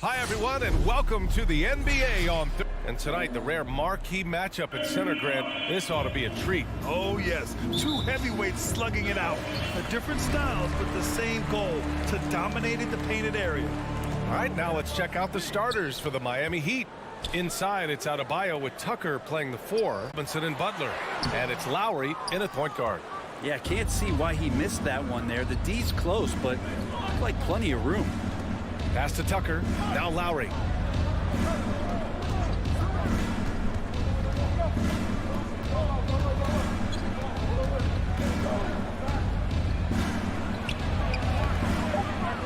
Hi, everyone, and welcome to the NBA on and tonight, the rare marquee matchup at Center Grant. This ought to be a treat. Oh, yes. Two heavyweights slugging it out. Different styles, but the same goal, to dominate in the painted area. All right, now let's check out the starters for the Miami Heat. Inside, it's Adebayo with Tucker playing the 4, Robinson and Butler. And it's Lowry in a point guard. Yeah, can't see why he missed that one there. The D's close, but looks like plenty of room. Pass to Tucker. Now Lowry.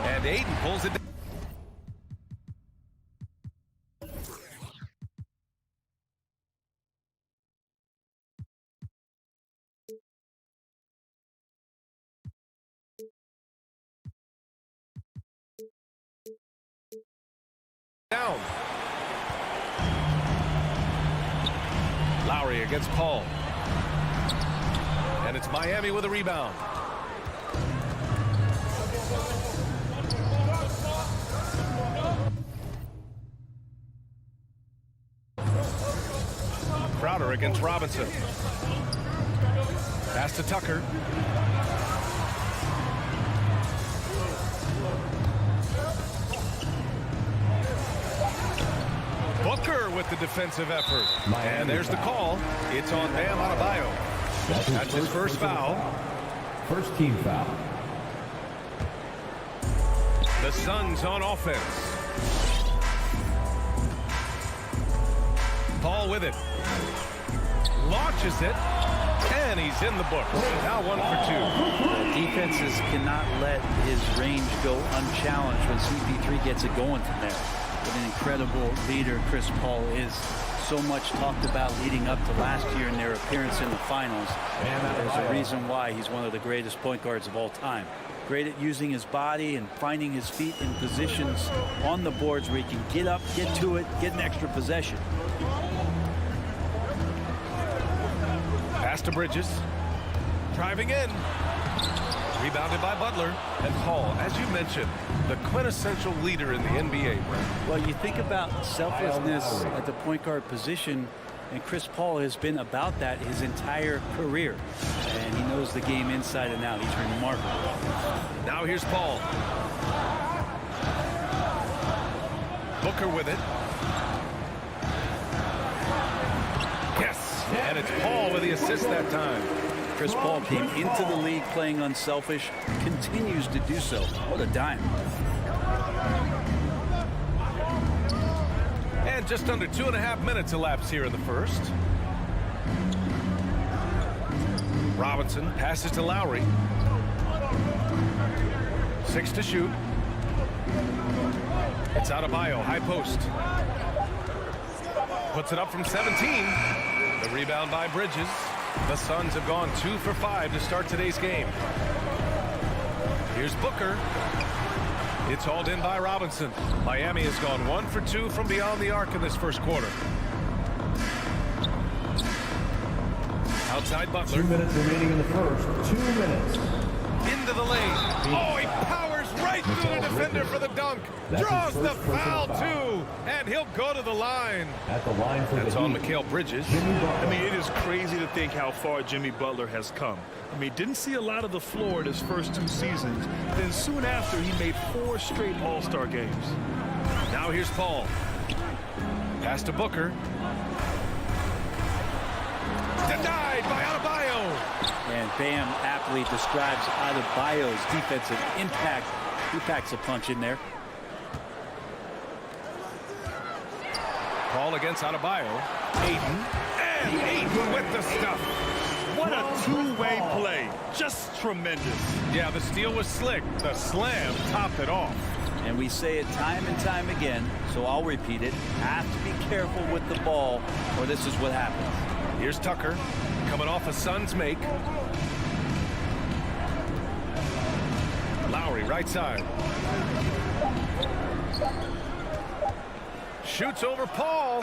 And Aiden pulls it down. Down. Lowry against Paul. And it's Miami with a rebound. Crowder against Robinson. Pass to Tucker. Booker with the defensive effort. And there's the call. It's on Bam Adebayo. That's his first foul. First team foul. The Suns on offense. Paul with it. Launches it. And he's in the books. Now 1 for 2. The defenses cannot let his range go unchallenged when CP3 gets it going from there. What an incredible leader Chris Paul is. So much talked about leading up to last year in their appearance in the finals. There's a reason why he's one of the greatest point guards of all time. Great at using his body and finding his feet in positions on the boards where he can get up, get to it, get an extra possession. Pass to Bridges. Driving in. Rebounded by Butler. And Paul, as you mentioned, the quintessential leader in the NBA. Well, you think about selflessness at the point guard position, and Chris Paul has been about that his entire career. And he knows the game inside and out. He's remarkable. Now here's Paul. Booker with it. Yes, and it's Paul with the assist that time. Chris Paul came into the league playing unselfish, continues to do so. What a dime. And just under 2.5 minutes elapsed here in the first. Robinson passes to Lowry. 6 to shoot. It's Adebayo, high post. Puts it up from 17. The rebound by Bridges. The Suns have gone 2 for 5 to start today's game. Here's Booker. It's hauled in by Robinson. Miami has gone 1 for 2 from beyond the arc in this first quarter. Outside Butler. 2 minutes remaining in the first. 2 minutes. Into the lane. Oh, he powers right through the defender for the dunk. Draws the foul, too. And he'll go to the line. At the line for That's on Mikal Bridges. I mean, it is crazy to think how far Jimmy Butler has come. I mean, didn't see a lot of the floor in his first 2 seasons. Then soon after, he made 4 straight All-Star games. Now here's Paul. Pass to Booker. Denied by Adebayo. And Bam aptly describes Adebayo's defensive impact. He packs a punch in there. Paul against Adebayo. Aiden. And Aiden with the stuff. What a two-way play. Just tremendous. Yeah, the steal was slick. The slam topped it off. And we say it time and time again, so I'll repeat it. Have to be careful with the ball, or this is what happens. Here's Tucker, coming off a Suns make. Lowry, right side. Shoots over Paul.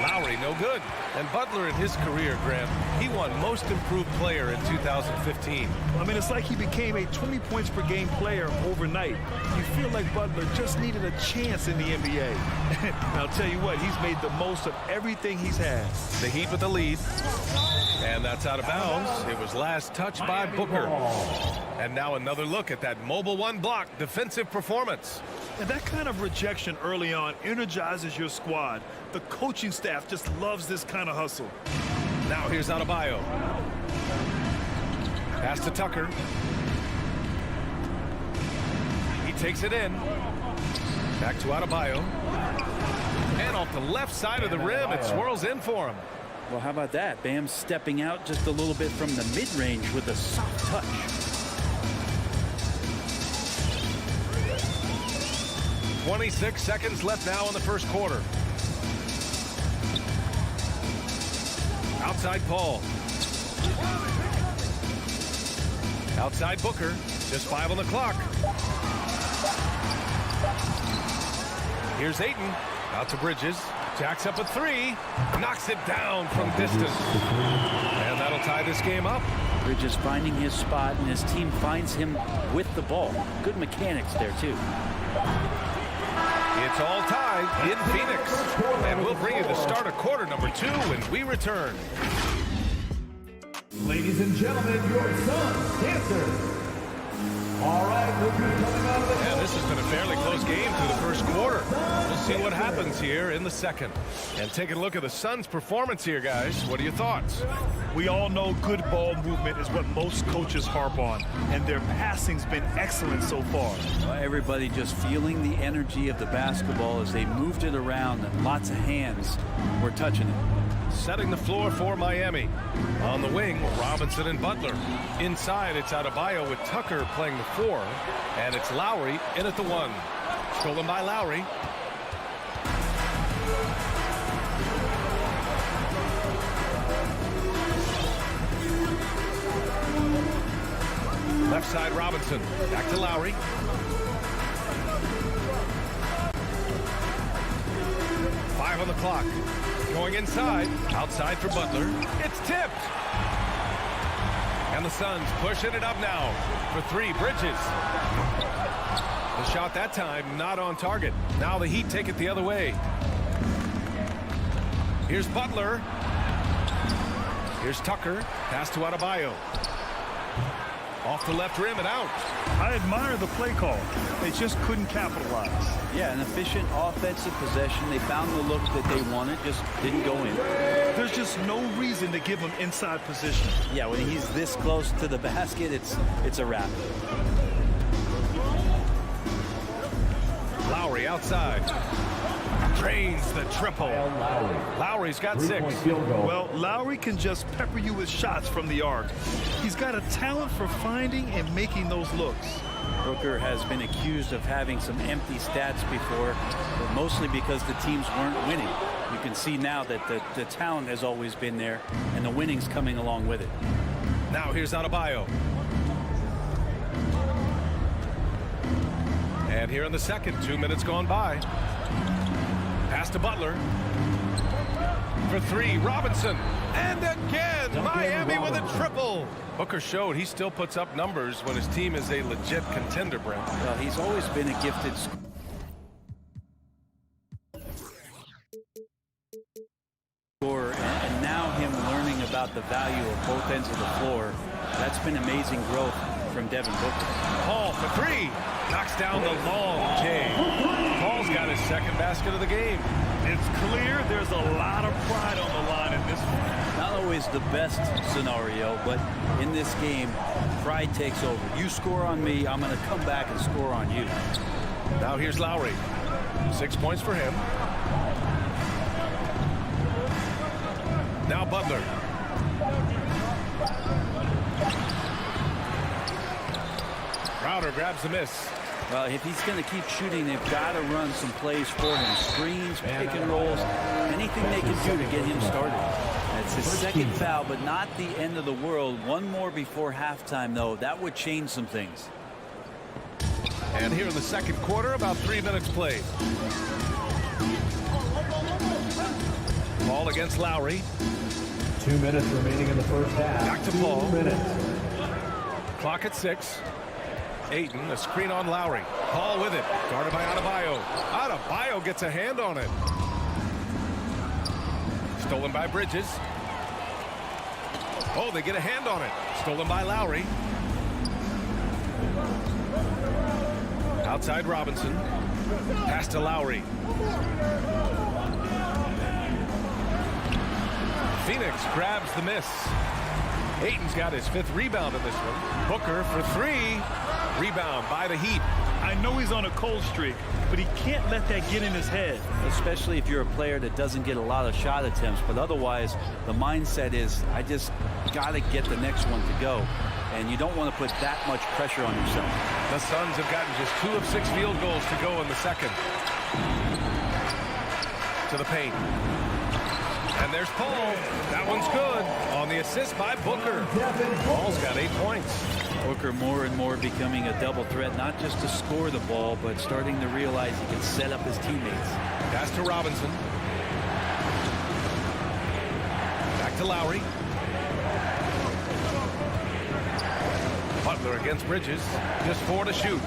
Lowry, no good. And Butler in his career, Grant, he won Most Improved Player in 2015. I mean, it's like he became a 20 points per game player overnight. You feel like Butler just needed a chance in the NBA. And I'll tell you what, he's made the most of everything he's had. The Heat with the lead. And that's out of bounds. It was last touched by Booker. And now another look at that mobile one block defensive performance. And that kind of rejection early on energizes your squad. The coaching staff just loves this kind of hustle. Now here's Adebayo. Pass to Tucker. He takes it in. Back to Adebayo. And off the left side of the rim, it swirls in for him. Well, how about that? Bam stepping out just a little bit from the mid-range with a soft touch. .26 seconds left now in the first quarter. Outside Paul. Outside Booker. Just 5 on the clock. Here's Ayton. Out to Bridges. Jacks up a 3. Knocks it down from distance. And that'll tie this game up. Bridges finding his spot, and his team finds him with the ball. Good mechanics there, too. It's all tied in Phoenix. And we'll bring you the start of quarter number 2 when we return. Ladies and gentlemen, your Suns Panthers. All right, we'll be coming out of the... Yeah, this has been a fairly close game through the first quarter. We'll see what happens here in the second. And taking a look at the Suns' performance here, guys. What are your thoughts? We all know good ball movement is what most coaches harp on, and their passing's been excellent so far. Everybody just feeling the energy of the basketball as they moved it around, and lots of hands were touching it. Setting the floor for Miami. On the wing, Robinson and Butler. Inside, it's Adebayo with Tucker playing the 4. And it's Lowry in at the 1. Stolen by Lowry. Left side, Robinson. Back to Lowry. Five on the clock. Going inside. Outside for Butler. It's tipped. And the Suns pushing it up now for 3. Bridges. The shot that time not on target. Now the Heat take it the other way. Here's Butler. Here's Tucker. Pass to Adebayo. Off the left rim and out. I admire the play call. They just couldn't capitalize. Yeah, an efficient offensive possession. They found the look that they wanted, just didn't go in. There's just no reason to give him inside position. Yeah, when he's this close to the basket, it's a wrap. Lowry outside. Drains the triple. Lowry's got 6. Well, Lowry can just pepper you with shots from the arc. He's got a talent for finding and making those looks. Booker has been accused of having some empty stats before, but mostly because the teams weren't winning. You can see now that the talent has always been there, and the winning's coming along with it. Now here's Adebayo. And here in the second, 2 minutes gone by. Pass to Butler. For 3, Robinson. And again, Miami with a triple. Booker showed he still puts up numbers when his team is a legit contender, Brent. Well, he's always been a gifted scorer, and now him learning about the value of both ends of the floor. That's been amazing growth from Devin Booker. Paul for 3. Knocks down the long J. Paul's got his second basket of the game. It's clear there's a lot of pride on the line in this one. Not always the best scenario, but in this game, pride takes over. You score on me, I'm going to come back and score on you. Now here's Lowry. 6 points for him. Now Butler. Crowder grabs the miss. Well, if he's going to keep shooting, they've got to run some plays for him. Screens, pick and rolls, anything they can do to get him started. It's his second foul, but not the end of the world. One more before halftime, though. That would change some things. And here in the second quarter, about 3 minutes played. Paul against Lowry. 2 minutes remaining in the first half. Back to 2 Paul. minutes. Clock at 6. Ayton, a screen on Lowry. Paul with it. Guarded by Adebayo. Adebayo gets a hand on it. Stolen by Bridges. Oh, they get a hand on it. Stolen by Lowry. Outside Robinson. Pass to Lowry. Phoenix grabs the miss. Ayton's got his 5th rebound in this one. Booker for 3. Rebound by the Heat. I know he's on a cold streak, but he can't let that get in his head. Especially if you're a player that doesn't get a lot of shot attempts. But otherwise, the mindset is, I just got to get the next one to go. And you don't want to put that much pressure on yourself. The Suns have gotten just 2 of 6 field goals to go in the second. To the paint. And there's Paul. That one's good. On the assist by Booker. Paul's got 8 points. Booker more and more becoming a double threat, not just to score the ball, but starting to realize he can set up his teammates. Pass to Robinson. Back to Lowry. Butler against Bridges. Just 4 to shoot.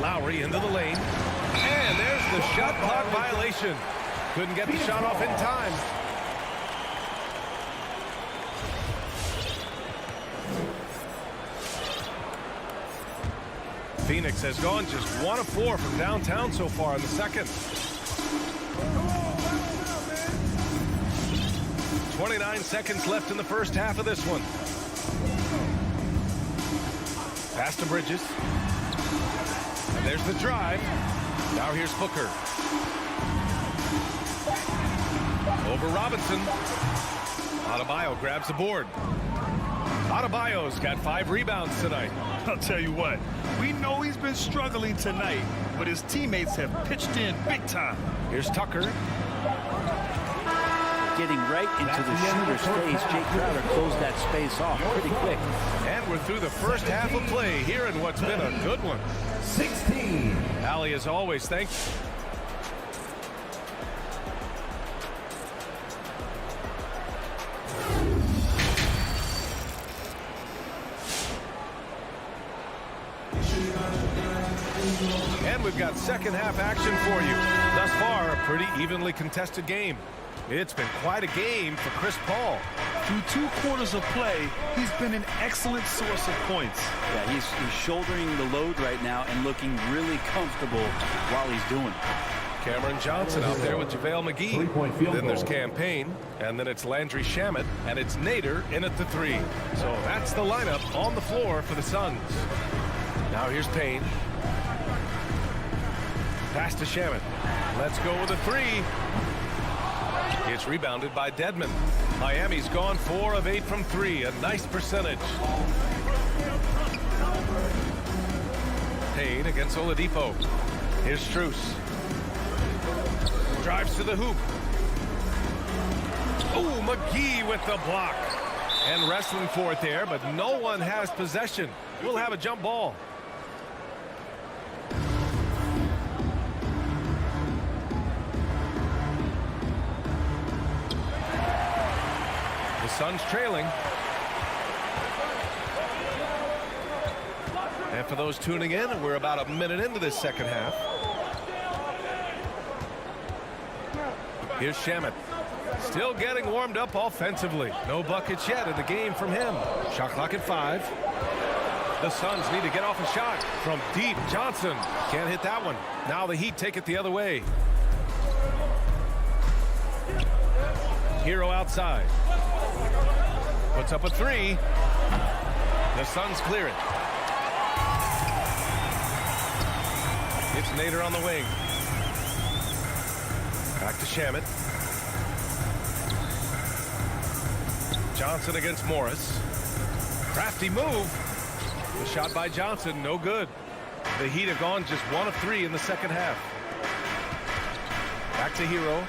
Lowry into the lane. And there's the shot clock violation. Couldn't get the shot off in time. Phoenix has gone just 1 of 4 from downtown so far in the second. 29 seconds left in the first half of this one. Pass to Bridges. And there's the drive. Now here's Booker. Over Robinson. Adebayo grabs the board. Adebayo's got 5 rebounds tonight. I'll tell you what, we know he's been struggling tonight, but his teammates have pitched in big time. Here's Tucker. Getting right into the shooter's face. Jay Crowder closed that space off pretty quick. And we're through the first half of play here in what's been a good one. 16. Allie, as always, thank you. And we've got second half action for you. Thus far, a pretty evenly contested game. It's been quite a game for Chris Paul. Through 2 quarters of play, he's been an excellent source of points. Yeah, he's shouldering the load right now and looking really comfortable while he's doing it. Cameron Johnson out there with JaVale McGee. 3-point field Then there's goal. Campaign, and then it's Landry Shamet, and it's Nader in at the 3. So that's the lineup on the floor for the Suns. Now here's Payne. Pass to Shamet. Let's go with a 3. It's rebounded by Dedmon. Miami's gone 4 of 8 from 3. A nice percentage. Payne against Oladipo. Here's Strus. Drives to the hoop. Oh, McGee with the block. And wrestling for it there, but no one has possession. We'll have a jump ball. The Suns trailing. And for those tuning in, we're about a minute into this second half. Here's Shamet. Still getting warmed up offensively. No buckets yet in the game from him. Shot clock at 5. The Suns need to get off a shot from deep. Johnson can't hit that one. Now the Heat take it the other way. Hero outside. Puts up a 3. The Suns clear it. It's Nader on the wing. Back to Shamet. Johnson against Morris. Crafty move. The shot by Johnson, no good. The Heat have gone just 1 of 3 in the second half. Back to Hero.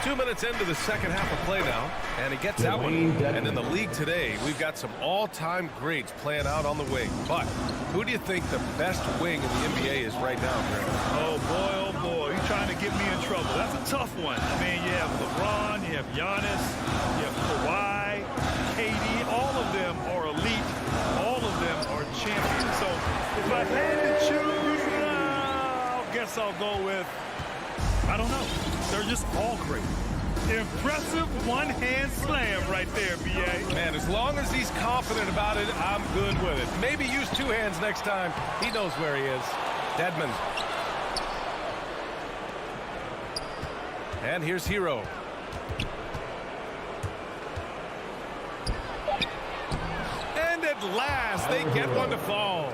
2 minutes into the second half of play now, and he gets that one. And in the league today, we've got some all-time greats playing out on the wing. But Who do you think the best wing in the NBA is right now, Greg? Oh, boy, you're trying to get me in trouble. That's a tough one. I mean, you have LeBron, you have Giannis, you have Kawhi, KD. All of them are elite. All of them are champions. So if I had to choose, I guess I'll go with, I don't know. They're just all great. Impressive one-hand slam right there, B.A. Man, as long as he's confident about it, I'm good with it. Maybe use two hands next time. He knows where he is. Dedmon. And here's Hero. And at last, they get one to fall.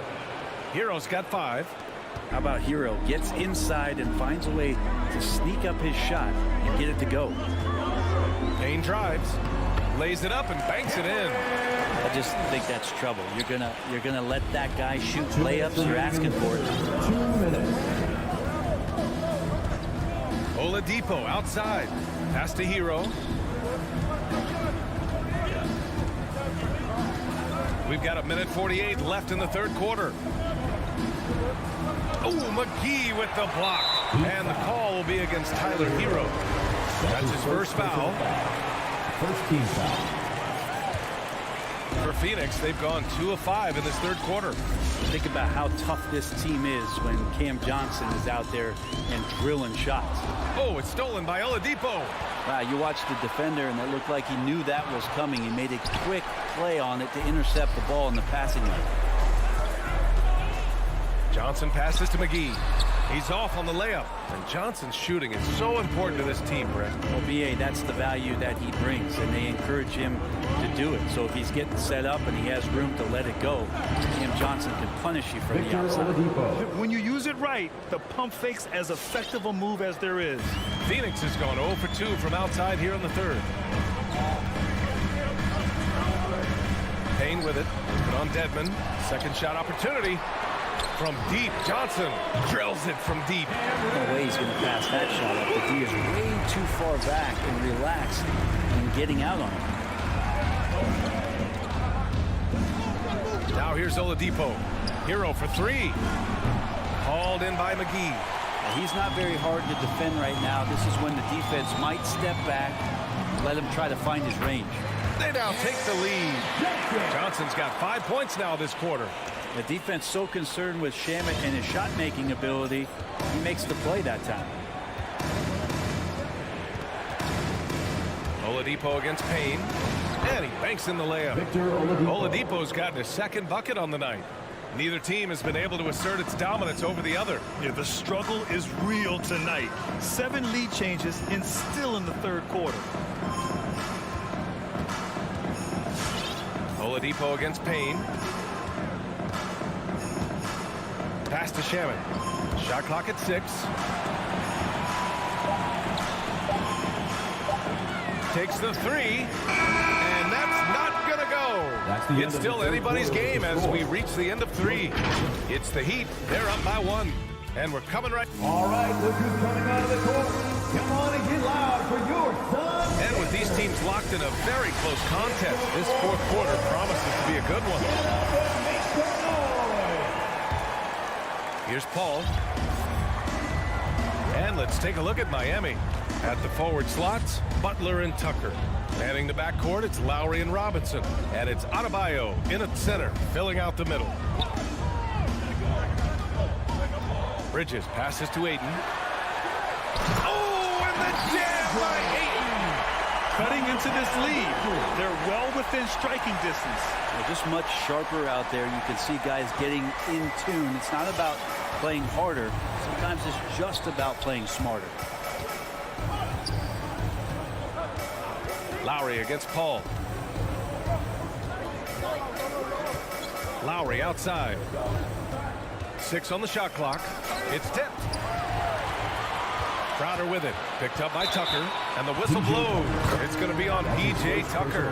Hero's got 5. How about Hero gets inside and finds a way to sneak up his shot and get it to go. Payne drives, lays it up and banks it in. I just think that's trouble. You're gonna let that guy shoot layups. You're asking for it. 2 minutes. Oladipo outside. Pass to Hero. We've got 1:48 left in the third quarter. Oh, McGee with the block. And the call will be against Tyler Hero. That's his first foul. First team foul. For Phoenix, they've gone 2 of 5 in this third quarter. Think about how tough this team is when Cam Johnson is out there and drilling shots. Oh, it's stolen by Oladipo. Wow, you watched the defender, and it looked like he knew that was coming. He made a quick play on it to intercept the ball in the passing lane. Johnson passes to McGee. He's off on the layup. And Johnson's shooting is so important to this team, Brett. Well, B.A., that's the value that he brings, and they encourage him to do it. So if he's getting set up and he has room to let it go, Cam Johnson can punish you from the outside. When you use it right, the pump fake's as effective a move as there is. Phoenix has gone 0 for 2 from outside here in the third. Payne with it. Put on Dedmon. Second shot opportunity. From deep, Johnson drills it from deep. No way he's going to pass that shot up. The D is way too far back and relaxed and getting out on it. Now here's Oladipo. Hero for 3. Hauled in by McGee. He's not very hard to defend right now. This is when the defense might step back, let him try to find his range. They now take the lead. Johnson's got 5 points now this quarter. The defense so concerned with Shamet and his shot-making ability, he makes the play that time. Oladipo against Payne. And he banks in the layup. Oladipo's gotten his second bucket on the night. Neither team has been able to assert its dominance over the other. Yeah, the struggle is real tonight. 7 lead changes and still in the third quarter. Oladipo against Payne. Pass to Shamet. Shot clock at 6. Takes the 3. And that's not going to go. It's still anybody's game as we reach the end of 3. It's the Heat. They're up by 1. And we're coming right. All right, look who's coming out of the court. Come on and get loud for your son. And with these teams locked in a very close contest, this fourth quarter promises to be a good one. Here's Paul. And let's take a look at Miami. At the forward slots, Butler and Tucker. Manning the backcourt, it's Lowry and Robinson. And it's Adebayo in at center, filling out the middle. Bridges passes to Ayton. Oh, and the jam by Ayton! Cutting into this lead. They're well within striking distance. They're just much sharper out there. You can see guys getting in tune. It's not about playing harder. Sometimes it's just about playing smarter. Lowry against Paul. Lowry outside. 6 on the shot clock. It's tipped. Crowder with it. Picked up by Tucker. And the whistle blows. It's going to be on P.J. Tucker.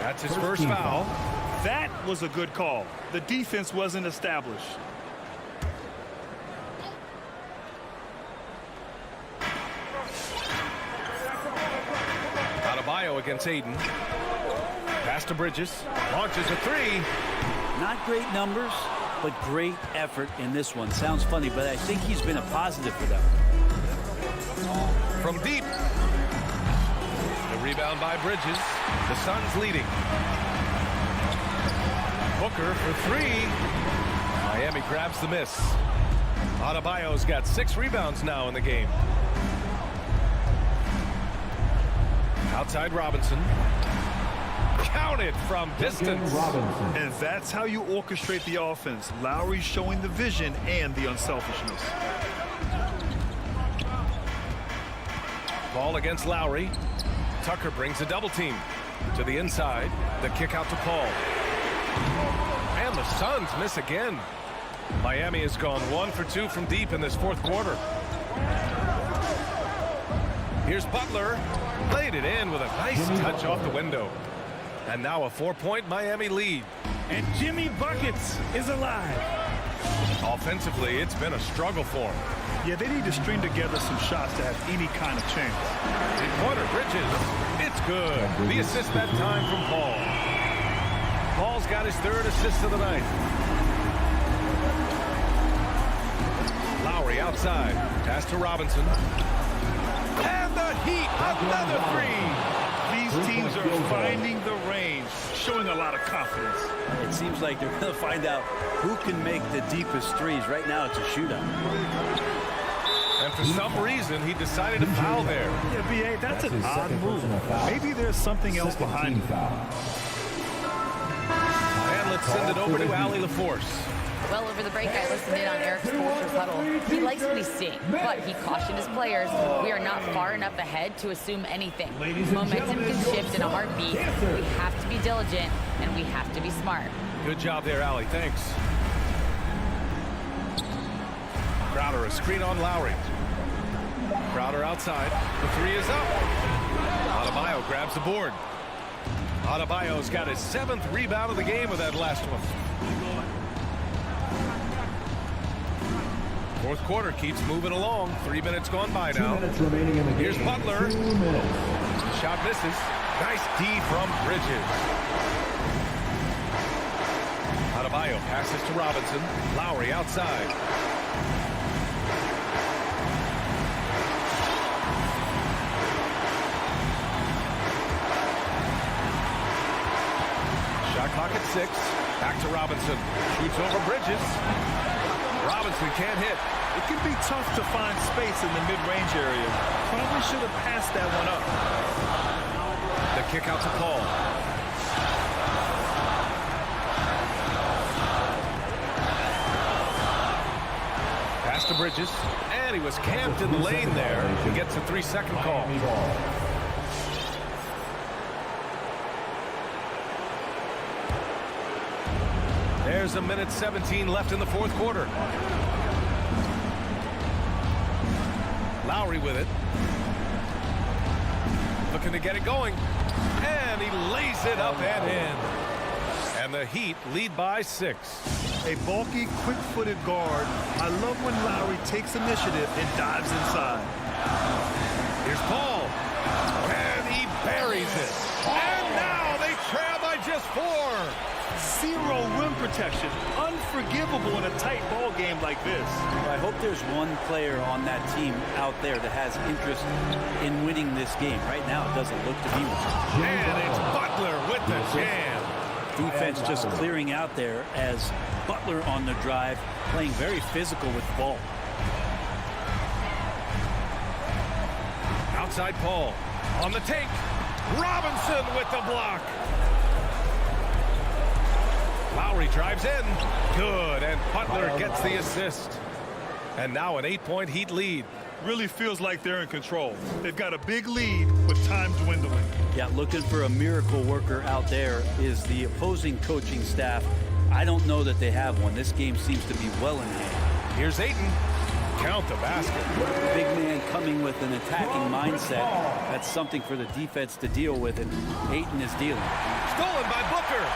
That's his first foul. That was a good call. The defense wasn't established. Adebayo against Ayton. Pass to Bridges. Launches a 3. Not great numbers, but great effort in this one. Sounds funny, but I think he's been a positive for them. From deep. The rebound by Bridges. The Suns leading. Booker for three. Miami grabs the miss. Adebayo's got 6 rebounds now in the game. Outside Robinson. Counted from distance. And that's how you orchestrate the offense. Lowry showing the vision and the unselfishness. Ball against Lowry. Tucker brings a double team to the inside. The kick out to Paul. And the Suns miss again. Miami has gone 1 for 2 from deep in this fourth quarter. Here's Butler. Laid it in with a nice touch off the window. And now a 4-point Miami lead. And Jimmy Buckets is alive. Offensively, it's been a struggle for him. Yeah, they need to string together some shots to have any kind of chance. Three-pointer, Bridges. It's good. The assist that time from Paul. Paul's got his 3rd assist of the night. Lowry outside. Pass to Robinson. And the Heat, another three. These teams are finding the range, showing a lot of confidence. It seems like they're going to find out who can make the deepest threes. Right now, it's a shootout. And for some reason, he decided to foul there. Yeah, B.A., that's an odd move. Maybe there's something else behind it. And let's send it over to Allie LaForce. Well, over the break, I listened in on Eric Spoelstra's huddle. He likes what he's seeing, but he cautioned his players, we are not far enough ahead to assume anything. Momentum can shift in a heartbeat. We have to be diligent, and we have to be smart. Good job there, Allie. Thanks. Crowder, a screen on Lowry. Crowder outside. The 3 is up. Adebayo grabs the board. Adebayo's got his 7th rebound of the game with that last one. Fourth quarter keeps moving along. 3 minutes gone by now. Here's Butler. Shot misses. Nice D from Bridges. Adebayo passes to Robinson. Lowry outside. Shot clock at 6. Back to Robinson. Shoots over Bridges. Robinson can't hit. It can be tough to find space in the mid-range area. Probably should have passed that one up. The kick out to Paul. Pass to Bridges. And he was camped in the lane there. He gets a 3-second call. There's a minute 17 left in the fourth quarter. Lowry with it. Looking to get it going. And he lays it up and in. And the Heat lead by 6. A bulky, quick-footed guard. I love when Lowry takes initiative and dives inside. Here's Paul. And he buries it. And now they trail by just 4. 0 rim protection. Unforgivable in a tight ball game like this. I hope there's one player on that team out there that has interest in winning this game. Right now, it doesn't look to be one. And it's Butler with the jam. Defense just clearing out there as Butler on the drive, playing very physical with the ball. Outside Paul. On the take. Robinson with the block. Lowry drives in. Good. And Butler gets the assist. And now an 8-point Heat lead. Really feels like they're in control. They've got a big lead with time dwindling. Yeah, looking for a miracle worker out there is the opposing coaching staff. I don't know that they have one. This game seems to be well in hand. Here's Ayton. Count the basket. Big man coming with an attacking mindset. That's something for the defense to deal with, and Ayton is dealing. Stolen by Booker.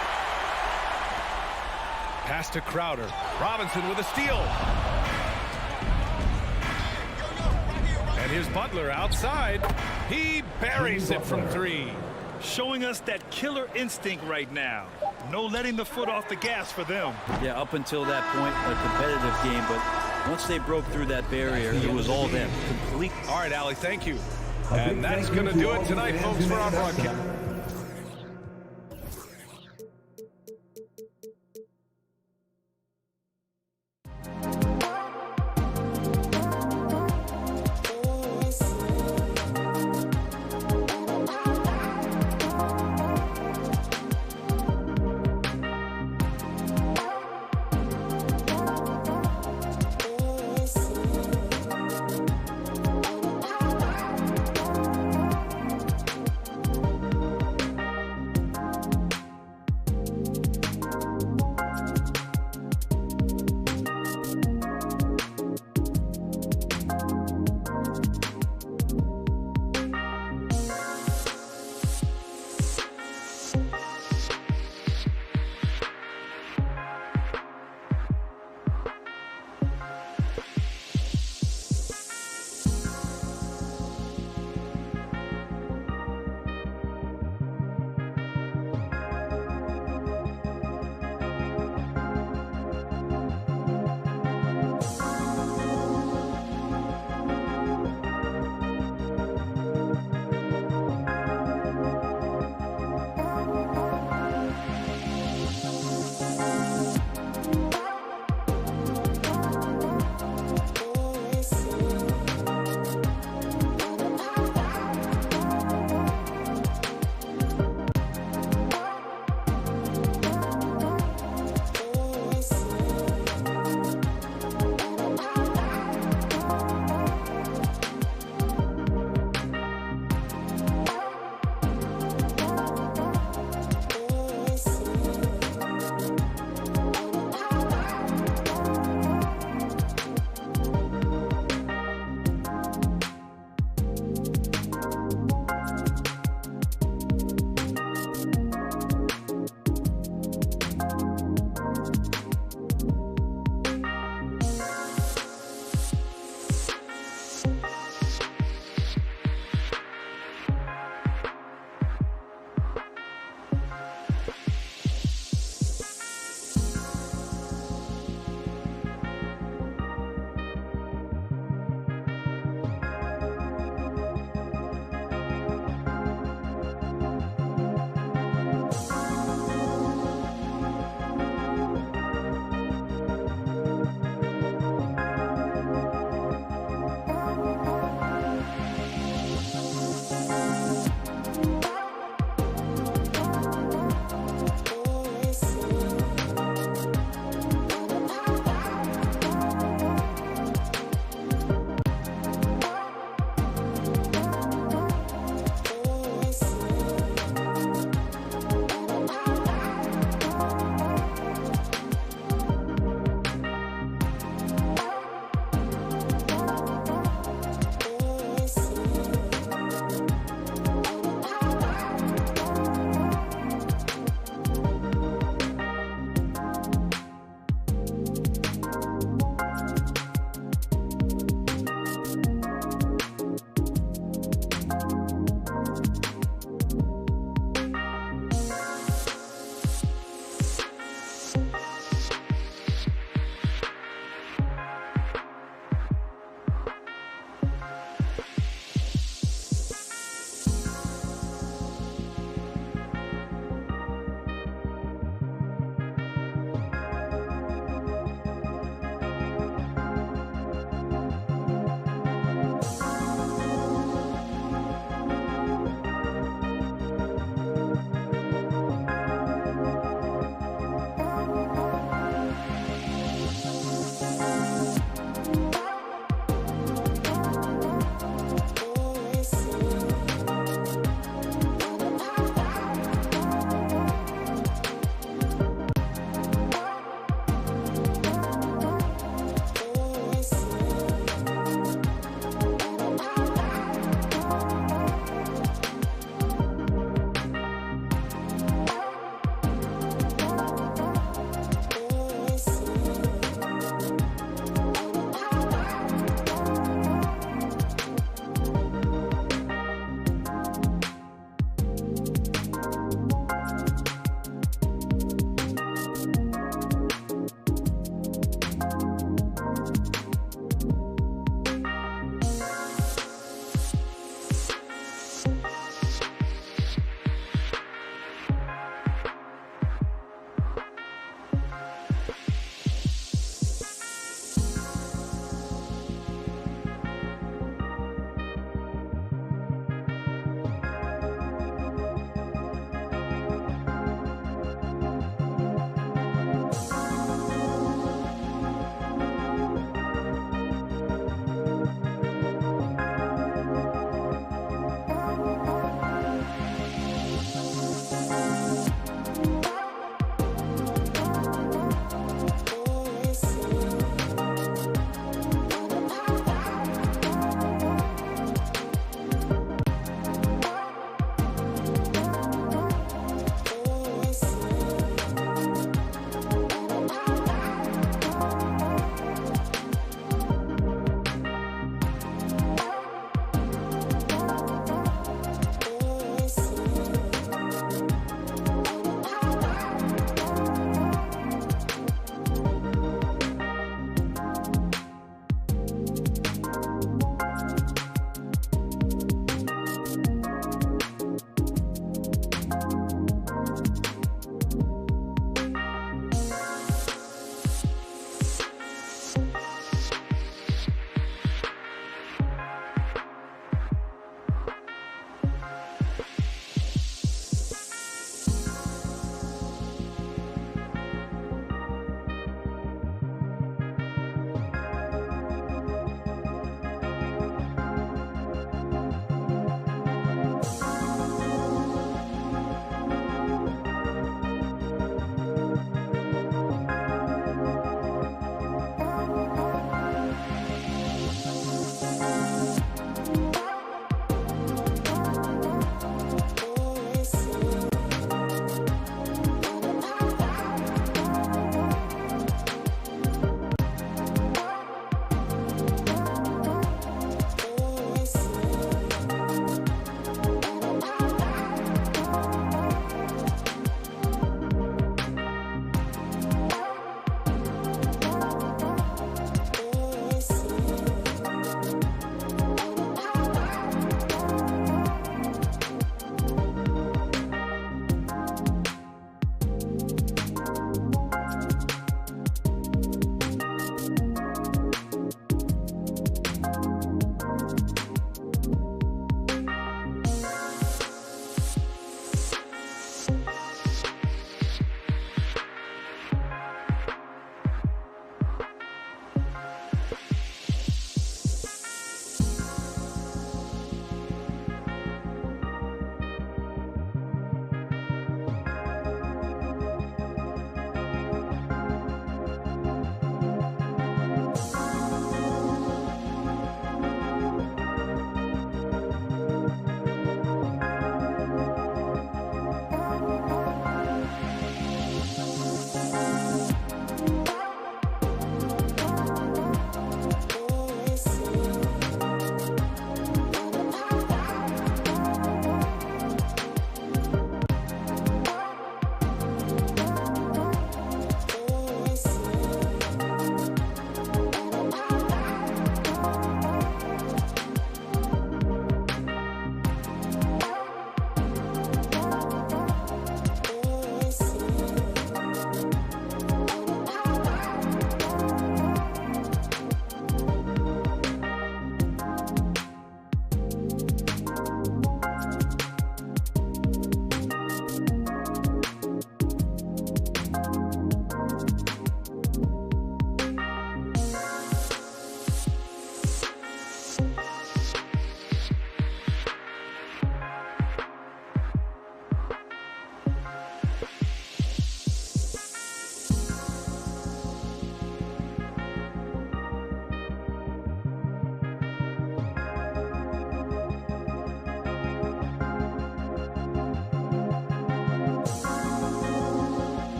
Pass to Crowder. Robinson with a steal. And here's Butler outside. He buries it from 3. showing us that killer instinct right now. No letting the foot off the gas for them. Yeah, up until that point, a competitive game, but once they broke through that barrier, it was all them. Complete. All right, Allie, thank you. And that's going to do it tonight, folks, for our broadcast.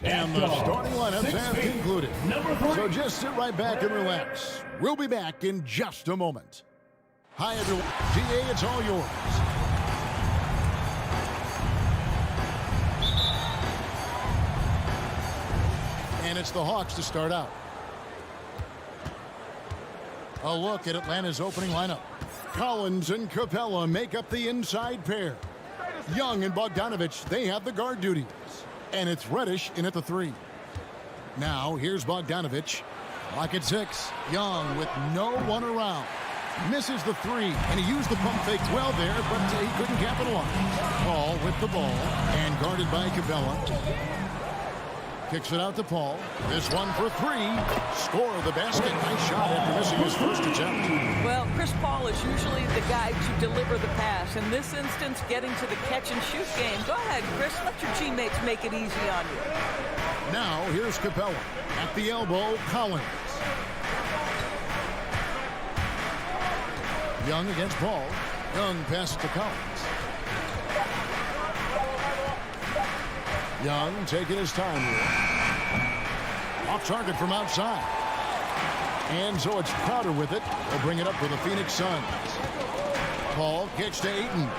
And the starting lineups have concluded. So just sit right back and relax. We'll be back in just a moment. Hi, everyone. GA, it's all yours. And it's the Hawks to start out. A look at Atlanta's opening lineup. Collins and Capella make up the inside pair. Young and Bogdanovich, they have the guard duties. And it's Reddish in at the 3. Now, here's Bogdanovich. Lock at 6. Young with no one around. Misses the 3, and he used the pump fake well there, but he couldn't capitalize. Paul with the ball, and guarded by Capella. Kicks it out to Paul. This one for 3. Score the basket. Nice shot after missing his first attempt. Well, Chris Paul is usually the guy to deliver the pass. In this instance, getting to the catch-and-shoot game. Go ahead, Chris. Let your teammates make it easy on you. Now, here's Capella. At the elbow, Collins. Young against Paul. Young passes to Collins. Young taking his time here. Off target from outside. And so it's Crowder with it. They'll bring it up with the Phoenix Suns. Paul kicks to Ayton.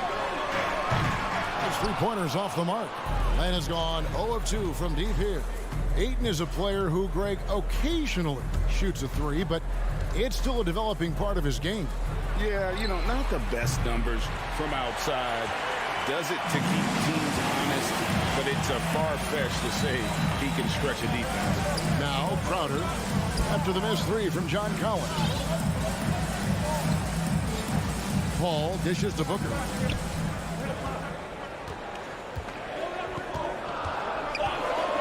His three-pointers off the mark. Atlanta's gone 0 of 2 from deep here. Ayton is a player who, Greg, occasionally shoots a 3, but it's still a developing part of his game. Yeah, you know, not the best numbers from outside. Does it to keep teams honest, but it's a far-fetched to say he can stretch a defense. Now Crowder after the missed 3 from John Collins. Paul dishes to Booker.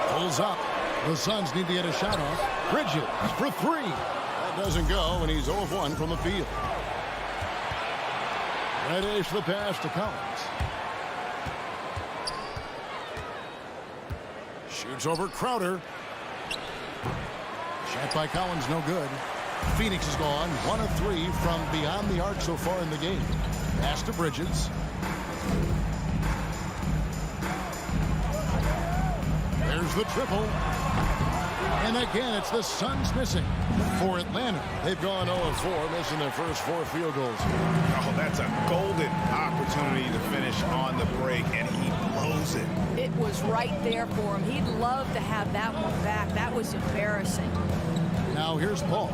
Pulls up. The Suns need to get a shot off. Bridges for 3. That doesn't go, and he's 0 of 1 from the field. Reddish the pass to Collins. Shoots over Crowder. Shot by Collins, no good. Phoenix is gone 1 of 3 from beyond the arc so far in the game. Pass to Bridges. There's the triple. And again, it's the Suns missing. For Atlanta, they've gone 0 of 4, missing their first 4 field goals. Oh, that's a golden opportunity to finish on the break, and he blows it. It was right there for him. He'd love to have that one back. That was embarrassing. Now here's Paul.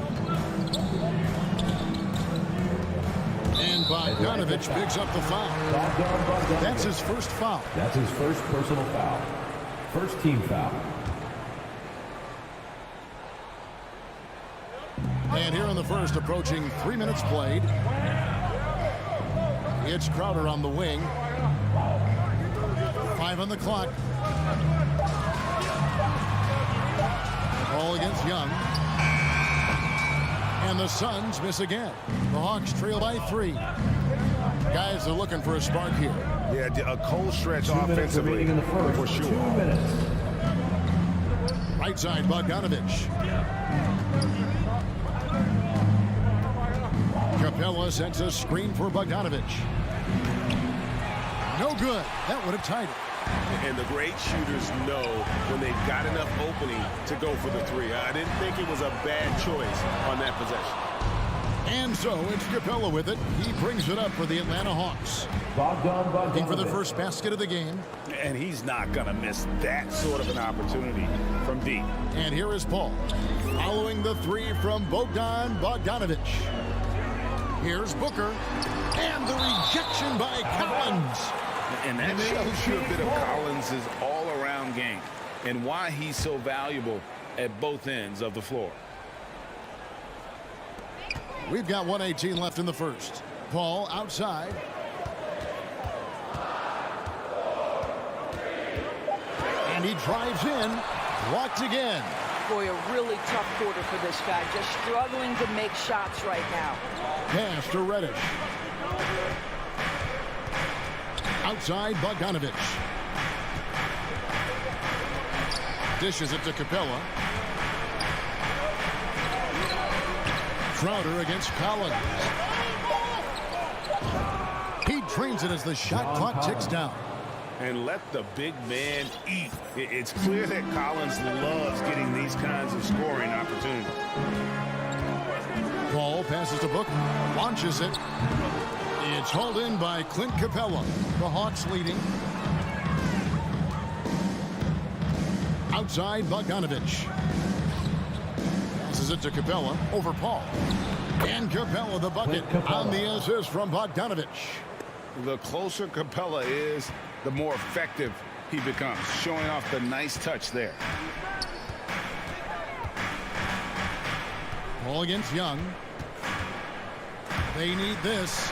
And Bogdanovich picks up the foul. That's his first foul. That's his first personal foul. First team foul. And here in the first, approaching 3 minutes played. It's Crowder on the wing. 5 on the clock. Ball against Young. And the Suns miss again. The Hawks trail by 3. Guys are looking for a spark here. Yeah, a cold stretch offensively in the first, for sure. 2 minutes. Right side, Bogdanovich. Capella sends a screen for Bogdanovich. No good. That would have tied it. And the great shooters know when they've got enough opening to go for the 3. I didn't think it was a bad choice on that possession. And so it's Capella with it. He brings it up for the Atlanta Hawks. Looking for the first basket of the game. And he's not going to miss that sort of an opportunity from deep. And here is Paul. Following the 3 from Bogdanovich. Here's Booker. And the rejection by Collins. And that shows you a bit of Collins' all-around game and why he's so valuable at both ends of the floor. We've got 1:18 left in the first. Paul outside. And he drives in. Blocked again. Boy, a really tough quarter for this guy. Just struggling to make shots right now. Pass to Reddish. Outside, Bogdanovich. Dishes it to Capella. Crowder against Collins. He drains it as the shot clock ticks down. and let the big man eat. It's clear that Collins loves getting these kinds of scoring opportunities. Ball passes to Booker, launches it. It's hauled in by Clint Capella. The Hawks leading. Outside, Bogdanovich. Passes it to Capella over Paul. And Capella the bucket on the assist from Bogdanovich. The closer Capella is, the more effective he becomes, showing off the nice touch there. Ball against Young. They need this,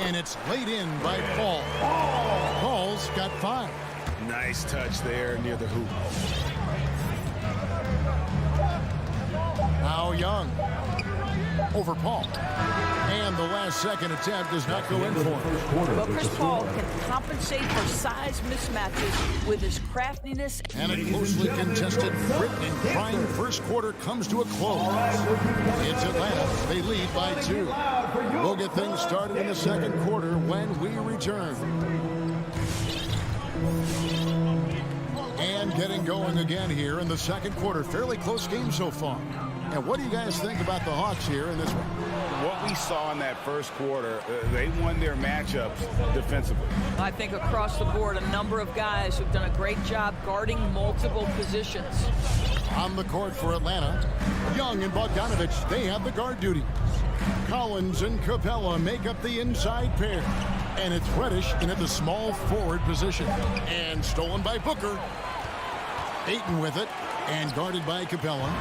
and it's laid in by Paul. Paul's got 5. Nice touch there near the hoop. Now Young over Paul. And the last second attempt does not go in for him. But Chris Paul can compensate for size mismatches with his craftiness. And a closely contested, grit and crime first quarter comes to a close. It's Atlanta. They lead by 2. We'll get things started in the second quarter when we return. And getting going again here in the second quarter. Fairly close game so far. And what do you guys think about the Hawks here in this one? What we saw in that first quarter, they won their matchups defensively. I think across the board, a number of guys who've done a great job guarding multiple positions. On the court for Atlanta, Young and Bogdanovich, they have the guard duties. Collins and Capella make up the inside pair. And it's Reddish in at the small forward position. And stolen by Booker. Ayton with it, and guarded by Capella.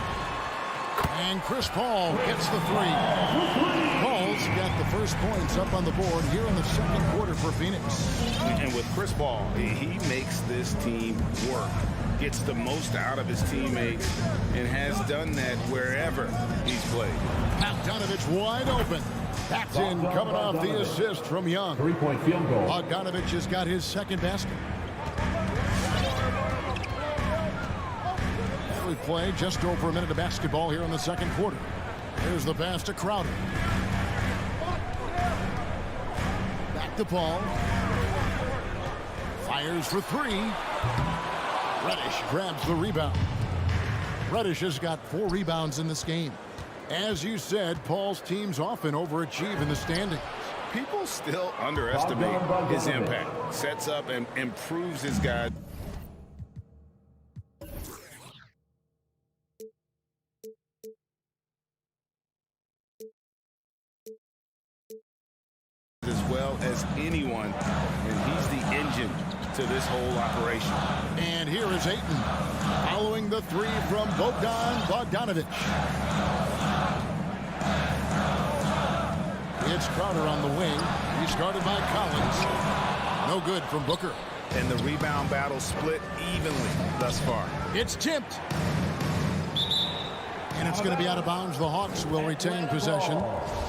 And Chris Paul gets the 3. Paul's got the first points up on the board here in the second quarter for Phoenix. And with Chris Paul, he makes this team work, gets the most out of his teammates, and has done that wherever he's played. Bogdanovich wide open. That's in, coming off the assist from Young. 3-point field goal. Bogdanovich has got his second basket. We play just over a minute of basketball here in the second quarter. Here's the pass to Crowder. Back to Paul. Fires for 3. Reddish grabs the rebound. Reddish has got 4 rebounds in this game. As you said, Paul's teams often overachieve in the standings. People still underestimate his impact. Sets up and improves his guys. As well as anyone, and he's the engine to this whole operation. And here is Ayton following the 3 from Bogdanovich. It's Crowder on the wing. He's guarded by Collins. No good from Booker. And the rebound battle split evenly thus far. It's tipped. And it's going to be out of bounds. The Hawks will retain possession.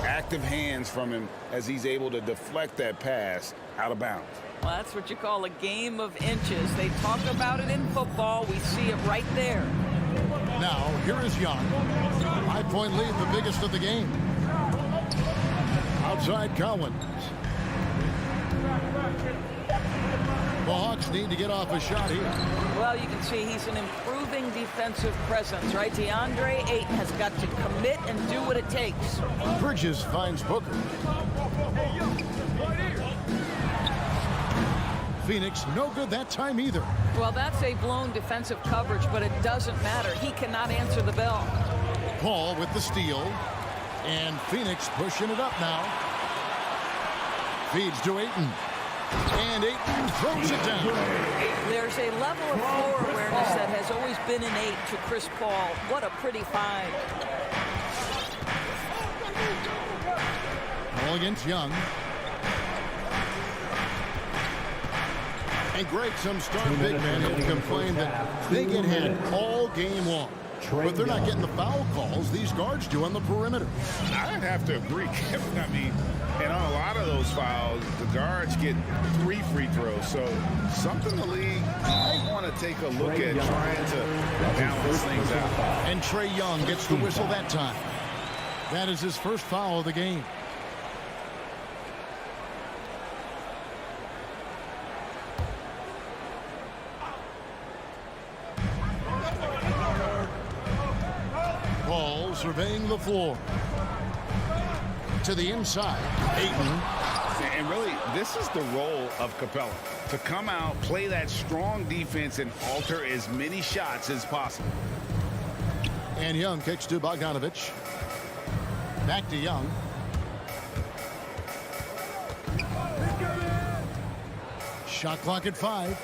Active hands from him as he's able to deflect that pass out of bounds. Well, that's what you call a game of inches. They talk about it in football. We see it right there. Now, here is Young. 5-point lead, the biggest of the game. Outside Collins. The Hawks need to get off a shot here. Well, you can see he's an improving defensive presence, right? DeAndre Ayton has got to commit and do what it takes. Bridges finds Booker. Phoenix, no good that time either. Well, that's a blown defensive coverage, but it doesn't matter. He cannot answer the bell. Paul with the steal. And Phoenix pushing it up now. Feeds to Ayton. And Ayton throws it down. There's a level of floor awareness that has always been innate to Chris Paul. What a pretty find. Ball against Young. And Greg, some star big men have complained that they get hit all game long. But they're not getting the foul calls these guards do on the perimeter. I'd have to agree, Kevin. I mean, and on a lot of those fouls, the guards get 3 free throws. So something the league might want to take a look at trying to balance things out. And Trae Young gets the whistle that time. That is his first foul of the game. surveying the floor. To the inside, Ayton. And really, this is the role of Capella, to come out, play that strong defense, and alter as many shots as possible. And Young kicks to Bogdanovich. Back to Young. Shot clock at 5.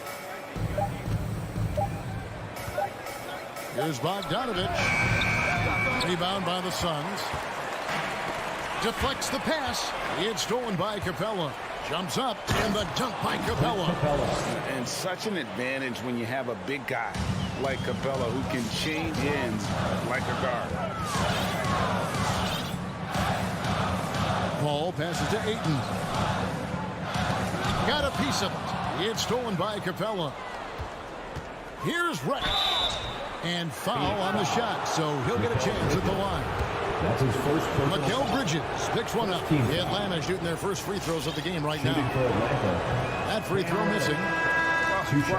Here's Bogdanovich. Rebound by the Suns. Deflects the pass. It's stolen by Capella. Jumps up, and the dunk by Capella. And such an advantage when you have a big guy like Capella who can change ends like a guard. Paul passes to Ayton. Got a piece of it. It's stolen by Capella. Here's Reddish. And foul on the shot, so he'll get a chance at the line. That's his first personal Mikal foul. Bridges picks one up. Atlanta shooting their first free throws of the game right now. Shooting for Atlanta. That free throw missing.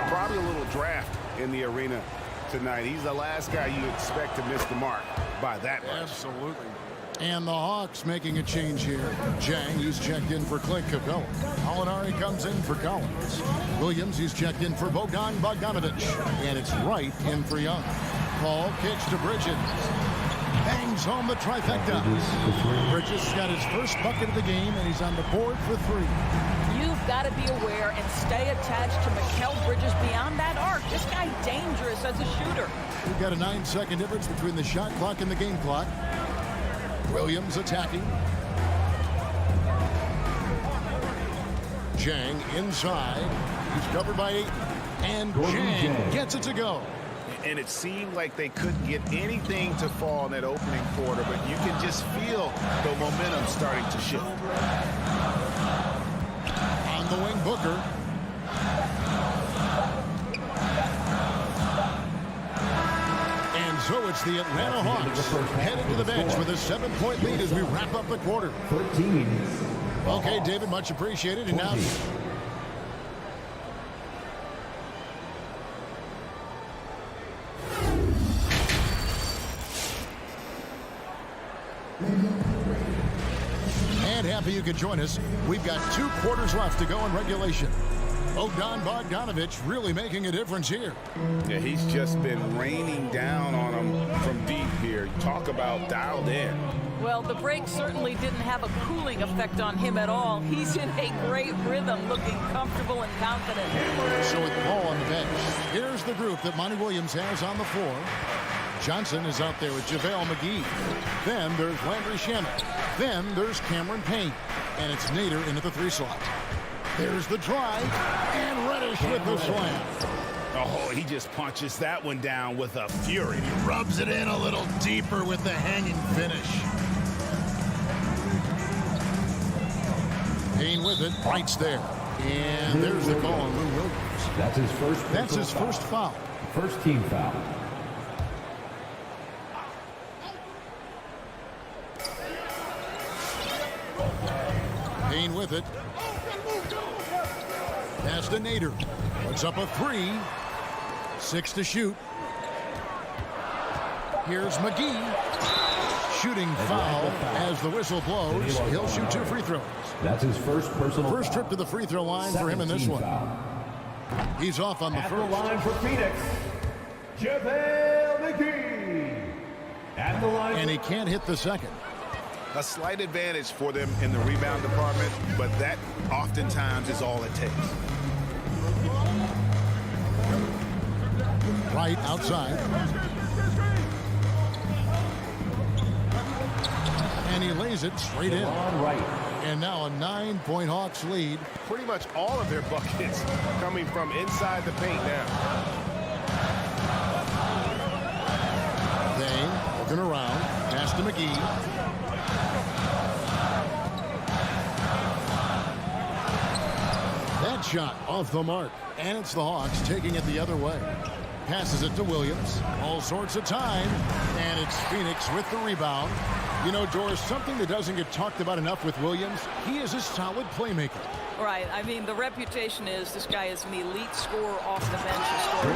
Probably a little draft in the arena tonight. He's the last guy you expect to miss the mark by that much. Absolutely. And the Hawks making a change here. Jang, he's checked in for Clint Capella. Molinari comes in for Collins. Williams, he's checked in for Bogdanovich. And it's Wright in for Young. Paul kicks to Bridges. Bangs home the trifecta. Bridges got his first bucket of the game, and he's on the board for 3. You've got to be aware and stay attached to Mikal Bridges beyond that arc. This guy's dangerous as a shooter. We've got a 9-second difference between the shot clock and the game clock. Williams attacking. Jang inside. He's covered by 8. And Jang gets it to go. And it seemed like they couldn't get anything to fall in that opening quarter, but you can just feel the momentum starting to shift. On the wing, Booker. And so it's the Atlanta Hawks headed to the bench with a 7-point lead as we wrap up the quarter. 13. Okay, David, much appreciated. And now... And happy you could join us. We've got 2 quarters left to go in regulation. Bogdanovich really making a difference here. Yeah, he's just been raining down on him from deep here. Talk about dialed in. Well, the break certainly didn't have a cooling effect on him at all. He's in a great rhythm, looking comfortable and confident. So with Paul on the bench, here's the group that Monty Williams has on the floor. Johnson is out there with JaVale McGee. Then there's Landry Shamet. Then there's Cameron Payne. And it's Nader into the 3 slot. There's the drive, and Reddish with the slam. Oh, he just punches that one down with a fury. He rubs it in a little deeper with the hanging finish. Payne with it, Wright's there. And there's the call on Lou Williams. That's his first. That's his first foul. First team foul. Payne with it. Pass to Nader. Puts up a 3. 6 to shoot. Here's McGee. Shooting foul as the whistle blows. He'll shoot 2 free throws. That's his first personal. First trip to the free throw line for him in this one. Foul. He's off on the At the first. line for Phoenix, JaVale McGee. At the line. And he can't hit the second. A slight advantage for them in the rebound department, but that oftentimes is all it takes. Wright outside. And he lays it straight in. Right. And now a 9-point Hawks lead. Pretty much all of their buckets coming from inside the paint now. Dane looking around. Pass to McGee. That shot off the mark. And it's the Hawks taking it the other way. Passes it to Williams. All sorts of time. And it's Phoenix with the rebound. You know, Doris, something that doesn't get talked about enough with Williams, he is a solid playmaker. Right. I mean, the reputation is this guy is an elite scorer off the bench.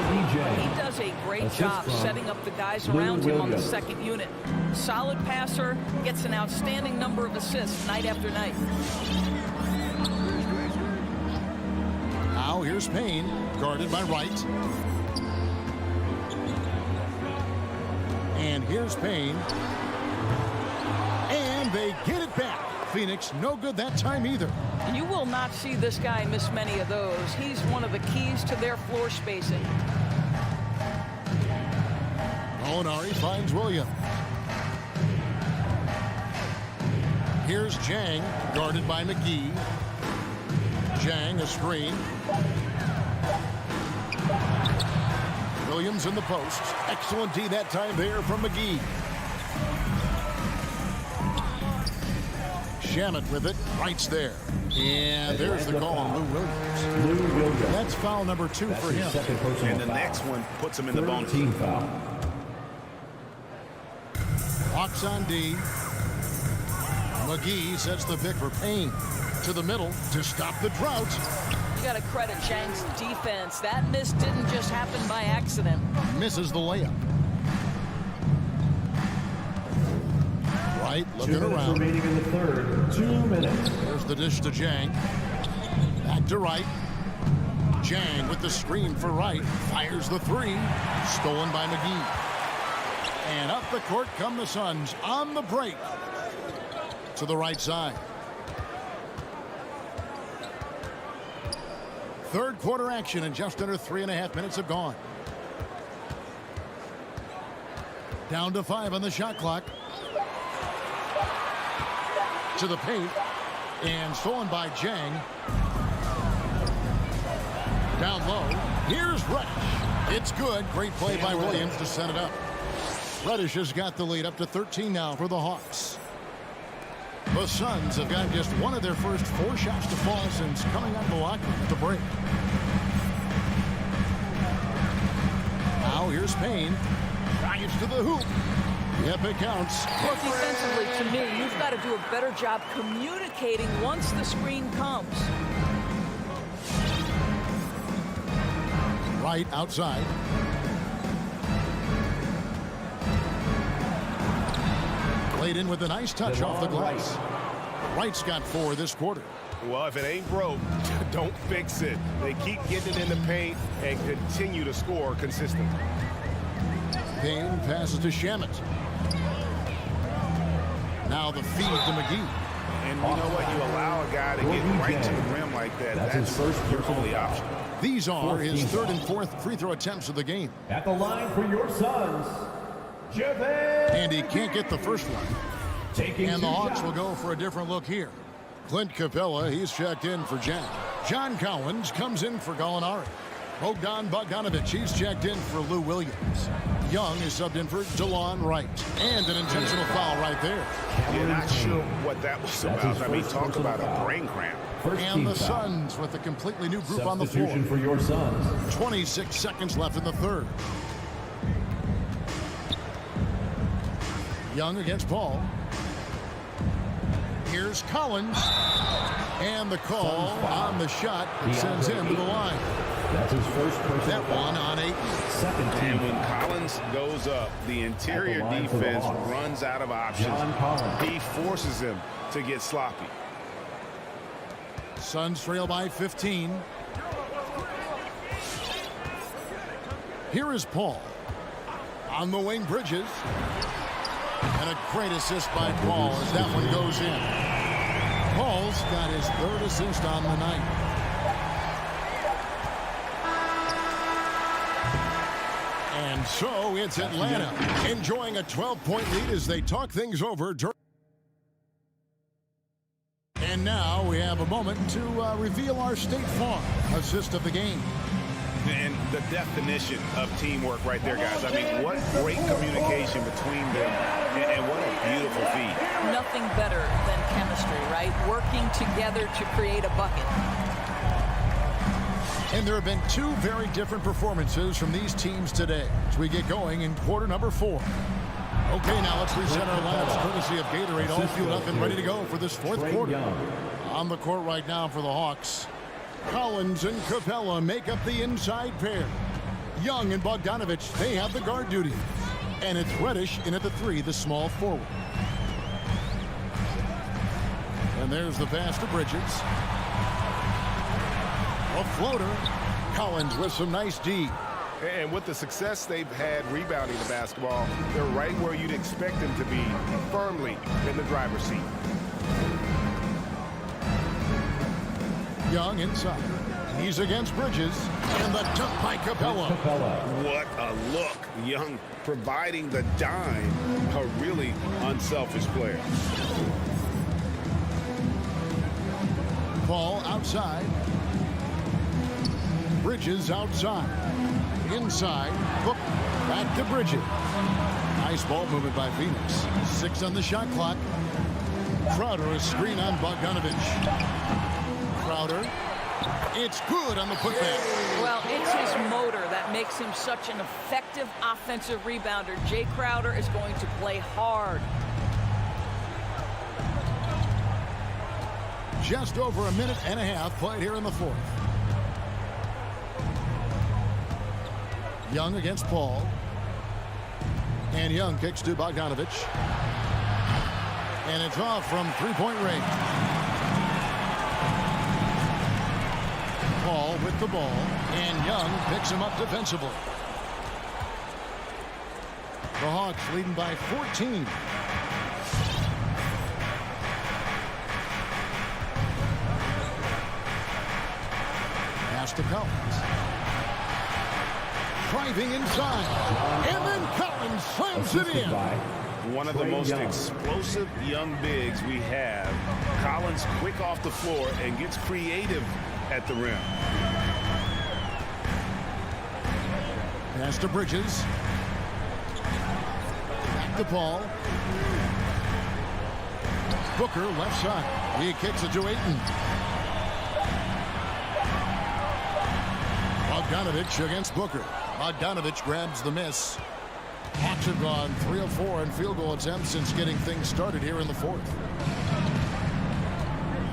DJ. He does a great Assist job from setting up the guys Lou around him on the Williams. second unit. Solid passer, gets an outstanding number of assists night after night. Now here's Payne, guarded by Wright. And here's Payne. And they get it back. Phoenix no good that time either. You will not see this guy miss many of those. He's one of the keys to their floor spacing. Molinari finds Williams. Here's Jang, guarded by McGee. Jang, a screen. Williams in the post. Excellent D that time there from McGee. Shamet with it. Wright's there. And there's the call on Lou Williams. That's foul number 2 for him. And the next one puts him in the bonus. Team foul. Hawks on D. McGee sets the pick for Payne. To the middle to stop the drought. You got to credit Zhang's defense. That miss didn't just happen by accident. Misses the layup. Wright looking 2 minutes around. remaining in the third. 2 minutes. There's the dish to Jang. Back to Wright. Jang with the screen for Wright. Fires the 3. Stolen by McGee. And up the court come the Suns on the break. To the right side. Third quarter action and just under 3.5 minutes have gone. Down to 5 on the shot clock. To the paint. And stolen by Jang. Down low. Here's Reddish. It's good. Great play by Williams to set it up. Reddish has got the lead up to 13 now for the Hawks. The Suns have got just one of their first 4 shots to fall since coming out of the locker room at the break. Now here's Payne. Drives to the hoop. Yep, it counts. Defensively, to me, you've got to do a better job communicating once the screen comes. Right outside. Played in with a nice touch off the glass. Wright's got 4 this quarter. Well, if it ain't broke, don't fix it. They keep getting it in the paint and continue to score consistently. Payne passes to Shamet. Now the feed to McGee. And you know what? You allow a guy to get right to the rim like that. That's his first your personal only option. These are his 3rd and 4th free throw attempts of the game. At the line for your Suns, Javed. And he can't get the first one. Taking And the 2 Hawks shots. will go for a different look here. Clint Capella, he's checked in for Jack. John Collins comes in for Gallinari. Bogdan Bogdanovic, he's checked in for Lou Williams. Young is subbed in for DeLon Wright. And an intentional foul right there. You're not sure what that was That's about. his I mean, first talk personal about a foul. brain cramp. First And team the foul. Suns with a completely new group on the floor. Substitution for your Suns. 26 seconds left in the third. Young against Paul. Here's Collins. And the call on the shot that sends him to the line. That's his first personal That foul. one on 8. Second team And when foul. Collins goes up, the interior line for the defense Hawks. runs out of options. John Collins. He forces him to get sloppy. Suns trail by 15. Here is Paul. On the wing, Bridges. And a great assist by Paul as that one goes in. Paul's got his 3rd assist on the night. And so it's Atlanta enjoying a 12-point lead as they talk things over. And now we have a moment to reveal our State Farm assist of the game. And the definition of teamwork right there, guys. I mean, what great communication between them, and what a beautiful feed. Nothing better than chemistry, right? Working together to create a bucket. And there have been 2 very different performances from these teams today as we get going in quarter number 4. Okay, now let's reset our lineups courtesy of Gatorade, all fueled up and ready to go for this 4th quarter. On the court right now for the Hawks, Collins and Capella make up the inside pair. Young and Bogdanovic, they have the guard duty. And it's Reddish in at the 3, the small forward. And there's the pass to Bridges. A floater. Collins with some nice D. And with the success they've had rebounding the basketball, they're right where you'd expect them to be, firmly in the driver's seat. Young inside. He's against Bridges. And the dunk by Capella. What a look. Young providing the dime. A really unselfish player. Ball outside. Bridges outside. Inside. Hook. Back to Bridges. Nice ball movement by Phoenix. 6 on the shot clock. Crowder, a screen on Bogdanovich. Crowder. It's good on the putback. Well, it's his motor that makes him such an effective offensive rebounder. Jay Crowder is going to play hard. Just over a minute and a half played here in the 4th. Young against Paul. And Young kicks to Bogdanovich. And it's off from three-point range. Paul with the ball. And Young picks him up defensively. The Hawks leading by 14. Pass to Collins. Driving inside. And then Collins slams it in. One of the most explosive young bigs we have. Collins quick off the floor and gets creative at the rim. Pass to Bridges. Back to Paul. Booker left side. He kicks it to Ayton. Bogdanovich against Booker. Bogdanovich grabs the miss. Hawks have gone 3 of 4 in field goal attempts since getting things started here in the 4th.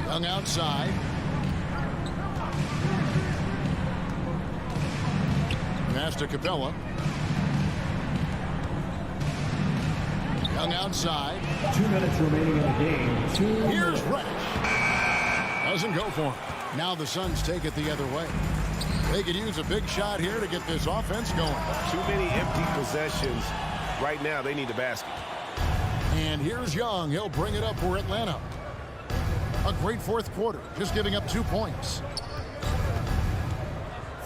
Young outside. Pass to Capella. Young outside. 2 minutes remaining in the game. Here's Reddish. Doesn't go for him. Now the Suns take it the other way. They could use a big shot here to get this offense going. Too many empty possessions. Right now, they need a basket. And here's Young. He'll bring it up for Atlanta. A great 4th quarter, just giving up 2 points.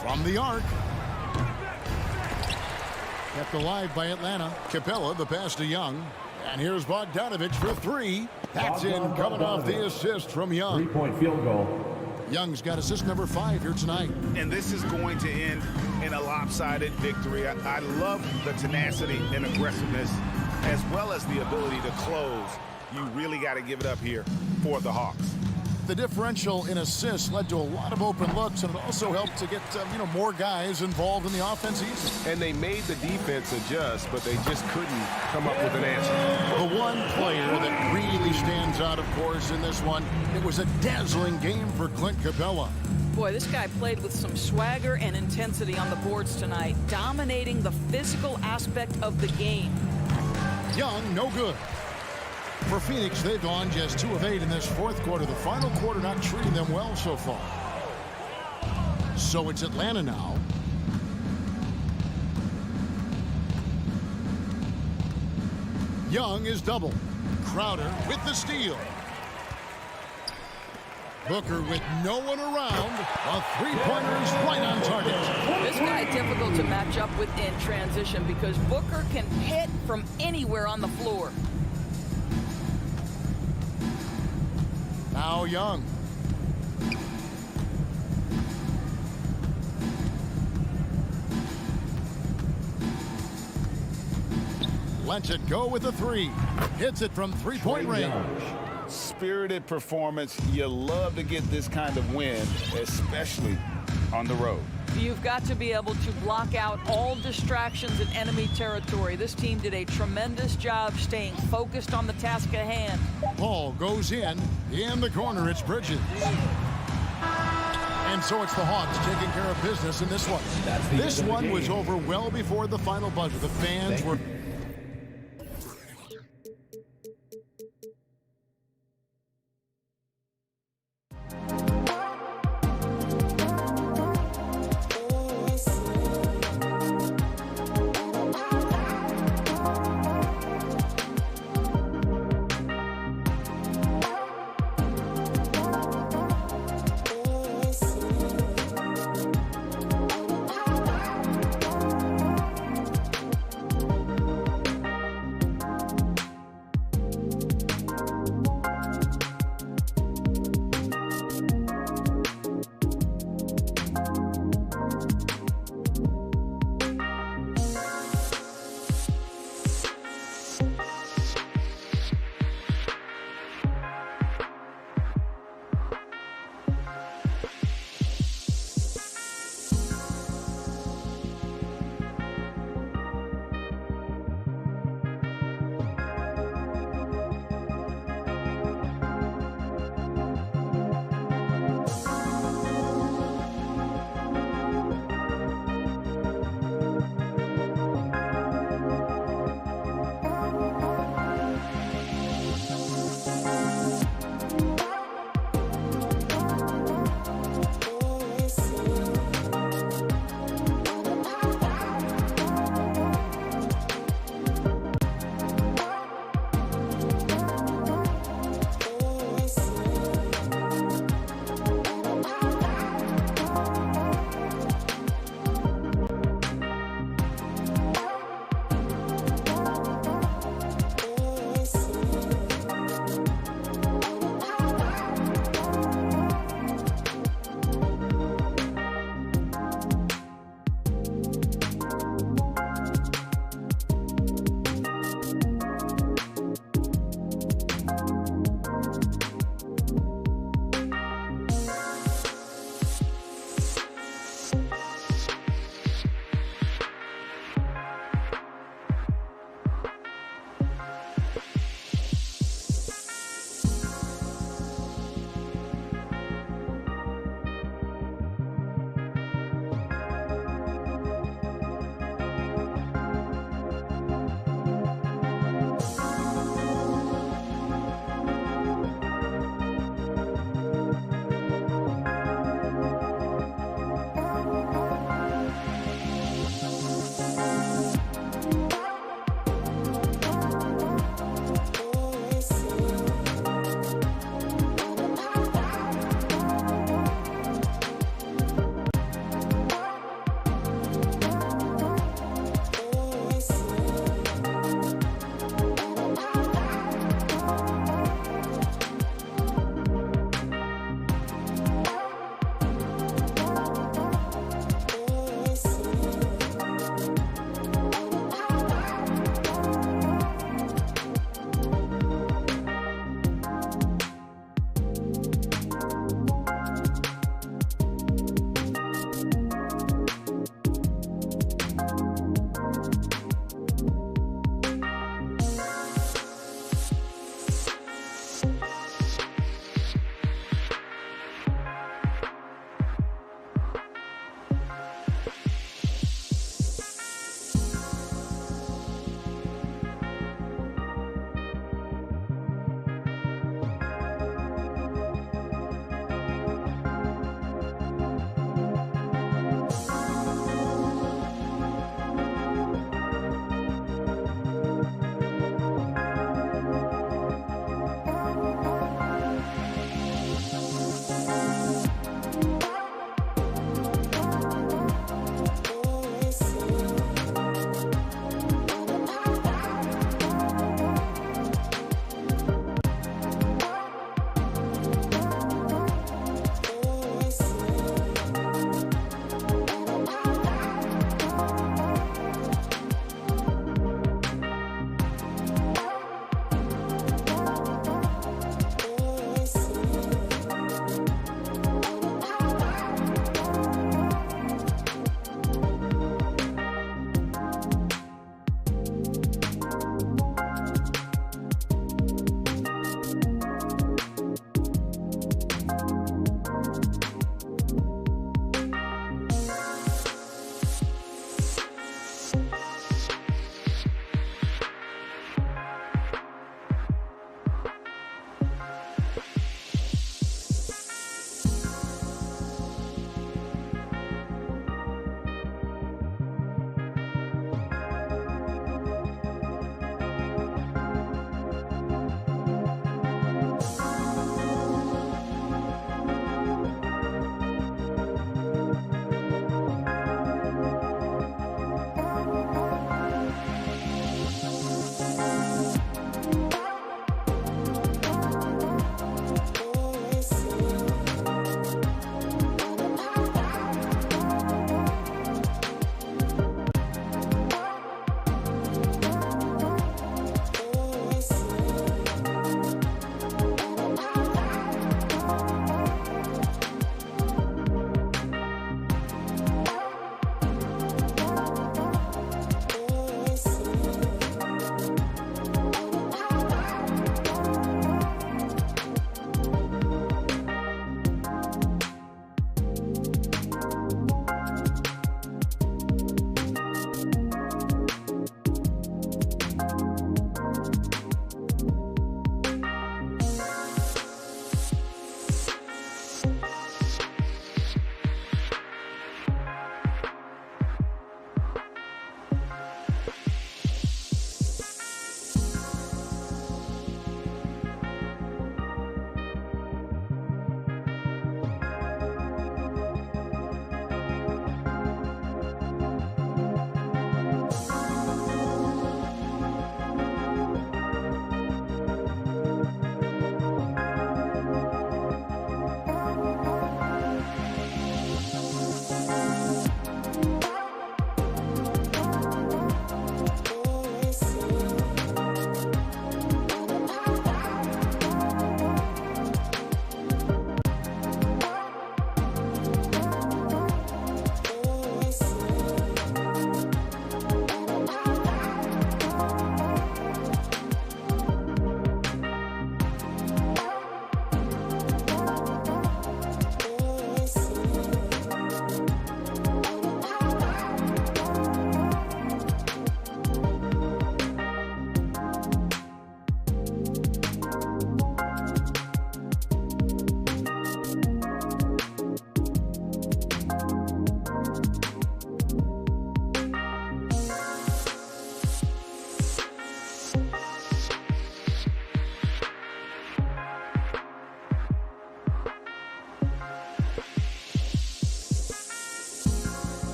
From the arc. Kept alive by Atlanta. Capella, the pass to Young. And here's Bogdanovich for 3. That's in, coming off the assist from Young. 3-point field goal. Young's got assist number 5 here tonight. And this is going to end in a lopsided victory. I love the tenacity and aggressiveness, as well as the ability to close. You really got to give it up here for the Hawks. The differential in assists led to a lot of open looks, and it also helped to get more guys involved in the offense easy. And they made the defense adjust, but they just couldn't come up with an answer. The one player that really stands out, of course, in this one, it was a dazzling game for Clint Capella. Boy, this guy played with some swagger and intensity on the boards tonight, dominating the physical aspect of the game. Young, no good. For Phoenix, they've gone just 2 of 8 in this 4th quarter. The final quarter not treating them well so far. So it's Atlanta now. Young is double. Crowder with the steal. Booker with no one around. A 3-pointer is right on target. This guy difficult to match up with in transition because Booker can hit from anywhere on the floor. Now Young. Lets it go with a 3. Hits it from 3-point range. Spirited performance. You love to get this kind of win, especially on the road. You've got to be able to block out all distractions in enemy territory. This team did a tremendous job staying focused on the task at hand. Ball goes in the corner. It's Bridges. And so it's the Hawks taking care of business in this one. This one was over well before the final buzzer. The fans were...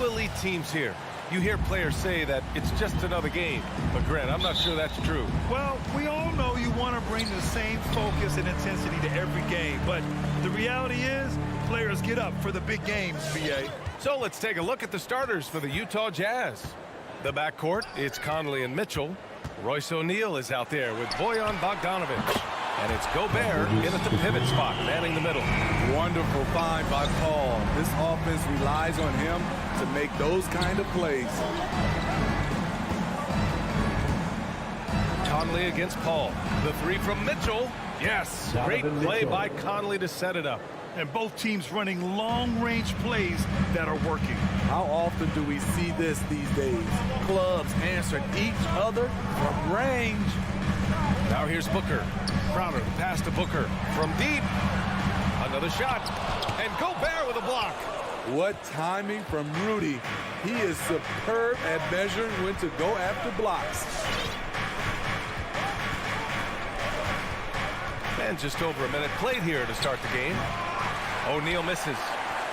elite teams here. You hear players say that it's just another game. But, Grant, I'm not sure that's true. Well, we all know you want to bring the same focus and intensity to every game. But the reality is, players get up for the big games, BA. So let's take a look at the starters for the Utah Jazz. The backcourt, it's Conley and Mitchell. Royce O'Neal is out there with Bojan Bogdanovic. And it's Gobert in at the pivot spot, manning the middle. Wonderful find by Paul. This offense relies on him to make those kind of plays. Conley against Paul. The three from Mitchell. Yes, great play by Conley to set it up. And both teams running long-range plays that are working. How often do we see this these days? Clubs answering each other from range. Now here's Booker. Crowder, the pass to Booker from deep. Another shot. And Gobert with a block. What timing from Rudy. He is superb at measuring when to go after blocks. And just over a minute played here to start the game. O'Neal misses.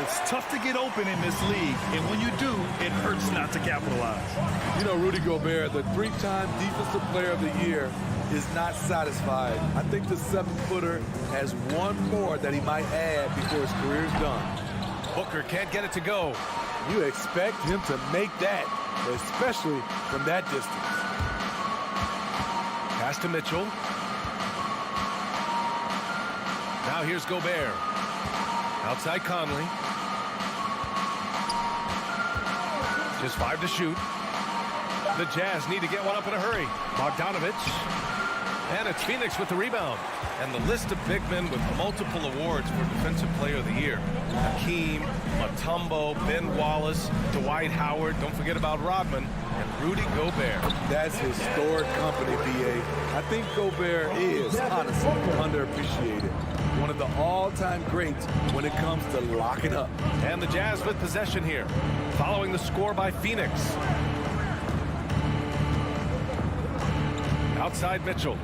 It's tough to get open in this league, and when you do, it hurts not to capitalize. You know, Rudy Gobert, the three-time Defensive Player of the Year, is not satisfied. I think the 7-footer has one more that he might add before his career is done. Booker can't get it to go. You expect him to make that, especially from that distance. Pass to Mitchell. Now here's Gobert. Outside Conley. Just 5 to shoot. The Jazz need to get one up in a hurry. Bogdanovic. And it's Phoenix with the rebound. And the list of big men with multiple awards for Defensive Player of the Year. Hakeem, Mutombo, Ben Wallace, Dwight Howard. Don't forget about Rodman and Rudy Gobert. That's historic company, B.A. I think Gobert is, honestly, underappreciated. One of the all-time greats when it comes to locking up. And the Jazz with possession here, following the score by Phoenix. Outside Mitchell.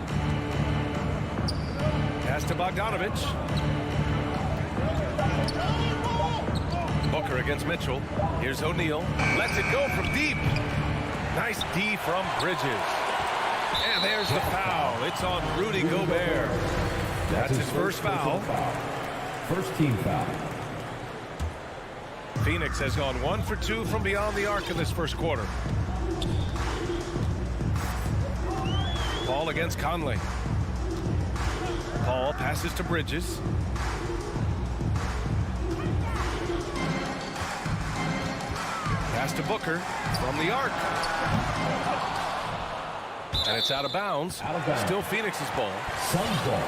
Pass to Bogdanovic. Booker against Mitchell. Here's O'Neal. Lets it go from deep. Nice D from Bridges. And there's the foul. It's on Rudy Gobert. That's his first foul. First team foul. Phoenix has gone 1 for 2 from beyond the arc in this first quarter. Paul against Conley. Paul passes to Bridges. Pass to Booker from the arc. And it's out of bounds. Still Phoenix's ball. Suns ball.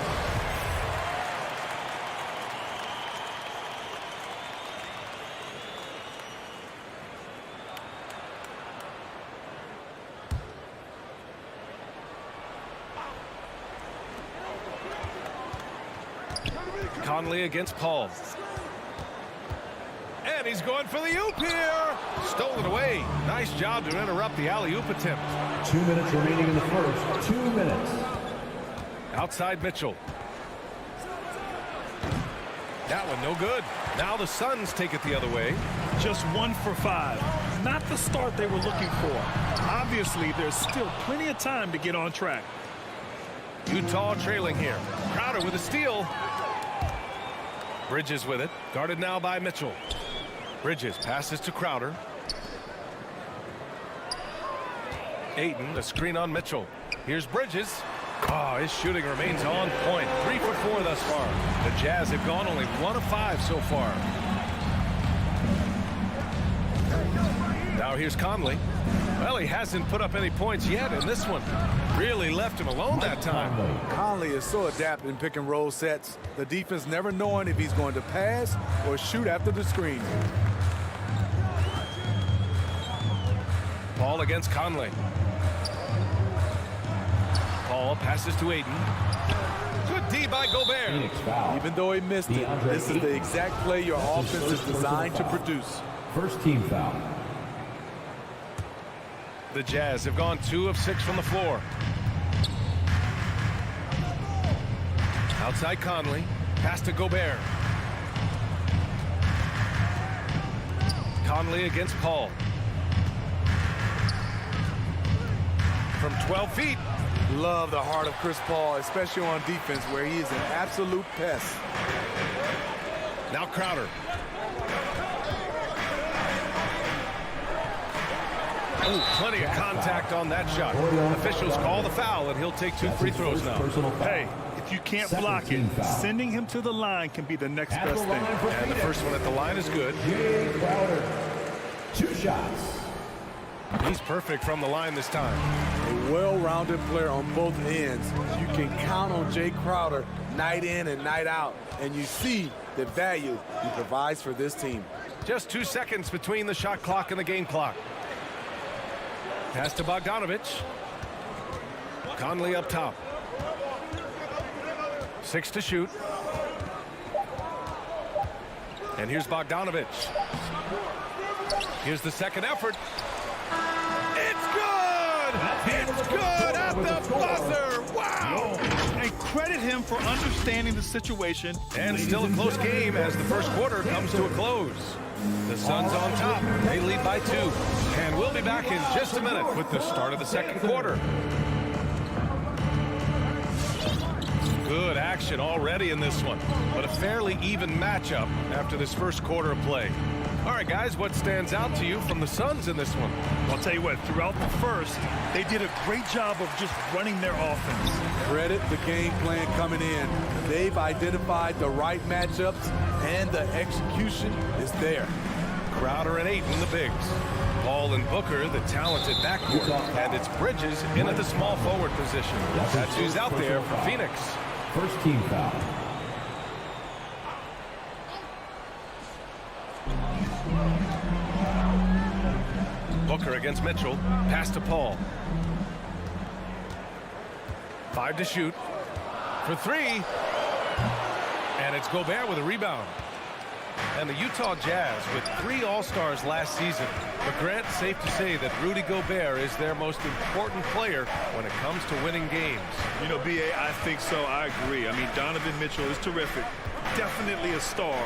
Conley against Paul. And he's going for the oop here. Stole it away. Nice job to interrupt the alley-oop attempt. 2 minutes remaining in the first. 2 minutes. Outside Mitchell. That one no good. Now the Suns take it the other way. Just 1 for 5. Not the start they were looking for. Obviously, there's still plenty of time to get on track. Utah trailing here. Crowder with a steal. Bridges with it. Guarded now by Mitchell. Bridges passes to Crowder. Ayton, the screen on Mitchell. Here's Bridges. Oh, his shooting remains on point. 3 for 4 thus far. The Jazz have gone only 1 of 5 so far. Now here's Conley. Well, he hasn't put up any points yet in this one. Really left him alone that time. Conley is so adept in pick and roll sets. The defense never knowing if he's going to pass or shoot after the screen. Paul against Conley. Paul passes to Ayton. Good D by Gobert. Even though he missed it, this is the exact play your offense is designed to produce. First team foul. The Jazz have gone 2 of 6 from the floor. Outside Conley. Pass to Gobert. Conley against Paul. From 12 feet. Love the heart of Chris Paul, especially on defense where he is an absolute pest. Now Crowder. Ooh, plenty of contact on that shot. Officials call the foul, and he'll take 2 free throws now. Hey, if you can't block it, sending him to the line can be the next best thing. And the first one at the line is good. Jay Crowder. 2 shots. He's perfect from the line this time. A well-rounded player on both ends. You can count on Jay Crowder night in and night out, and you see the value he provides for this team. Just 2 seconds between the shot clock and the game clock. Pass to Bogdanovich. Conley up top. 6 to shoot. And here's Bogdanovich. Here's the second effort. It's good! It's good at the buzzer! Wow! And credit him for understanding the situation. And still a close game as the first quarter comes to a close. The Suns on top. They lead by 2. And we'll be back in just a minute with the start of the second quarter. Good action already in this one, but a fairly even matchup after this first quarter of play. All right, guys, what stands out to you from the Suns in this one? I'll tell you what, throughout the first, they did a great job of just running their offense. Credit the game plan coming in. They've identified the right matchups, and the execution is there. Crowder and Ayton, the bigs. Paul and Booker, the talented backcourt. And it's Bridges in at the small forward position. That's who's out there for Phoenix. First team foul. Booker against Mitchell. Pass to Paul. 5 to shoot. For 3. And it's Gobert with a rebound. And the Utah Jazz with 3 All-Stars last season. But Grant, safe to say that Rudy Gobert is their most important player when it comes to winning games. You know, B.A., I think so. I agree. I mean, Donovan Mitchell is terrific. Definitely a star.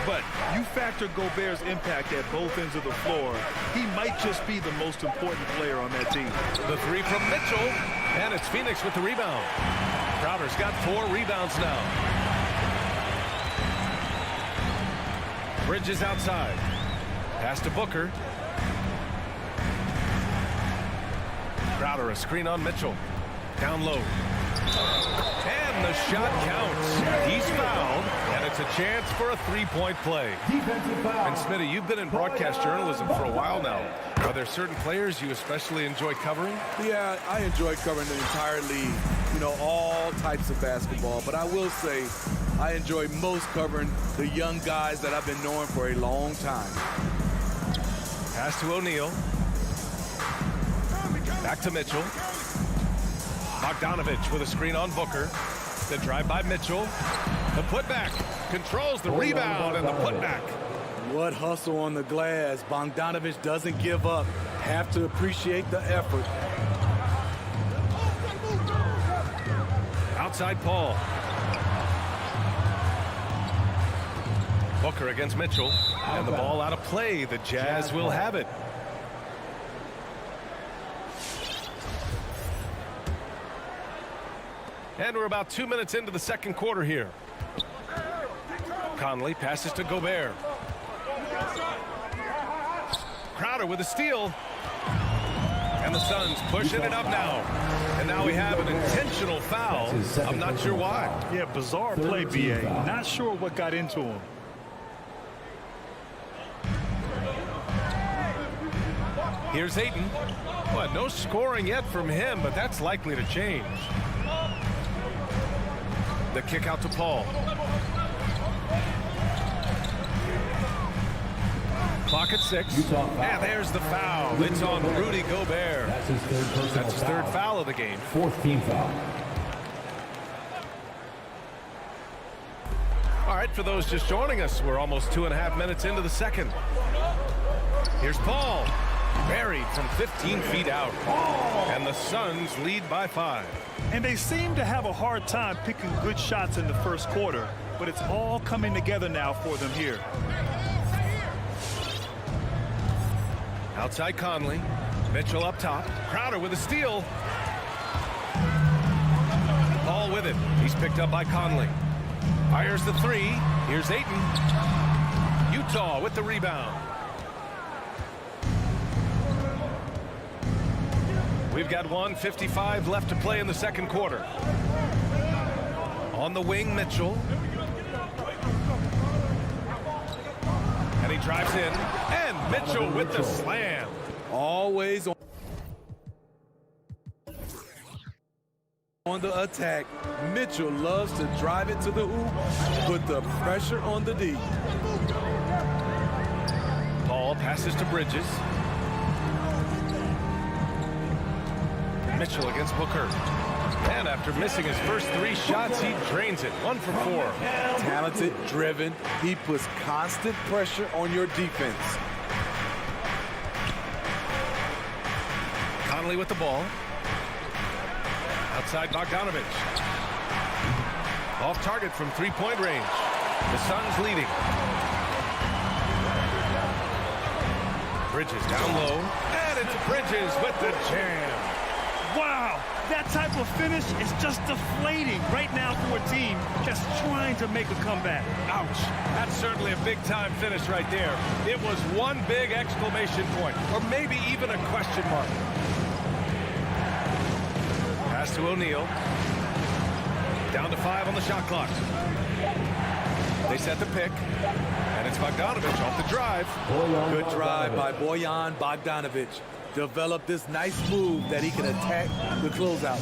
But you factor Gobert's impact at both ends of the floor, he might just be the most important player on that team. The 3 from Mitchell. And it's Phoenix with the rebound. Crowder's got 4 rebounds now. Bridges outside. Pass to Booker. Crowder, a screen on Mitchell. Down low. And the shot counts. He's fouled, and it's a chance for a 3-point play. And Smitty, you've been in broadcast journalism for a while now. Are there certain players you especially enjoy covering? Yeah, I enjoy covering the entire league. You know, all types of basketball. But I will say, I enjoy most covering the young guys that I've been knowing for a long time. Pass to O'Neal. Back to Mitchell. Bogdanovich with a screen on Booker. The drive by Mitchell. The putback. Controls the rebound and the putback. What hustle on the glass. Bogdanovich doesn't give up. Have to appreciate the effort. Outside Paul. Booker against Mitchell. And the ball out of play. The Jazz will have it. And we're about 2 minutes into the second quarter here. Conley passes to Gobert. Crowder with a steal. And the Suns pushing it up now. And now we have an intentional foul. I'm not sure why. Yeah, bizarre play, B.A. Not sure what got into him. Here's Ayton. Well, no scoring yet from him, but that's likely to change. The kick out to Paul. Clock at 6. And there's the foul. It's on Rudy Gobert. That's his third foul of the game. Fourth team foul. All right, for those just joining us, we're almost 2.5 minutes into the second. Here's Paul. Buried from 15 feet out. And the Suns lead by 5. And they seem to have a hard time picking good shots in the first quarter, but it's all coming together now for them here. Outside Conley. Mitchell up top. Crowder with a steal. Ball with it. He's picked up by Conley. Fires the three. Here's Ayton. Utah with the rebound. We've got 1:55 left to play in the second quarter. On the wing, Mitchell. And he drives in. And Mitchell with the slam. Always on the attack. Mitchell loves to drive it to the hoop, put the pressure on the D. Ball passes to Bridges. Mitchell against Booker. And after missing his first 3 shots, he drains it. 1 for 4. Talented, driven. He puts constant pressure on your defense. Conley with the ball. Outside Bogdanovich. Off target from 3-point range. The Suns leading. Bridges down low. And it's Bridges with the jam. Wow, that type of finish is just deflating right now for a team that's trying to make a comeback. Ouch. That's certainly a big-time finish right there. It was one big exclamation point, or maybe even a question mark. Pass to O'Neal. Down to 5 on the shot clock. They set the pick, and it's Bogdanovich off the drive. Good drive by Bojan Bogdanovich. Developed this nice move that he can attack the closeout.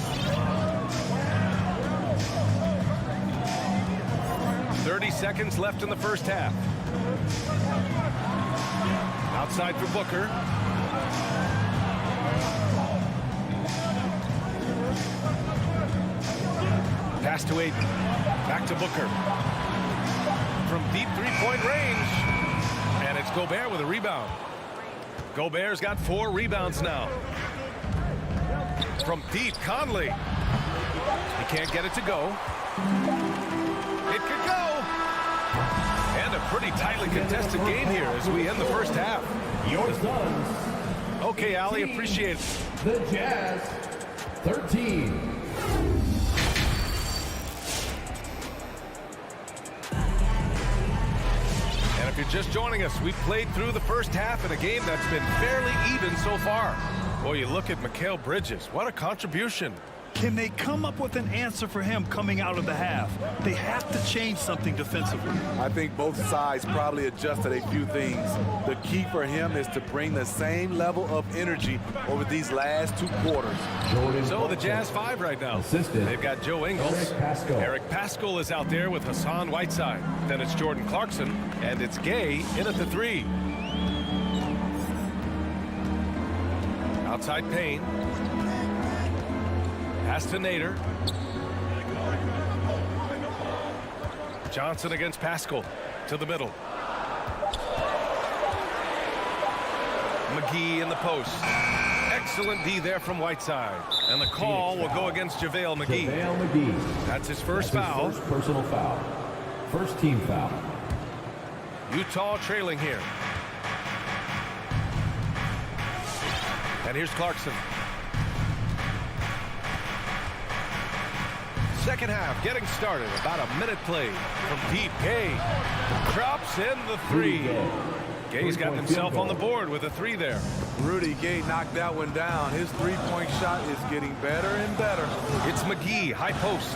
30 seconds left in the first half. Outside for Booker. Pass to Ayton. Back to Booker. From deep 3-point range. And it's Gobert with a rebound. Gobert's got 4 rebounds now. From deep, Conley. He can't get it to go. It could go. And a pretty tightly contested game here as we end the first half. Your Suns. Okay, Allie, appreciate it. The Jazz, 13. And if you're just joining us, we've played through the first half in a game that's been fairly even so far. Boy, you look at Mikal Bridges. What a contribution. Can they come up with an answer for him coming out of the half? They have to change something defensively. I think both sides probably adjusted a few things. The key for him is to bring the same level of energy over these last 2 quarters. So the Jazz 5 right now. They've got Joe Ingles. Eric Paschall is out there with Hassan Whiteside. Then it's Jordan Clarkson, and it's Gay in at the 3. Outside Payne. Pass to Nader. Johnson against Paschall. To the middle. McGee in the post. Excellent D there from Whiteside. And the call will go against JaVale McGee. JaVale McGee. That's his first foul. First personal foul. First team foul. Utah trailing here. And here's Clarkson. Second half getting started. About a minute played. From deep, Gay drops in the 3. Gay's got himself on the board with a 3 there. Rudy Gay knocked that one down. His 3-point shot is getting better and better. It's McGee, high post.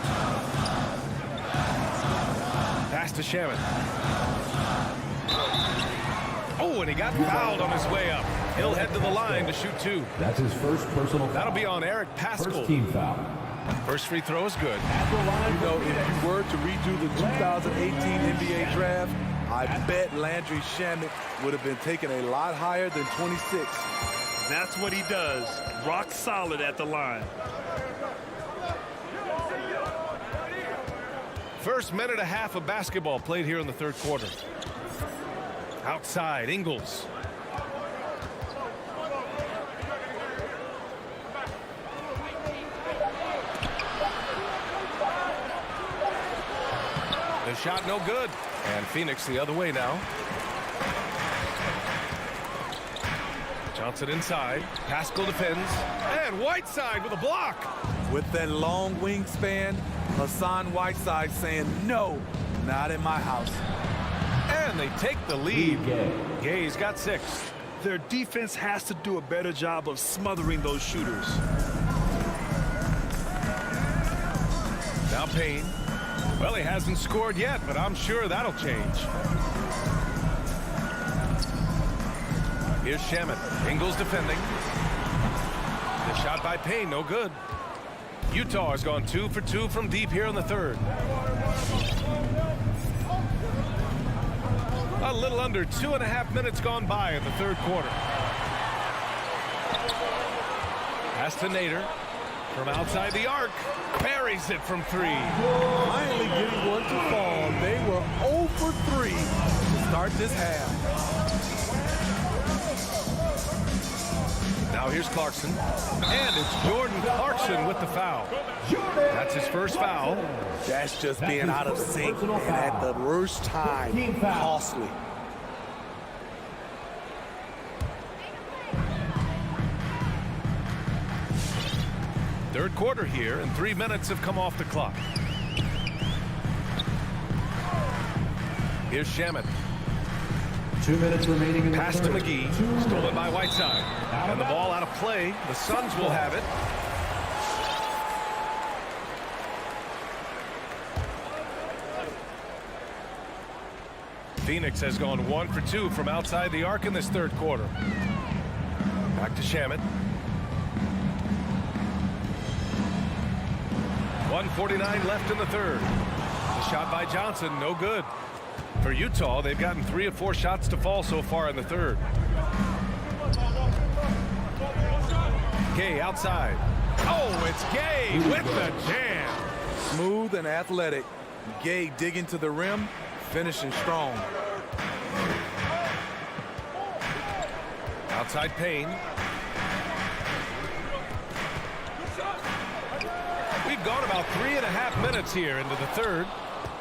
Pass to Shaman. Oh, and he got fouled on his way up. He'll head to the line to shoot 2. That's his first personal foul. That'll be on Eric Paschall. First team foul. First free throw is good. You know, if you were to redo the 2018 NBA draft, I bet Landry Shamet would have been taken a lot higher than 26. That's what he does. Rock solid at the line. First minute and a half of basketball played here in the third quarter. Outside, Ingles. The shot no good. And Phoenix the other way now. Johnson inside. Pascal defends. And Whiteside with a block. With that long wingspan, Hassan Whiteside saying, no, not in my house. And they take the lead. Gay's got 6. Their defense has to do a better job of smothering those shooters. Now Payne. Well, he hasn't scored yet, but I'm sure that'll change. Here's Shamet. Ingles defending. The shot by Payne, no good. Utah has gone 2 for 2 from deep here in the third. A little under 2.5 minutes gone by in the third quarter. Pass to Nader. From outside the arc. Buries it from 3. Finally getting one to fall. They were 0 for 3 to start this half. Now here's Clarkson. And it's Jordan Clarkson with the foul. That's his first foul. That's just being out of sync and at the worst time. Costly. Third quarter here, and 3 minutes have come off the clock. Here's Shamet. 2 minutes remaining in the Pass to third. McGee. Stolen by Whiteside. And the ball out of play. The Suns will have it. Phoenix has gone 1 for 2 from outside the arc in this third quarter. Back to Shamet. 1:49 left in the third. The shot by Johnson, no good. For Utah, they've gotten 3 of 4 shots to fall so far in the third. Gay outside. Oh, it's Gay with the jam. Smooth and athletic. Gay digging to the rim, finishing strong. Outside Payne. We've gone about 3.5 minutes here into the third.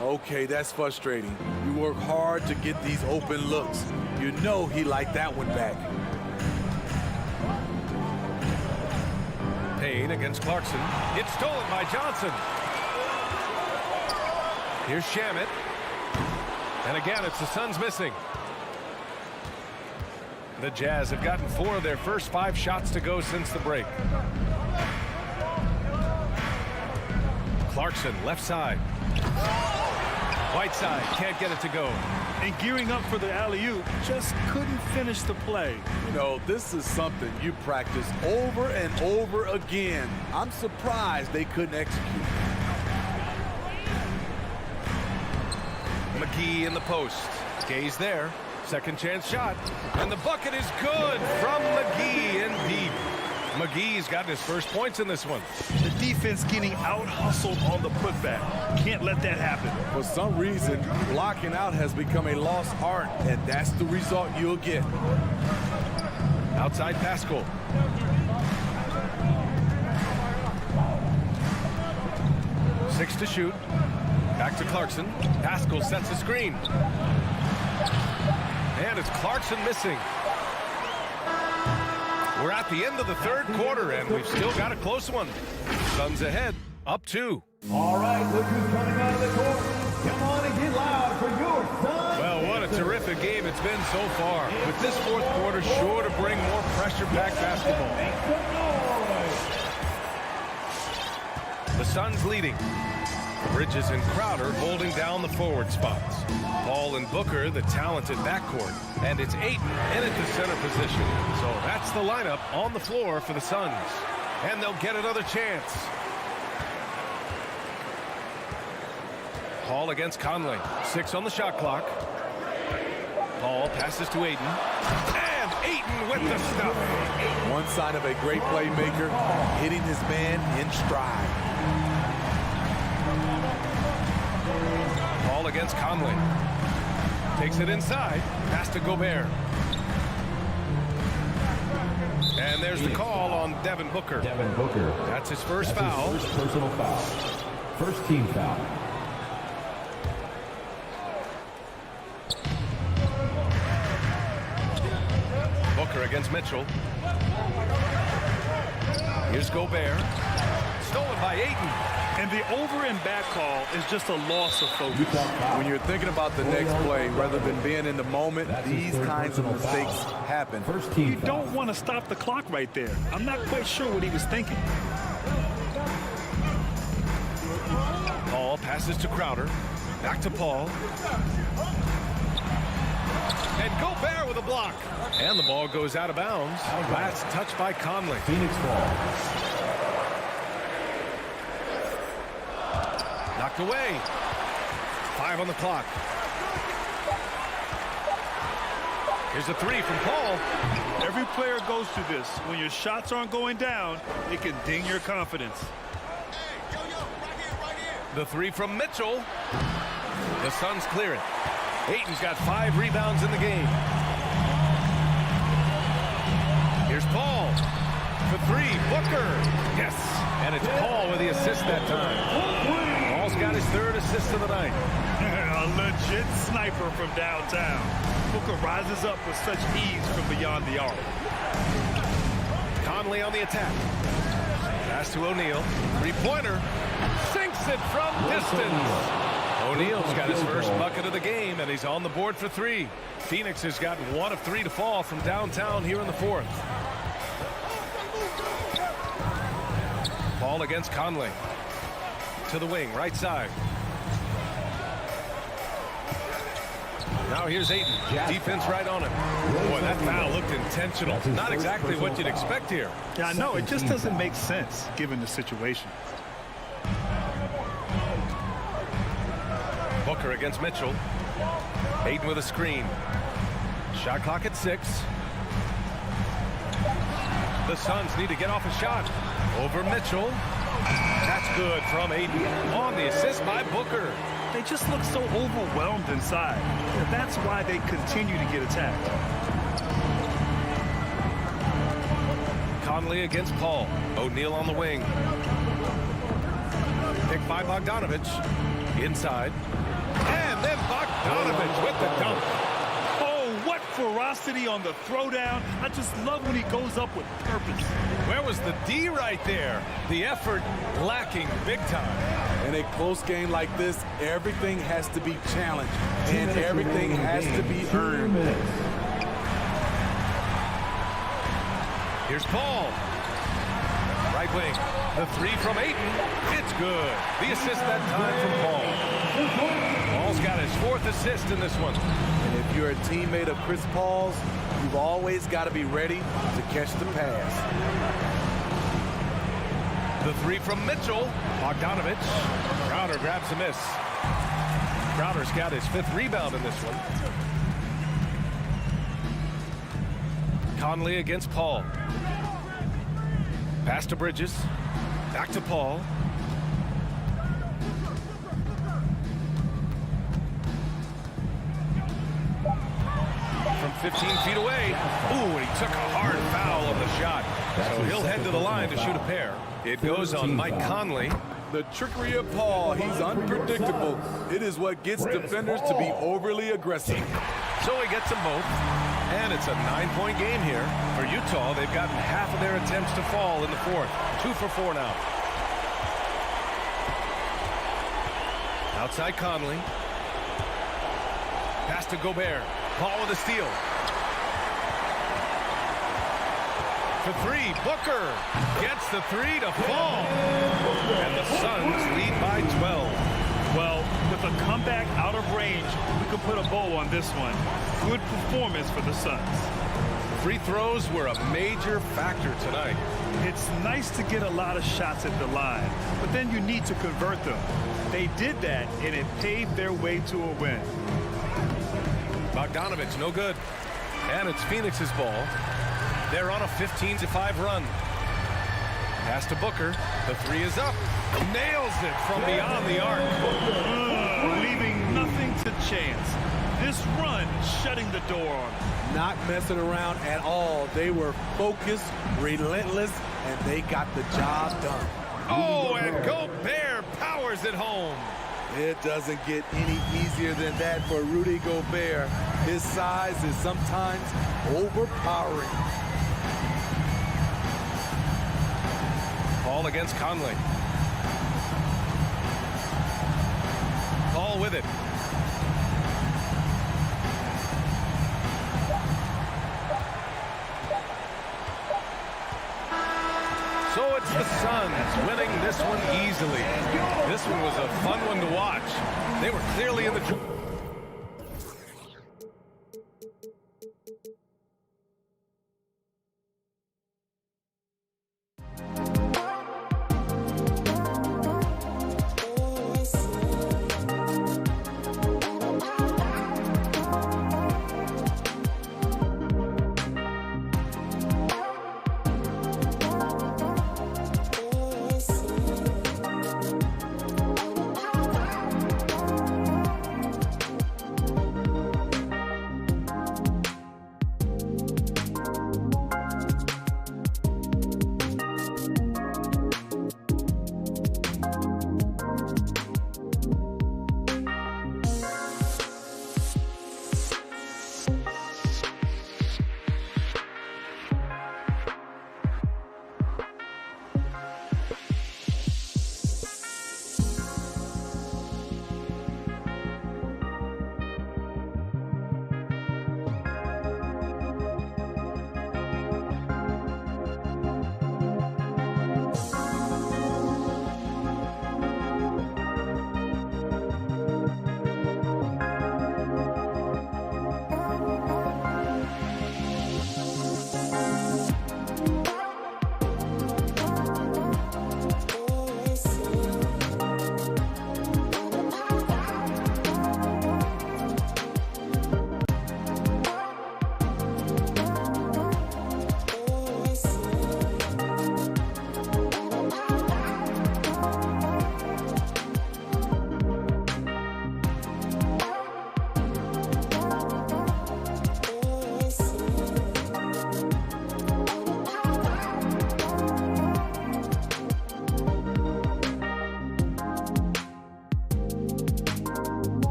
Okay, that's frustrating. You work hard to get these open looks. You know he liked that one back. Payne against Clarkson. It's stolen by Johnson. Here's Shamet. And again, it's the Suns missing. The Jazz have gotten 4 of their first 5 shots to go since the break. Clarkson, left side. Whiteside can't get it to go. And gearing up for the alley-oop, just couldn't finish the play. You know, this is something you practice over and over again. I'm surprised they couldn't execute. McGee in the post. Gay's there. Second chance shot. And the bucket is good from McGee in deep. McGee's gotten his first points in this one. The defense getting out-hustled on the putback. Can't let that happen. For some reason, blocking out has become a lost art, and that's the result you'll get. Outside Pascal. Six to shoot. Back to Clarkson. Pascal sets a screen. And it's Clarkson missing. We're at the end of the third quarter, and we've still got a close one. Suns ahead, up 2. All right, look who's coming out of the court. Come on and get loud for your Suns. Well, what a terrific game it's been so far. With this fourth quarter sure to bring more pressure-packed basketball. The Suns leading. Bridges and Crowder holding down the forward spots. Paul and Booker, the talented backcourt. And it's Ayton in at the center position. So that's the lineup on the floor for the Suns. And they'll get another chance. Paul against Conley. 6 on the shot clock. Paul passes to Ayton. And Ayton with the stuff. One sign of a great playmaker, hitting his man in stride. Paul against Conley. Takes it inside. Pass to Gobert. And there's the call on Devin Booker. Devin Booker. That's his first foul. His first personal foul. First team foul. Booker against Mitchell. Here's Gobert. Stolen by Ayton. And the over and back call is just a loss of focus. When you're thinking about the next play, rather than being in the moment, these kinds of mistakes happen. You don't want to stop the clock right there. I'm not quite sure what he was thinking. Paul passes to Crowder. Back to Paul. And Gobert with a block. And the ball goes out of bounds. Last touch by Conley. Phoenix ball. Knocked away. 5 on the clock. Here's a 3 from Paul. Every player goes through this. When your shots aren't going down, it can ding your confidence. The 3 from Mitchell. The Suns clear it. Ayton's got 5 rebounds in the game. Here's Paul. For 3, Booker. Yes. And it's Paul with the assist that time. Paul's got his 3rd assist of the night. A legit sniper from downtown. Booker rises up with such ease from beyond the arc. Conley on the attack. Pass to O'Neal. 3-pointer. Sinks it from distance. O'Neal's got his first bucket of the game, and he's on the board for 3. Phoenix has got 1 of 3 to fall from downtown here in the 4th. Ball against Conley. To the wing, right side. Now here's Ayton. Defense right on him. Boy, that foul looked intentional. Not exactly what you'd expect here. Yeah, I know. It just doesn't make sense given the situation. Booker against Mitchell. Ayton with a screen. Shot clock at 6. The Suns need to get off a shot. Over Mitchell. That's good from Ayton. On the assist by Booker. They just look so overwhelmed inside. That's why they continue to get attacked. Conley against Paul. O'Neal on the wing. Picked by Bogdanovich. Inside. And then Bogdanovich with the dunk. Oh, what ferocity on the throwdown. I just love when he goes up with purpose. Where was the D right there? The effort lacking big time. In a close game like this, everything has to be challenged, and everything has to be earned. Here's Paul. Right wing. The 3 from Ayton. It's good. The assist that time from Paul. Paul's got his 4th assist in this one. And if you're a teammate of Chris Paul's, you've always got to be ready to catch the pass. The 3 from Mitchell. Bogdanovich. Crowder grabs a miss. Crowder's got his 5th rebound in this one. Conley against Paul. Pass to Bridges. Back to Paul. From 15 feet away. Ooh, and he took a hard foul on the shot. So he'll head to the line to shoot a pair. It goes on Mike Conley. The trickery of Paul, he's unpredictable. It is what gets defenders to be overly aggressive. So he gets them both. And it's a 9-point game here. For Utah, they've gotten half of their attempts to fall in the 4th. 2 for 4 now. Outside Conley. Pass to Gobert. Paul with a steal. For 3, Booker gets the 3 to fall. And the Suns lead by 12. Well, with a comeback out of range, we could put a bow on this one. Good performance for the Suns. Free throws were a major factor tonight. It's nice to get a lot of shots at the line, but then you need to convert them. They did that, and it paved their way to a win. Bogdanovich, no good. And it's Phoenix's ball. They're on a 15-5 run. Pass to Booker. The 3 is up. Nails it from beyond the arc. Leaving nothing to chance. This run shutting the door on them. Not messing around at all. They were focused, relentless, and they got the job done. Oh, and Gobert powers it home. It doesn't get any easier than that for Rudy Gobert. His size is sometimes overpowering. Ball against Conley. Ball with it. So it's the Suns winning this one easily. This one was a fun one to watch. They were clearly in the...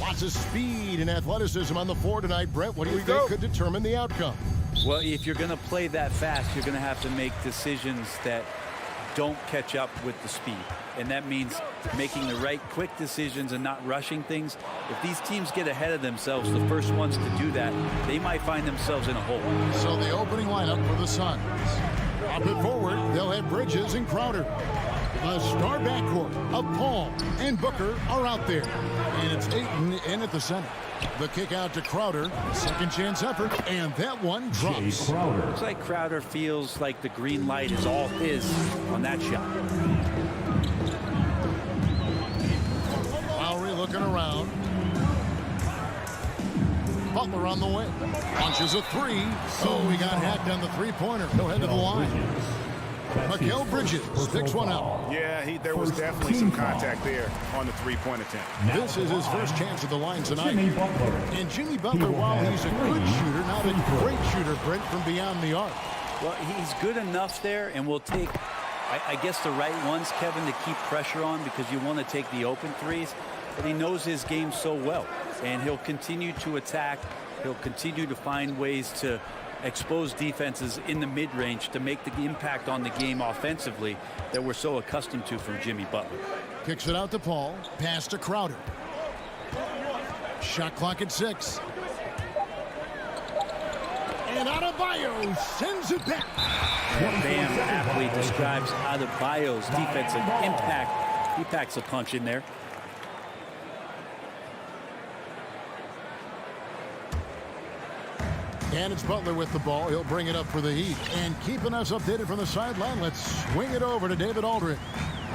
Lots of speed and athleticism on the floor tonight. Brett, what do you think could determine the outcome? Well, if you're going to play that fast, you're going to have to make decisions that don't catch up with the speed. And that means making the right quick decisions and not rushing things. If these teams get ahead of themselves, the first ones to do that, they might find themselves in a hole. So the opening lineup for the Suns. Up and forward, they'll have Bridges and Crowder. The star backcourt of Paul and Booker are out there. And it's Ayton in at the center. The kick out to Crowder. Second chance effort. And that one drops. Looks like Crowder feels like the green light is all his on that shot. Lowry looking around. Butler on the wing. Launches a three. Oh, he got hacked on the three-pointer. He'll head to the line. Mikal Bridges picks one out. Yeah, there was definitely some contact there on the three-point attempt. This is his first chance at the line tonight. And Jimmy Butler, while he's a good shooter, not a great shooter, Brent, from beyond the arc. Well, he's good enough there, and will take, I guess, the right ones, Kevin, to keep pressure on, because you want to take the open threes. But he knows his game so well, and he'll continue to attack. He'll continue to find ways to expose defenses in the mid-range to make the impact on the game offensively that we're so accustomed to from Jimmy Butler. Kicks it out to Paul. Pass to Crowder. Shot clock at 6. And Adebayo sends it back. Bam aptly describes Adebayo's defensive impact. He packs a punch in there. And it's Butler with the ball. He'll bring it up for the Heat. And keeping us updated from the sideline, let's swing it over to David Aldridge.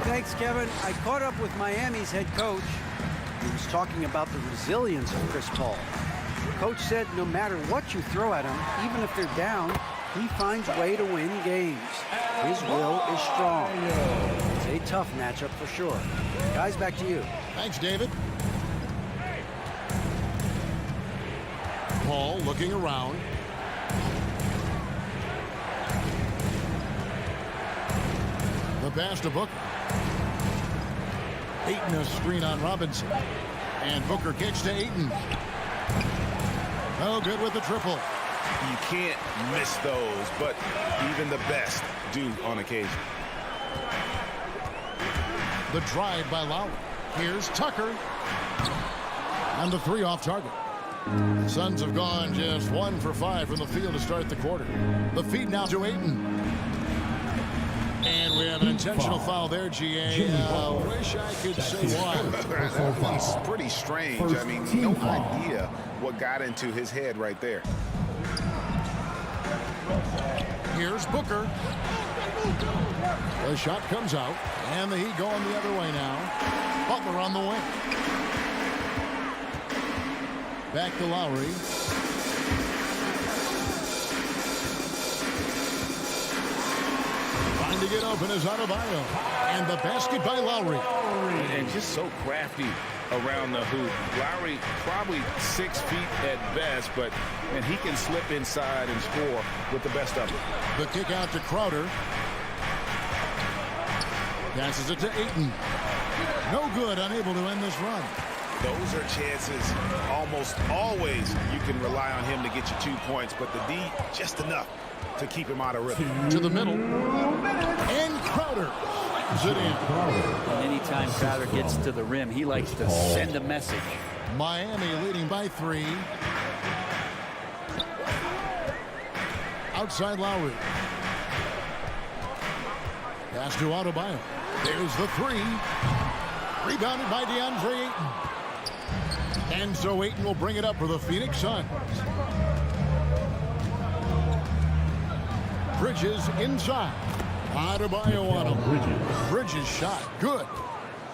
Thanks, Kevin. I caught up with Miami's head coach. He was talking about the resilience of Chris Paul. Coach said no matter what you throw at him, even if they're down, he finds a way to win games. His will is strong. It's a tough matchup for sure. Guys, back to you. Thanks, David. Paul looking around. The pass to Booker. Ayton a screen on Robinson. And Booker kicks to Ayton. Oh, good with the triple. You can't miss those, but even the best do on occasion. The drive by Lowry. Here's Tucker. And the three off target. The Suns have gone just 1 for 5 from the field to start the quarter. The feed now to Ayton. And we have an intentional foul there, GA. Wish I could say why. That one's pretty strange. I mean, no idea what got into his head right there. Here's Booker. The shot comes out. And the Heat going the other way now. Butler on the wing. Back to Lowry. Trying to get open is Adebayo. And the basket by Lowry. And just so crafty around the hoop. Lowry probably 6 feet at best, but and he can slip inside and score with the best of them. The kick out to Crowder. Passes it to Ayton. No good, unable to end this run. Those are chances almost always you can rely on him to get you 2 points, but the D just enough to keep him out of rhythm. To the middle. And Crowder slams it in. And anytime Crowder gets to the rim, he likes to send a message. Miami leading by 3. Outside Lowry. Pass to Adebayo. There's the 3. Rebounded by DeAndre Ayton. And so Ayton will bring it up for the Phoenix Suns. Bridges inside. Adebayo on him. Bridges shot. Good.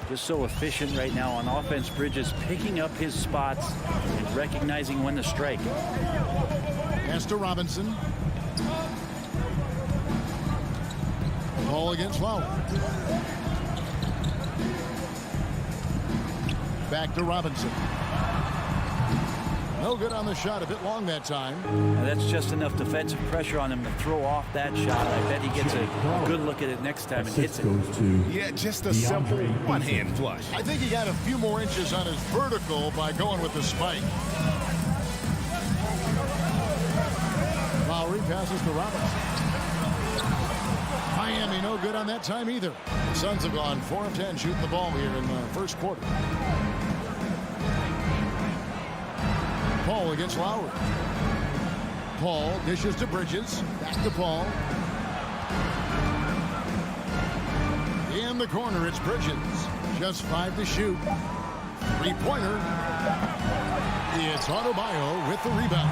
Just so efficient right now on offense. Bridges picking up his spots and recognizing when to strike. Pass to Robinson. Ball against Lowry. Back to Robinson. No good on the shot, a bit long that time. And that's just enough defensive pressure on him to throw off that shot. I bet he gets a good look at it next time and hits it. Yeah, just a simple one-hand flush. I think he got a few more inches on his vertical by going with the spike. Lowry passes to Robinson. Miami no good on that time either. The Suns have gone 4 of 10 shooting the ball here in the first quarter. Paul against Lowry. Paul dishes to Bridges. Back to Paul. In the corner, it's Bridges. Just 5 to shoot. Three-pointer. It's Adebayo with the rebound.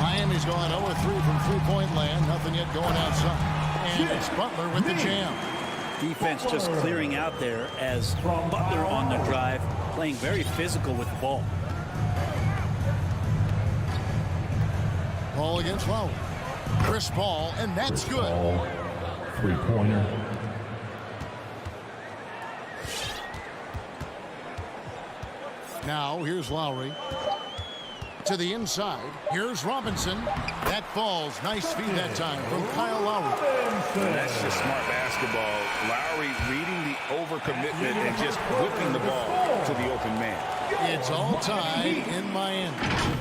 Miami's gone 0-3 from three-point land. Nothing yet going outside. And it's Butler with the jam. Defense just clearing out there as Butler on the drive, playing very physical with the ball. Paul against Lowry. Chris Paul, and that's good. Three-pointer. Now, here's Lowry. To the inside. Here's Robinson. That falls. Nice feed that time from Kyle Lowry. That's just smart basketball. Lowry reading the overcommitment and just whipping the ball to the open man. It's all tied in Miami.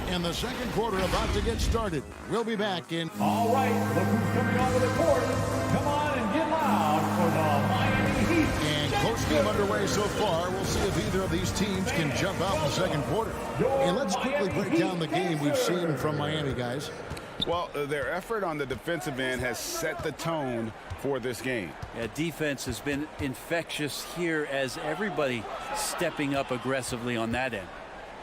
And the second quarter about to get started. We'll be back in. All right, look who's coming onto the court. Come on and get loud for the Miami Heat. And close game underway so far. We'll see if either of these teams can jump out in the second quarter. And let's quickly break down the game we've seen from Miami, guys. Well, their effort on the defensive end has set the tone for this game. Yeah, defense has been infectious here as everybody stepping up aggressively on that end.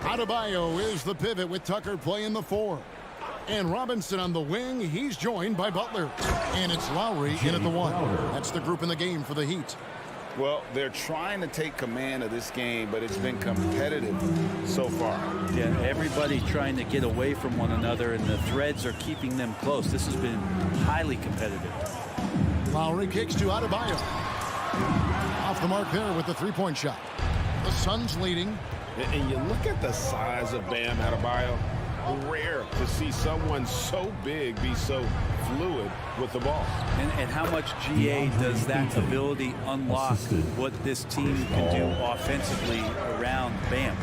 Adebayo is the pivot with Tucker playing the 4. And Robinson on the wing. He's joined by Butler. And it's Lowry in at the 1. That's the group in the game for the Heat. Well, they're trying to take command of this game, but it's been competitive so far. Yeah, everybody trying to get away from one another, and the threads are keeping them close. This has been highly competitive. Lowry kicks to Adebayo. Off the mark there with the three-point shot. The Suns leading. And you look at the size of Bam Adebayo. Rare to see someone so big be so fluid with the ball. And how much GA does that ability unlock what this team can do offensively around Bam?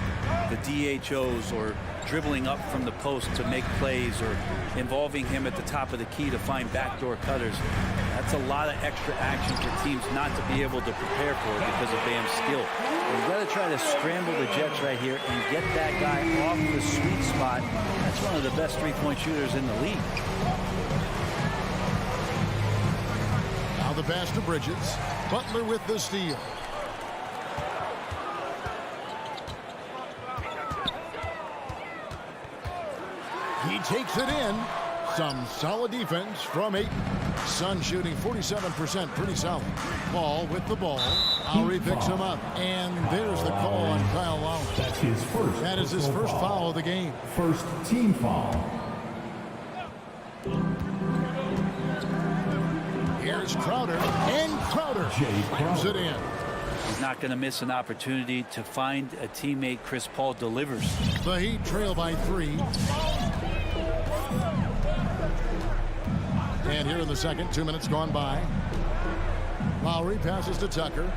The DHOs or dribbling up from the post to make plays or involving him at the top of the key to find backdoor cutters. That's a lot of extra action for teams not to be able to prepare for because of Bam's skill. You've got to try to scramble the Jets right here and get that guy off the sweet spot. That's one of the best three-point shooters in the league. Now the pass to Bridges. Butler with the steal. He takes it in. Some solid defense from Ayton. Sun shooting 47%, pretty solid. Paul with the ball. Lowry picks him up. And there's the call on Kyle Lowry. That's his first. That is his first foul of the game. First team foul. Here's Crowder. And Crowder slams it in. He's not going to miss an opportunity to find a teammate. Chris Paul delivers. The Heat trail by 3. And here in the second, 2 minutes gone by. Lowry passes to Tucker.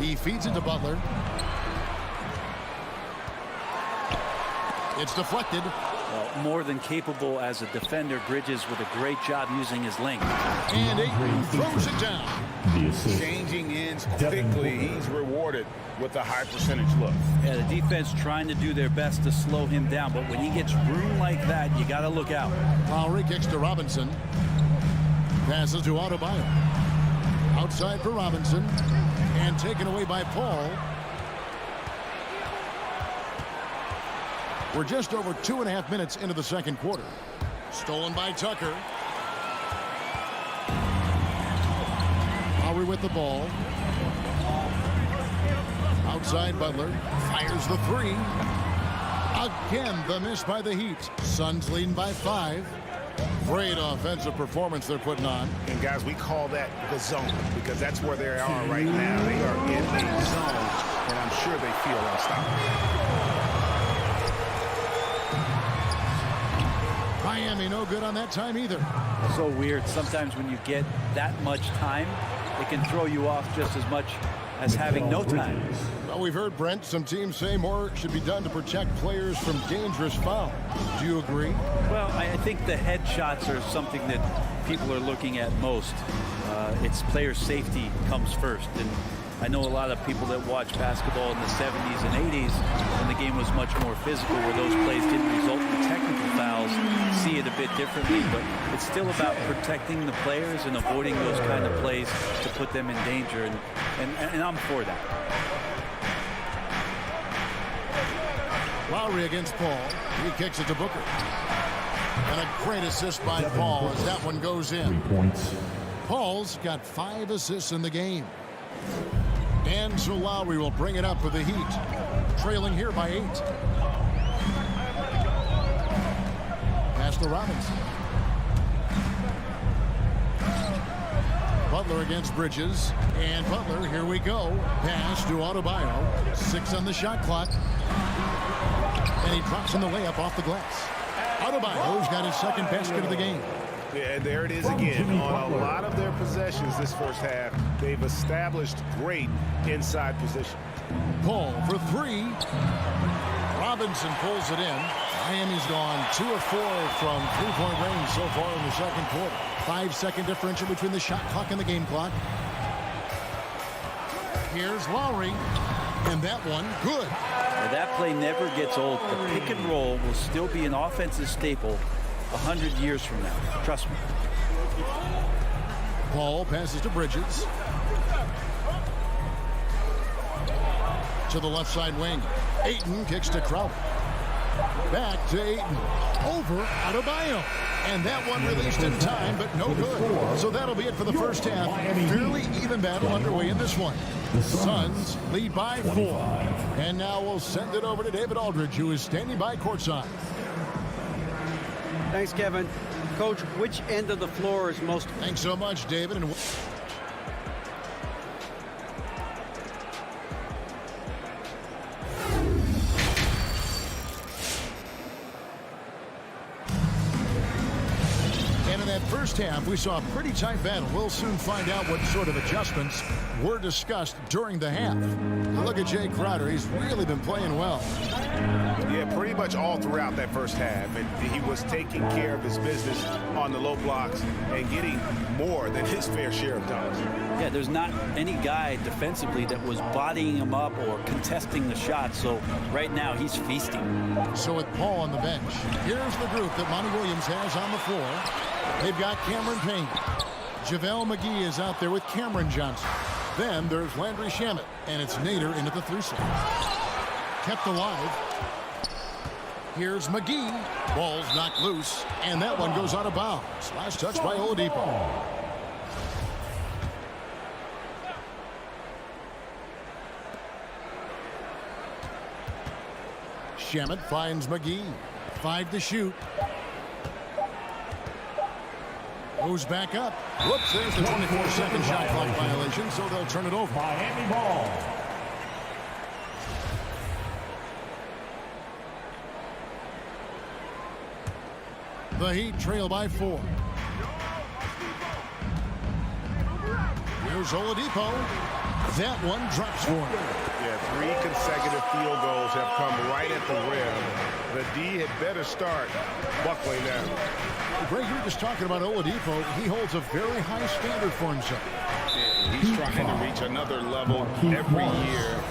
He feeds it to Butler. It's deflected. More than capable as a defender. Bridges with a great job using his length. And Ayton throws it down. Changing ends quickly. He's rewarded with a high percentage look. Yeah, the defense trying to do their best to slow him down, but when he gets room like that, you got to look out. Lowry kicks to Robinson. Passes to Adebayo. Outside for Robinson. And taken away by Paul. We're just over 2.5 minutes into the second quarter. Stolen by Tucker. Lowry with the ball. Outside Butler. Fires the 3. Again, the miss by the Heat. Suns leading by 5. Great offensive performance they're putting on. And guys, we call that the zone because that's where they are right now. They are in a zone, and I'm sure they feel unstoppable. Miami no good on that time either. So weird. Sometimes when you get that much time, it can throw you off just as much as having no time. Well, we've heard, Brent, some teams say more should be done to protect players from dangerous fouls. Do you agree? Well, I think the head shots are something that people are looking at most. It's player safety comes first. And I know a lot of people that watch basketball in the 70s and 80s when the game was much more physical, where those plays didn't result in technical fouls, see it a bit differently. But it's still about protecting the players and avoiding those kind of plays to put them in danger. And I'm for that. Lowry against Paul. He kicks it to Booker. And a great assist by Paul as that one goes in. 3 points. Paul's got 5 assists in the game. And so Lowry will bring it up for the Heat. Trailing here by 8. Pass to Robinson. Butler against Bridges. And Butler, here we go. Pass to Adebayo. 6 on the shot clock. And he drops in the layup off the glass. Adebayo's got his second basket of the game. Yeah, there it is again. On a lot of their possessions this first half, they've established great inside position. Paul for 3. Robinson pulls it in. Miami's gone 2 of 4 from 3-point range so far in the second quarter. 5-second differential between the shot clock and the game clock. Here's Lowry. And that one, good. Well, that play never gets old. The pick and roll will still be an offensive staple 100 years from now. Trust me. Paul passes to Bridges. To the left side wing. Ayton kicks to Crowder. Back to Ayton. Over Adebayo. And that one released in time, but no good. So that'll be it for the first half. Fairly even battle underway in this one. The Suns lead by 4. And now we'll send it over to David Aldridge, who is standing by courtside. Thanks, Kevin. Coach, which end of the floor is most... Thanks so much, David. And in that first half, we saw a pretty tight battle. We'll soon find out what sort of adjustments were discussed during the half. Look at Jay Crowder. He's really been playing well. Yeah, pretty much all throughout that first half. And he was taking care of his business on the low blocks and getting more than his fair share of times. Yeah, there's not any guy defensively that was bodying him up or contesting the shot. So right now he's feasting. So with Paul on the bench, here's the group that Monty Williams has on the floor. They've got Cameron Payne. JaVale McGee is out there with Cameron Johnson. Then there's Landry Shamet, and it's Nader into the 3-6. Kept alive. Here's McGee. Ball's knocked loose, and that one goes out of bounds. Last touch by Oladipo. Shamet finds McGee. 5 to shoot. Goes back up. Whoops, there's the 24-second shot clock violation, so they'll turn it over. Miami ball. The Heat trail by 4. Here's Oladipo. That one drops for him. Yeah, 3 consecutive field goals have come right at the rim. The D had better start buckling down. Greg, you were just talking about Oladipo. He holds a very high standard for himself. Yeah, he's trying to reach another level every year.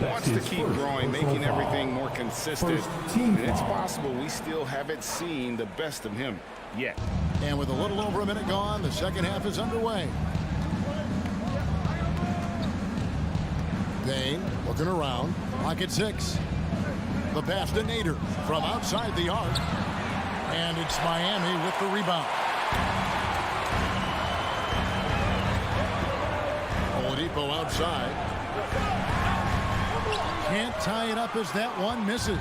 Wants to keep growing, making everything more consistent. And it's possible we still haven't seen the best of him yet. And with a little over a minute gone, the second half is underway. Payne looking around. Clock at 6. The pass to Nader from outside the arc. And it's Miami with the rebound. Oladipo outside. Can't tie it up as that one misses.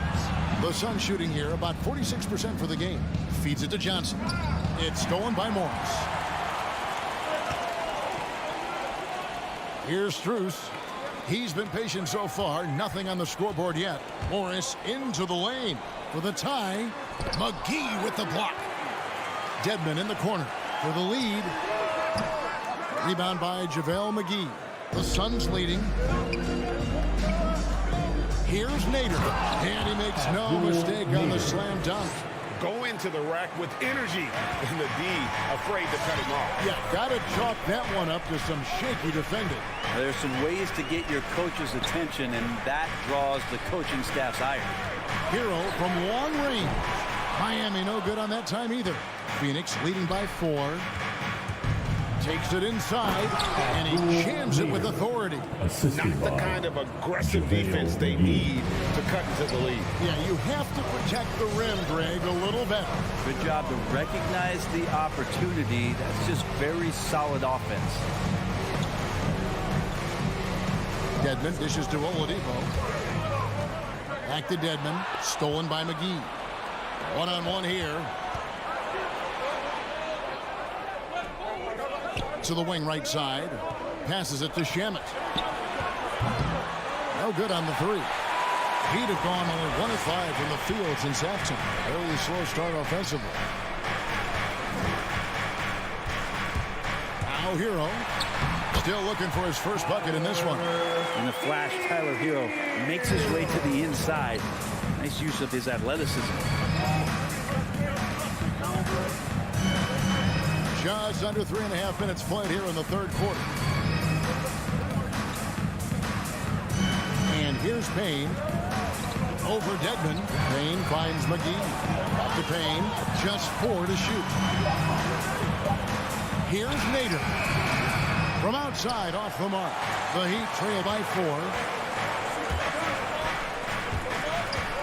The Suns shooting here about 46% for the game. Feeds it to Johnson. It's stolen by Morris. Here's Strus. He's been patient so far. Nothing on the scoreboard yet. Morris into the lane for the tie. McGee with the block. Dedmon in the corner for the lead. Rebound by JaVale McGee. The Suns leading. Here's Nader, and he makes no mistake on the slam dunk. Go into the rack with energy, and the D afraid to cut him off. Yeah, got to chalk that one up to some shaky defending. There's some ways to get your coach's attention, and that draws the coaching staff's ire. Hero from long range. Miami no good on that time either. Phoenix leading by 4. Takes it inside, and he jams it with authority. Not the kind of aggressive defense they need to cut into the lead. Yeah, you have to protect the rim, Greg, a little better. Good job to recognize the opportunity. That's just very solid offense. Dedmon dishes to Oladipo. Back to Dedmon. Stolen by McGee. One-on-one here. To the wing right side. Passes it to Shamet. No good on the 3. Heat have gone only 1 of 5 from the field since halftime. Very slow start offensively. Now Hero. Still looking for his first bucket in this one. In the flash, Tyler Hero makes his way to the inside. Nice use of his athleticism. Just under 3.5 minutes played here in the third quarter. And here's Payne. Over Dedmon. Payne finds McGee. Off to Payne. Just 4 to shoot. Here's Nader. From outside, off the mark. The Heat trail by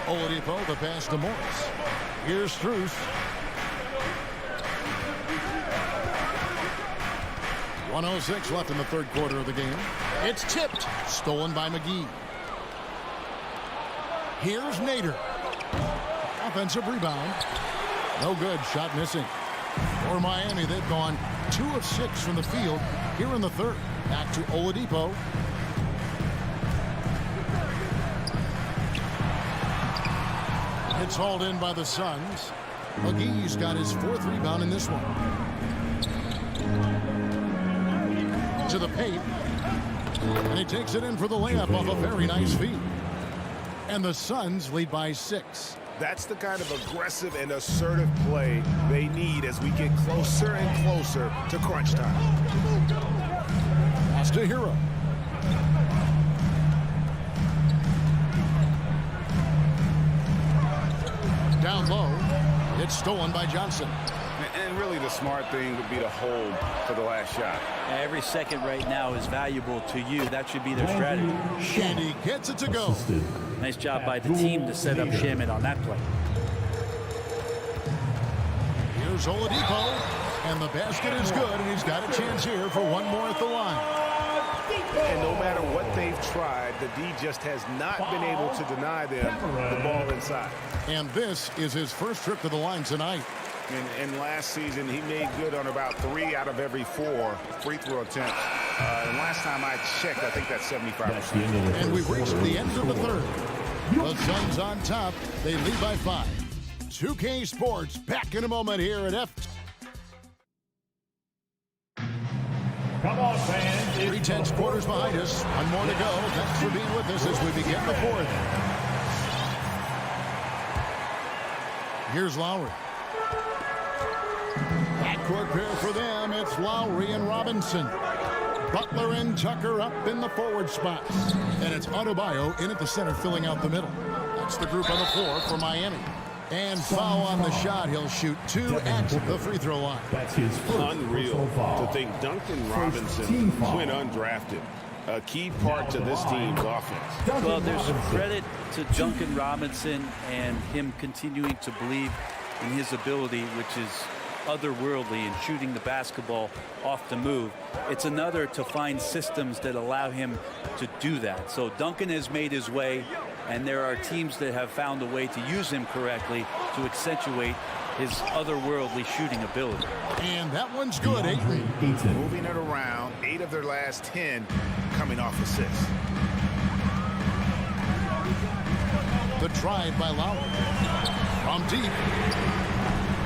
4. Oladipo, the pass to Morris. Here's Strus. 1:06 left in the third quarter of the game. It's tipped. Stolen by McGee. Here's Nader. Offensive rebound. No good. Shot missing. For Miami, they've gone 2 of 6 from the field here in the third. Back to Oladipo. It's hauled in by the Suns. McGee's got his 4th rebound in this one. To the paint. And he takes it in for the layup off a very nice feed. And the Suns lead by 6. That's the kind of aggressive and assertive play they need as we get closer and closer to crunch time. Pass to Hero. Down low. It's stolen by Johnson. And really the smart thing would be to hold for the last shot. Every second right now is valuable to you. That should be their strategy. And he gets it to go. Nice job by the team to set up Shamet on that play. Here's Oladipo. And the basket is good, and he's got a chance here for one more at the line. And no matter what they've tried, the D just has not been able to deny them the ball inside. And this is his first trip to the line tonight. And last season, he made good on about 3 out of every 4 free throw attempts. And last time I checked, I think that's 75%. And we've reached the end of the third. The Suns on top. They lead by 5. 2K Sports back in a moment here at F. Come on, fans. 3 quarters behind us. One more to go. Thanks for being with us as we begin the 4th. Here's Lowry. Backcourt pair for them. It's Lowry and Robinson. Butler and Tucker up in the forward spots. And it's Adebayo in at the center filling out the middle. That's the group on the floor for Miami. And foul on the shot. He'll shoot 2 at the free throw line. That's his first Unreal to think Duncan Robinson went undrafted. A key part to this team's offense. Well, there's some credit to Duncan Robinson and him continuing to believe in his ability, which is otherworldly in shooting the basketball off the move. It's another to find systems that allow him to do that. So Duncan has made his way, and there are teams that have found a way to use him correctly to accentuate his otherworldly shooting ability. And that one's good. 8. Moving it around, 8 of their last 10 coming off assists. The drive by Lowry. From deep.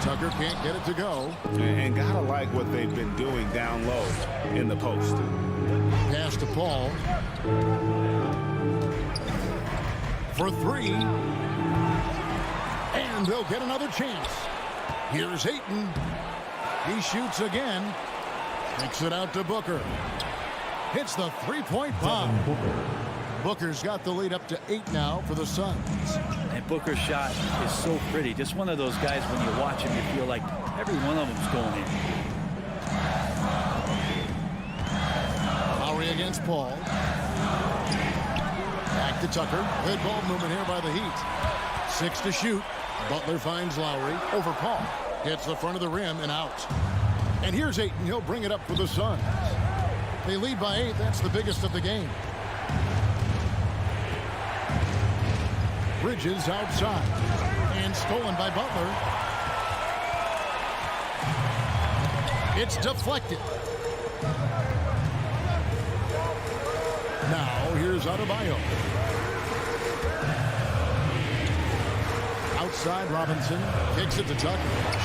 Tucker can't get it to go. And gotta like what they've been doing down low in the post. Pass to Paul. For three. And they'll get another chance. Here's Ayton. He shoots again. Takes it out to Booker. Hits the three-point bomb. Booker's got the lead up to 8 now for the Suns. And Booker's shot is so pretty. Just one of those guys, when you watch him, you feel like every one of them's going in. Lowry against Paul. Back to Tucker. Good ball movement here by the Heat. 6 to shoot. Butler finds Lowry over Paul. Hits the front of the rim and out. And here's Ayton. He'll bring it up for the Suns. They lead by 8. That's the biggest of the game. Bridges outside. And stolen by Butler. It's deflected. Now here's Adebayo. Outside Robinson. Kicks it to Tucker.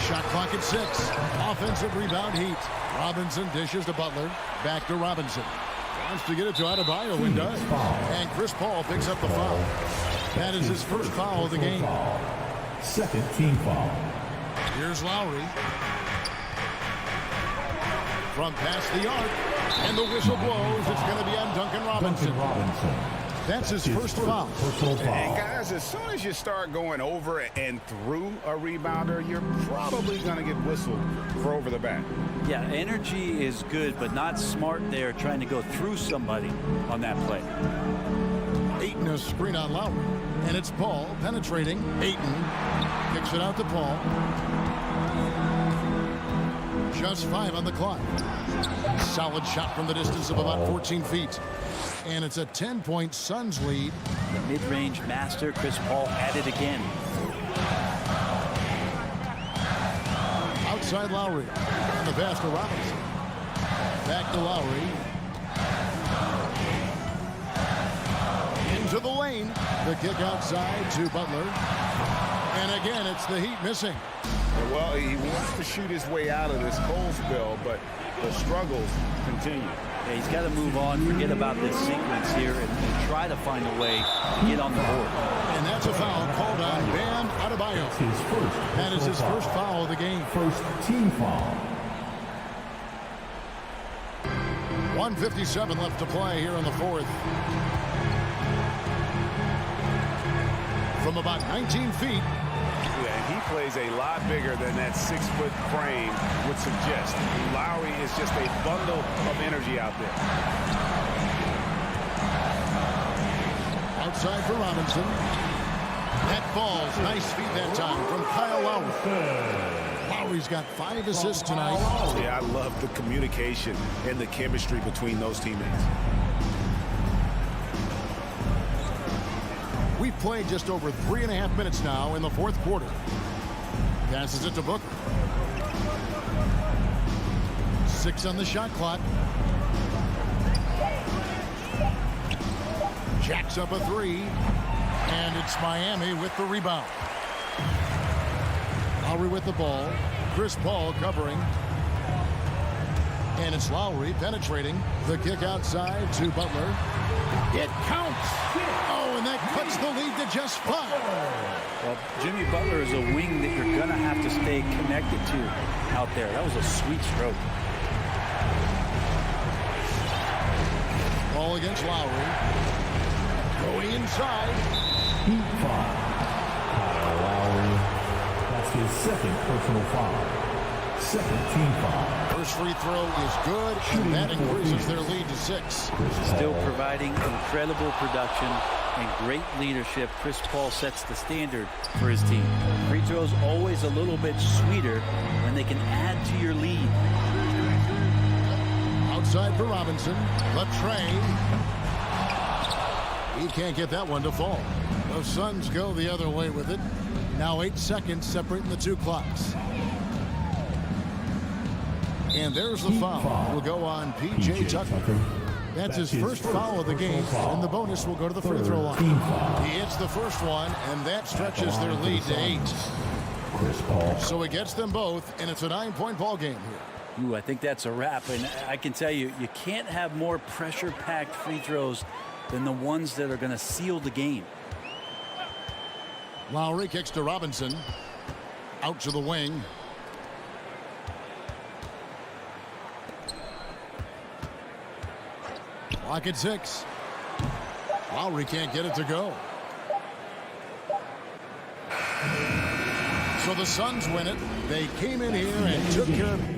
Shot clock at 6. Offensive rebound Heat. Robinson dishes to Butler. Back to Robinson. Wants to get it to Adebayo and does. And Chris Paul picks up the foul. That is his first foul of the game. Second team foul. Here's Lowry. From past the arc. And the whistle blows. It's going to be on Duncan Robinson. That's his first foul. And guys, as soon as you start going over and through a rebounder, you're probably going to get whistled for over the back. Yeah, energy is good, but not smart there trying to go through somebody on that play. Ayton a screen on Lowry. And it's Paul penetrating. Ayton kicks it out to Paul. Just 5 on the clock. Solid shot from the distance of about 14 feet. And it's a 10-point Suns lead. The mid-range master, Chris Paul, at it again. Outside Lowry. And the pass to Robinson. Back to Lowry. Into the lane. The kick outside to Butler. And again, it's the Heat missing. Well, he wants to shoot his way out of this cold spell, but the struggles continue. Yeah, he's got to move on, forget about this sequence here, and try to find a way to get on the board. And that's a foul called on Bam Adebayo. That is his first foul of the game. First team foul. 1:57 left to play here in the fourth. From about 19 feet. Yeah, and he plays a lot bigger than that 6-foot frame would suggest. Lowry is just a bundle of energy out there. Outside for Robinson. That falls. Nice feed that time from Kyle Lowry. Lowry's got 5 assists tonight. Yeah, I love the communication and the chemistry between those teammates. We've played just over 3.5 minutes now in the fourth quarter. Passes it to Booker. 6 on the shot clock. Jacks up a 3. And it's Miami with the rebound. Lowry with the ball. Chris Paul covering. And it's Lowry penetrating. The kick outside to Butler. It counts. Oh, and that cuts the lead to just 5. Well, Jimmy Butler is a wing that you're going to have to stay connected to out there. That was a sweet stroke. Ball against Lowry. Going inside. Heat foul. Kyle Lowry. That's his second personal foul. Second team foul. First free throw is good, and that increases their lead to 6. Still providing incredible production and great leadership. Chris Paul sets the standard for his team. Free throws always a little bit sweeter when they can add to your lead. Outside for Robinson. Latrey. He can't get that one to fall. The Suns go the other way with it. Now 8 seconds separating the 2 clocks. And there's the foul. Will go on P.J. Tucker. That's his first foul of the game, and the bonus will go to the free throw line. He hits the first one, and that stretches their lead to 8. Chris Paul. So he gets them both, and it's a 9-point ball game here. Ooh, I think that's a wrap. And I can tell you, you can't have more pressure-packed free throws than the ones that are going to seal the game. Lowry kicks to Robinson. Out to the wing. Clock at 6. Lowry can't get it to go. So the Suns win it. They came in here and took care of it.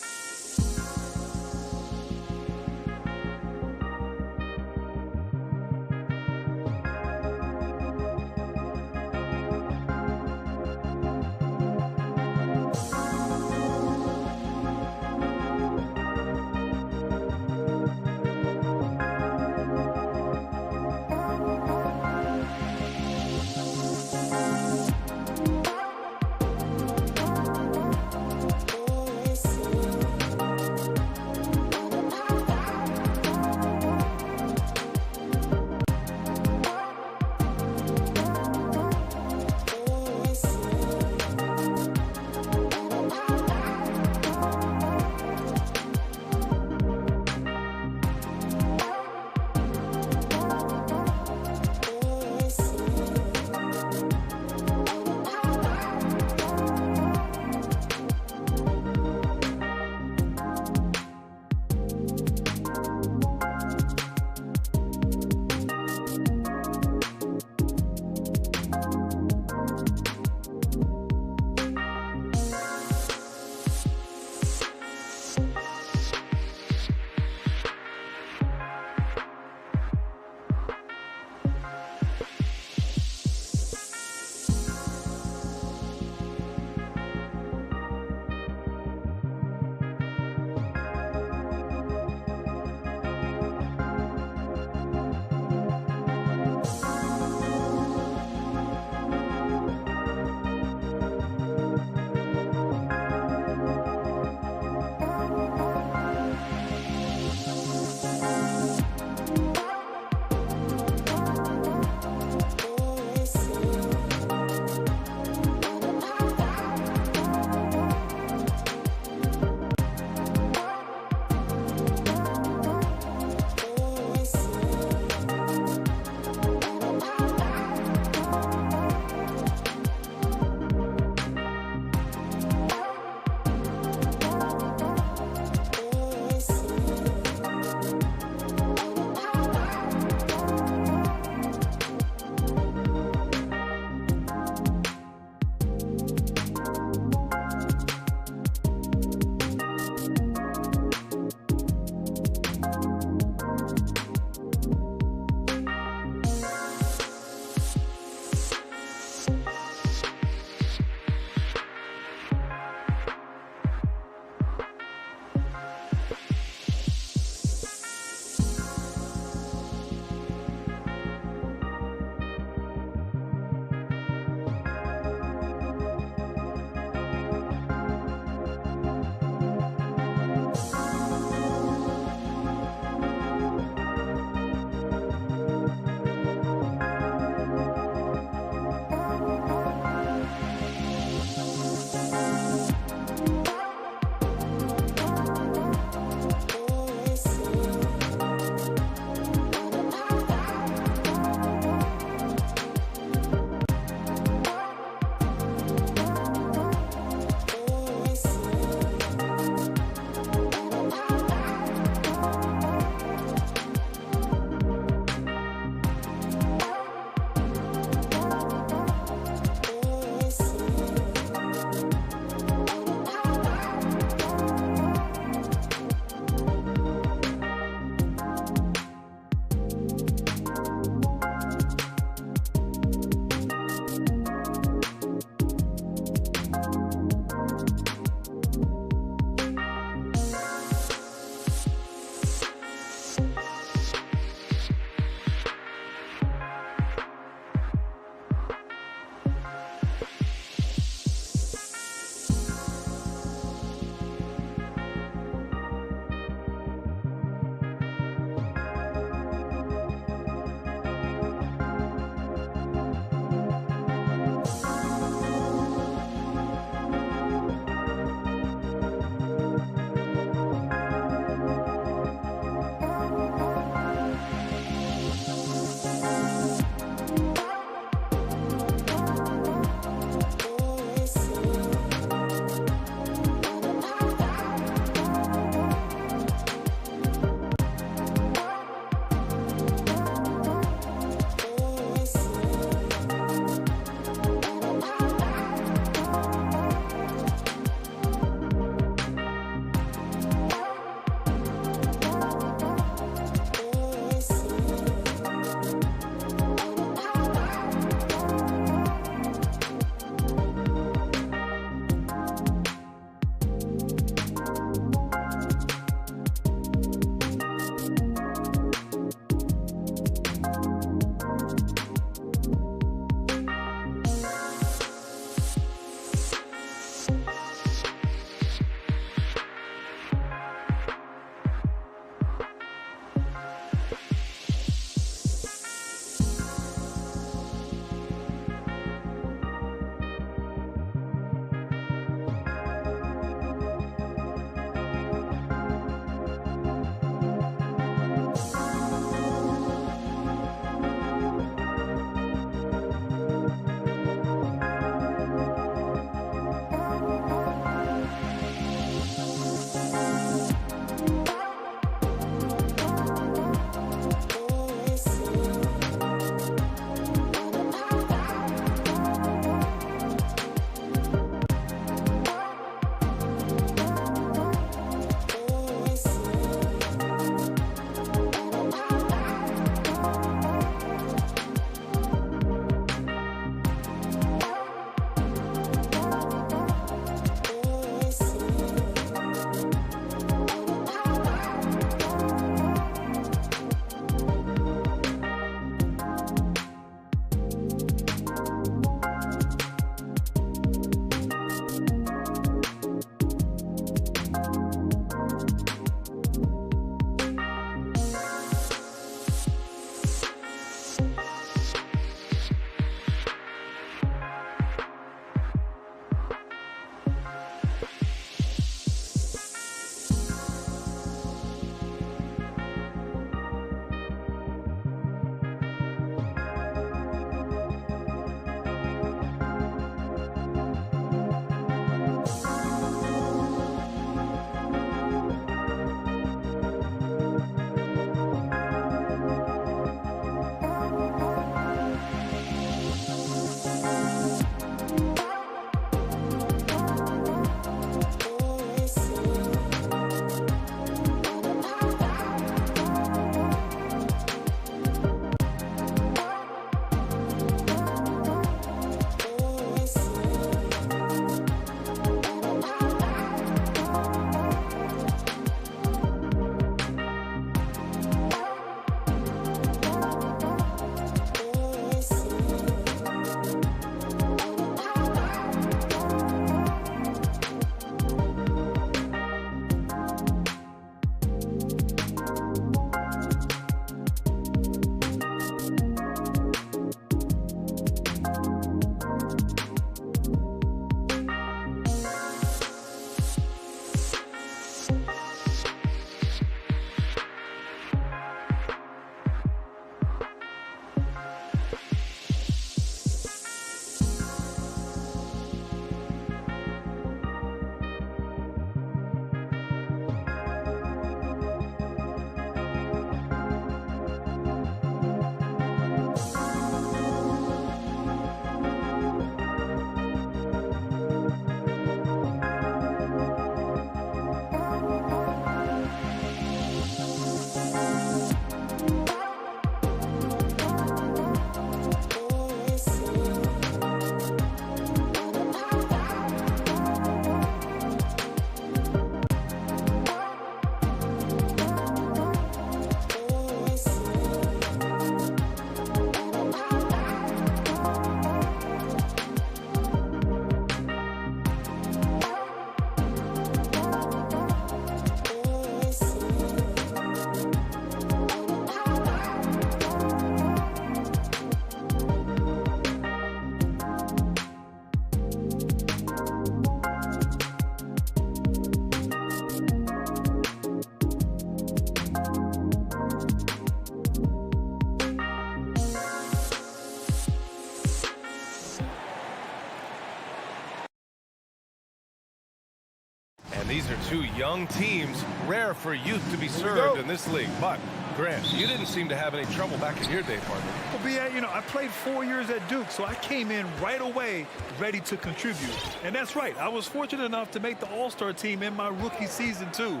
These are two young teams. Rare for youth to be served in this league. But, Grant, you didn't seem to have any trouble back in your day, partner. Well, B.A., you know, I played 4 years at Duke, so I came in right away ready to contribute. And that's right. I was fortunate enough to make the All-Star team in my rookie season, too.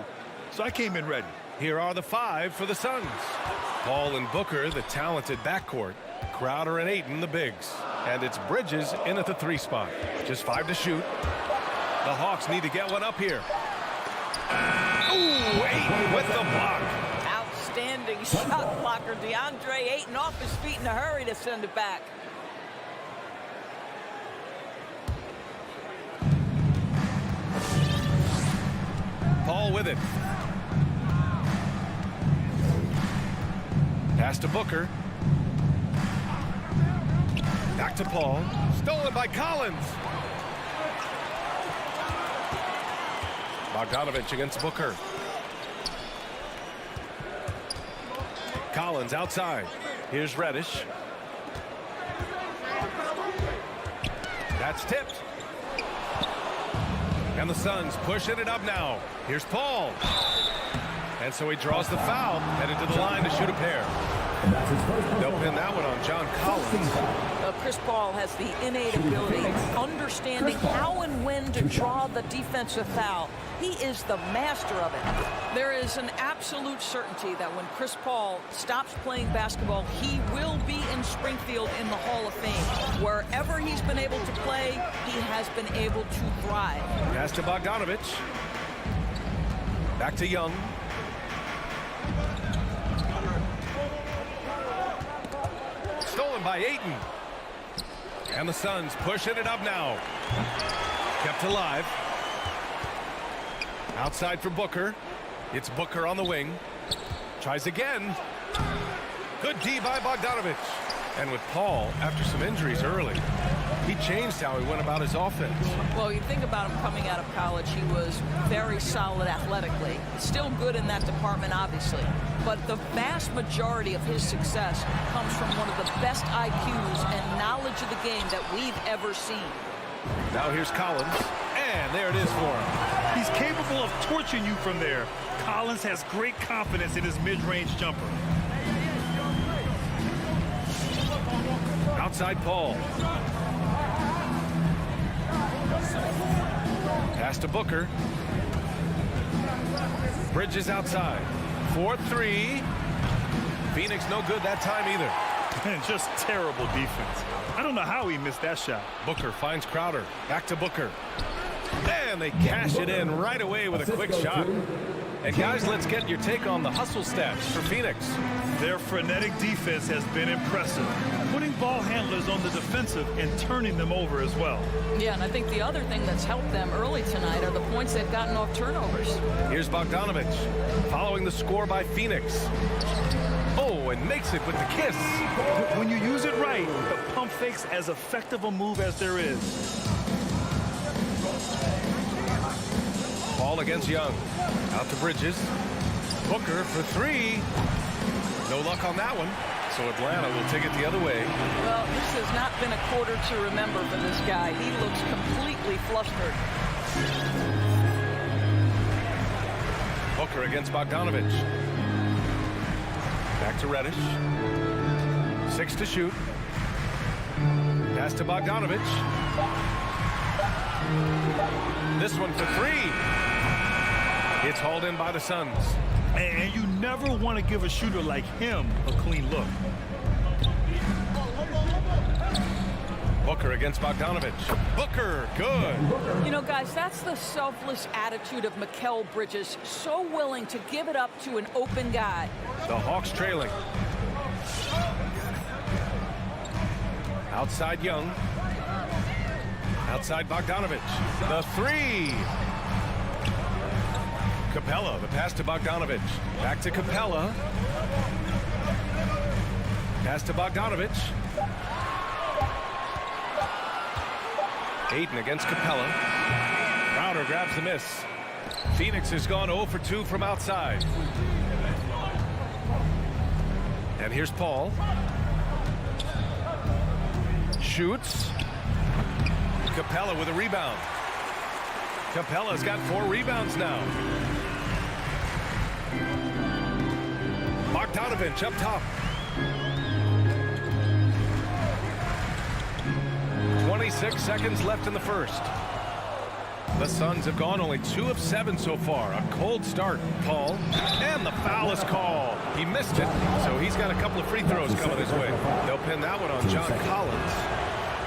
So I came in ready. Here are the 5 for the Suns. Paul and Booker, the talented backcourt. Crowder and Ayton, the bigs. And it's Bridges in at the 3 spot. Just 5 to shoot. The Hawks need to get one up here. Ooh, Ayton with the block. Outstanding shot blocker. DeAndre Ayton off his feet in a hurry to send it back. Paul with it. Pass to Booker. Back to Paul. Stolen by Collins. Bogdanovich against Booker. Collins outside. Here's Reddish. That's tipped. And the Suns pushing it up now. Here's Paul. And so he draws the foul, headed to the line to shoot a pair. They'll pin that one on John Collins. Chris Paul has the innate ability, understanding how and when to draw the defensive foul. He is the master of it. There is an absolute certainty that when Chris Paul stops playing basketball, he will be in Springfield in the Hall of Fame. Wherever he's been able to play, he has been able to thrive. Pass to Bogdanovich. Back to Young. Stolen by Ayton. And the Suns pushing it up now. Kept alive. Outside for Booker. It's Booker on the wing. Tries again. Good D by Bogdanovich. And with Paul, after some injuries early, he changed how he went about his offense. Well, you think about him coming out of college, he was very solid athletically. Still good in that department, obviously. But the vast majority of his success comes from one of the best IQs and knowledge of the game that we've ever seen. Now here's Collins. And there it is for him. He's capable of torching you from there. Collins has great confidence in his mid-range jumper. Outside Paul. Pass to Booker. Bridges outside. 4-3. Phoenix no good that time either. Just terrible defense. I don't know how he missed that shot. Booker finds Crowder. Back to Booker. And they cash it in right away with a quick shot. And guys, let's get your take on the hustle stats for Phoenix. Their frenetic defense has been impressive, putting ball handlers on the defensive and turning them over as well. Yeah, and I think the other thing that's helped them early tonight are the points they've gotten off turnovers. Here's Bogdanovich following the score by Phoenix. Oh, and makes it with the kiss. When you use it right, the pump fake's as effective a move as there is. Ball against Young. Out to Bridges. Booker for 3. No luck on that one. So Atlanta will take it the other way. Well, this has not been a quarter to remember for this guy. He looks completely flustered. Booker against Bogdanovich. Back to Reddish. 6 to shoot. Pass to Bogdanovich. This one for 3. It's hauled in by the Suns. And you never want to give a shooter like him a clean look. Booker against Bogdanovich. Booker, good. You know, guys, that's the selfless attitude of Mikal Bridges. So willing to give it up to an open guy. The Hawks trailing. Outside Young. Outside Bogdanovich. The 3. Capella, the pass to Bogdanovich. Back to Capella. Pass to Bogdanovich. Ayton against Capella. Crowder grabs the miss. Phoenix has gone 0 for 2 from outside. And here's Paul. Shoots. Capella with a rebound. Capella's got 4 rebounds now. Bogdanovich up top. 26 seconds left in the first. The Suns have gone only 2 of 7 so far. A cold start, Paul. And the foul is called. He missed it, so he's got a couple of free throws coming his way. They'll pin that one on John Collins.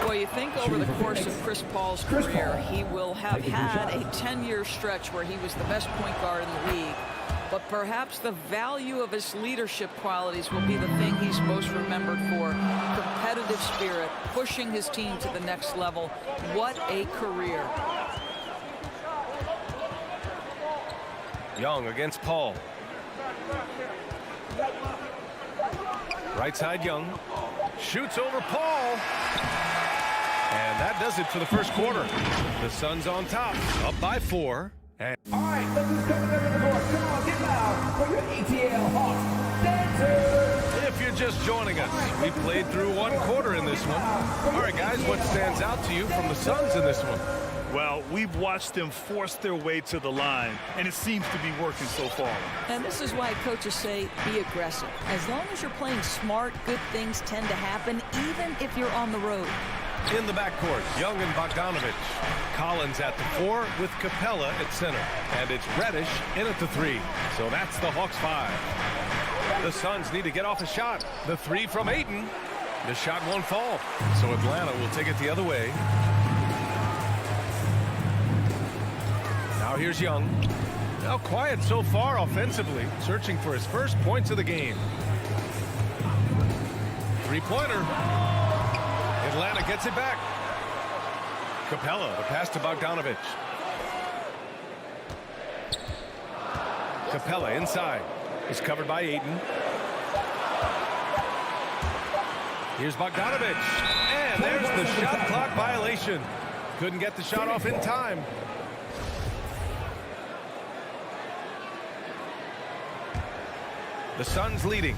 Well, you think over the course of Chris Paul's career, he will have had a 10-year stretch where he was the best point guard in the league. But perhaps the value of his leadership qualities will be the thing he's most remembered for. Competitive spirit, pushing his team to the next level. What a career. Young against Paul. Right side, Young. Shoots over Paul. And that does it for the first quarter. The Suns on top, up by 4. And all right, look who's coming over the court. Come on, get loud for your ATL Hawks dancers. if you're just joining us, we played through 1 quarter in this one. All right, guys, what stands out to you from the Suns in this one? Well, we've watched them force their way to the line, and it seems to be working so far. And this is why coaches say be aggressive. As long as you're playing smart, good things tend to happen, even if you're on the road. In the backcourt, Young and Bogdanovich. Collins at the 4 with Capella at center. And it's Reddish in at the 3. So that's the Hawks 5. The Suns need to get off a shot. The 3 from Ayton. The shot won't fall. So Atlanta will take it the other way. Now here's Young. Now quiet so far offensively. Searching for his first points of the game. Three-pointer. Atlanta gets it back. Capella, the pass to Bogdanovich. Capella inside. Is covered by Ayton. Here's Bogdanovich. And there's the shot clock violation. Couldn't get the shot off in time. The Suns leading.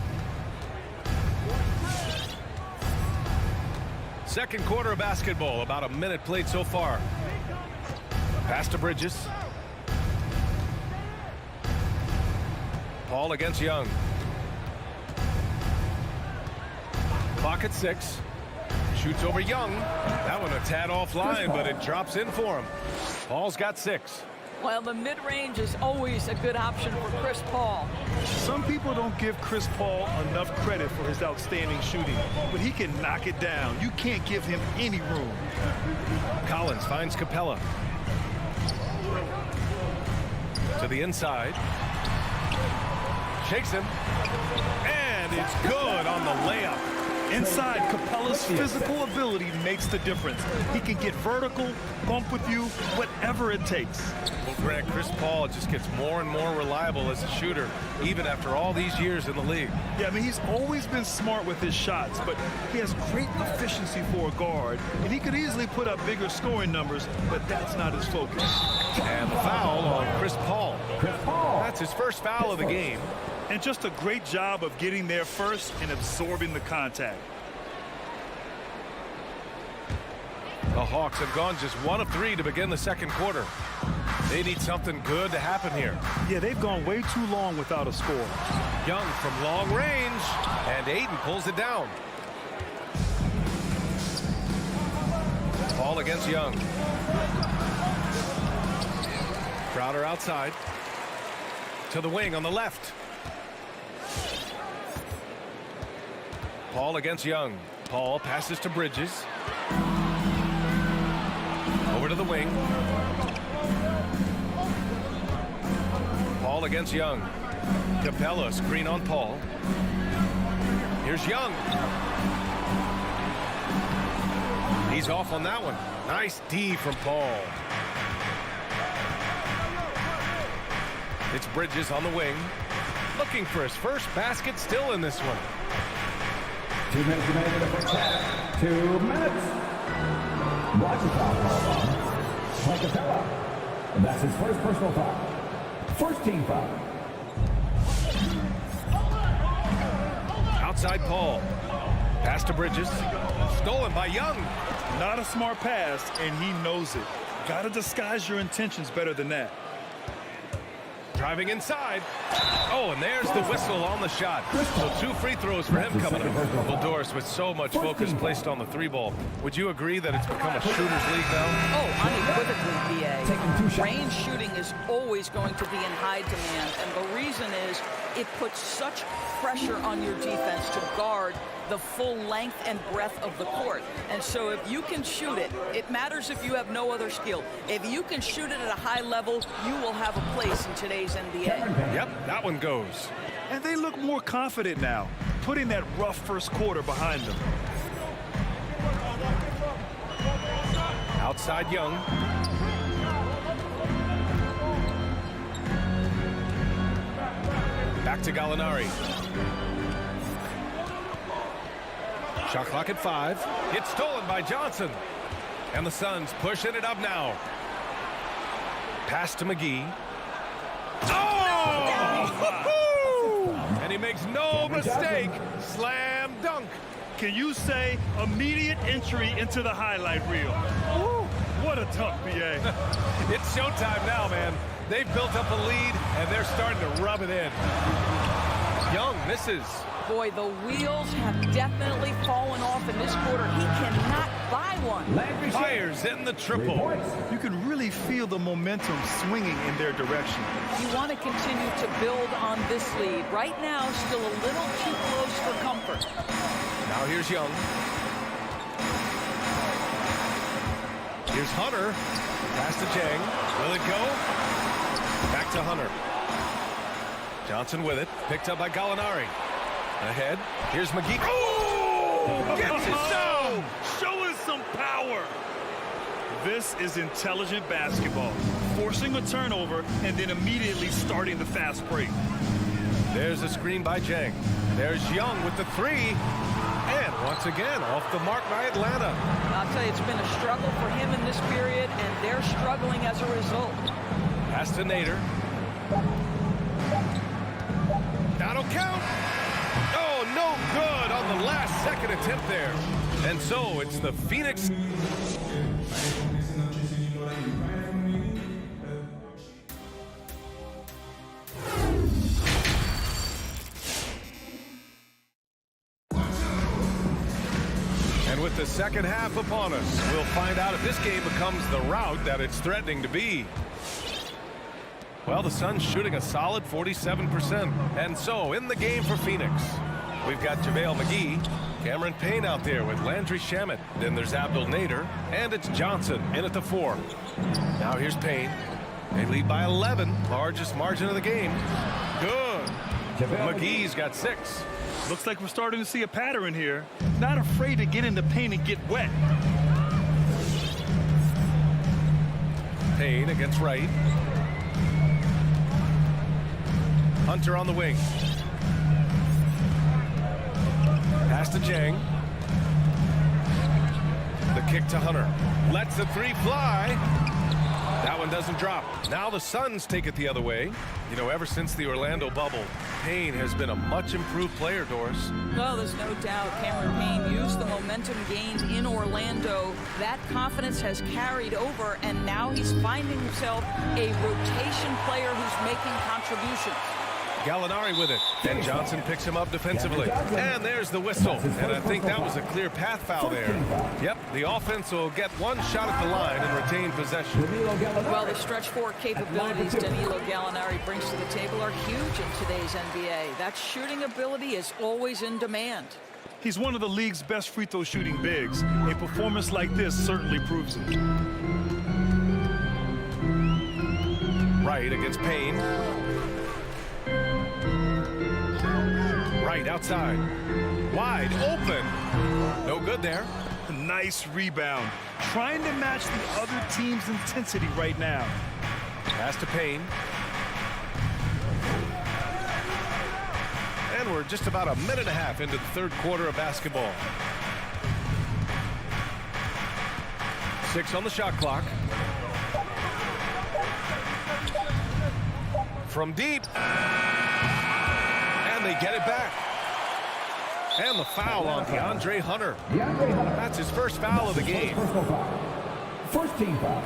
Second quarter of basketball, about a minute played so far. Pass to Bridges. Paul against Young. Clock at 6. Shoots over Young. That one a tad offline, but it drops in for him. Paul's got 6. Well, the mid-range is always a good option for Chris Paul. Some people don't give Chris Paul enough credit for his outstanding shooting, but he can knock it down. You can't give him any room. Collins finds Capella. To the inside. Shakes him. And it's good on the layup. Inside, Capella's physical ability makes the difference. He can get vertical, bump with you, whatever it takes. Well, Grant, Chris Paul just gets more and more reliable as a shooter, even after all these years in the league. Yeah, I mean, he's always been smart with his shots, but he has great efficiency for a guard, and he could easily put up bigger scoring numbers, but that's not his focus. And the foul on Chris Paul. That's his first foul of the game. And just a great job of getting there first and absorbing the contact. The Hawks have gone just 1 of 3 to begin the second quarter. They need something good to happen here. Yeah, they've gone way too long without a score. Young from long range, and Ayton pulls it down. Paul against Young. Crowder outside. To the wing on the left. Paul against Young. Paul passes to Bridges. Over to the wing. Paul against Young. Capella screen on Paul. Here's Young. He's off on that one. Nice D from Paul. It's Bridges on the wing. Looking for his first basket still in this one. 2 minutes remaining in the first half. 2 minutes. Watch the foul call on Capella. And that's his first personal foul. First team foul. Outside Paul. Pass to Bridges. Stolen by Young. Not a smart pass, and he knows it. Got to disguise your intentions better than that. Driving inside. Oh, and there's the whistle on the shot. So 2 free throws for him coming up. Well, Doris, with so much focus placed on the 3-ball, would you agree that it's become a shooter's league now? Oh, unequivocally, BA. Range shooting is always going to be in high demand, and the reason is it puts such pressure on your defense to guard the full length and breadth of the court. And so if you can shoot it, it matters if you have no other skill. If you can shoot it at a high level, you will have a place in today's NBA. Yep, that one goes. And they look more confident now, putting that rough first quarter behind them. Outside Young. Back to Gallinari. Shot clock at 5. It's stolen by Johnson. And the Suns pushing it up now. Pass to McGee. Oh! And he makes no mistake. Slam dunk. Can you say immediate entry into the highlight reel? Woo, what a dunk, BA. It's showtime now, man. They've built up a lead, and they're starting to rub it in. Young misses. Boy, the wheels have definitely fallen off in this quarter. He cannot buy one. Fires in the triple. You can really feel the momentum swinging in their direction. You want to continue to build on this lead. Right now, still a little too close for comfort. Now here's Young. Here's Hunter. Pass to Jang. Will it go? Back to Hunter. Johnson with it. Picked up by Gallinari. Ahead. Here's McGee. Oh! Gets it down! Showing some power. This is intelligent basketball. Forcing a turnover and then immediately starting the fast break. There's a screen by Jang. There's Young with the 3. And once again, off the mark by Atlanta. I'll tell you, it's been a struggle for him in this period, and they're struggling as a result. Pass to Nader. That'll count. Oh, no good on the last second attempt there. And so it's the Phoenix. And with the second half upon us, we'll find out if this game becomes the rout that it's threatening to be. Well, the Suns shooting a solid 47%. And so in the game for Phoenix, we've got JaVale McGee, Cameron Payne out there with Landry Shamet. Then there's Abdel Nader, and it's Johnson in at the 4. Now here's Payne. They lead by 11, largest margin of the game. Good. McGee's got 6. Looks like we're starting to see a pattern here. Not afraid to get in the paint and get wet. Payne against Wright. Hunter on the wing. Pass to Jang. The kick to Hunter. Lets the 3 fly. That one doesn't drop. Now the Suns take it the other way. You know, ever since the Orlando bubble, Payne has been a much improved player, Doris. Well, there's no doubt Cameron Payne used the momentum gained in Orlando. That confidence has carried over, and now he's finding himself a rotation player who's making contributions. Gallinari with it, and Johnson picks him up defensively. And there's the whistle, and I think that was a clear path foul there. Yep, the offense will get one shot at the line and retain possession. Well, the stretch 4 capabilities Danilo Gallinari brings to the table are huge in today's NBA. That shooting ability is always in demand. He's one of the league's best free throw shooting bigs. A performance like this certainly proves it. Right against Payne. Right outside. Wide open. No good there. Nice rebound. Trying to match the other team's intensity right now. Pass to Payne. And we're just about a minute and a half into the third quarter of basketball. 6 on the shot clock. From deep. And they get it back. And the foul on DeAndre Hunter. That's his first foul of the game. First team foul.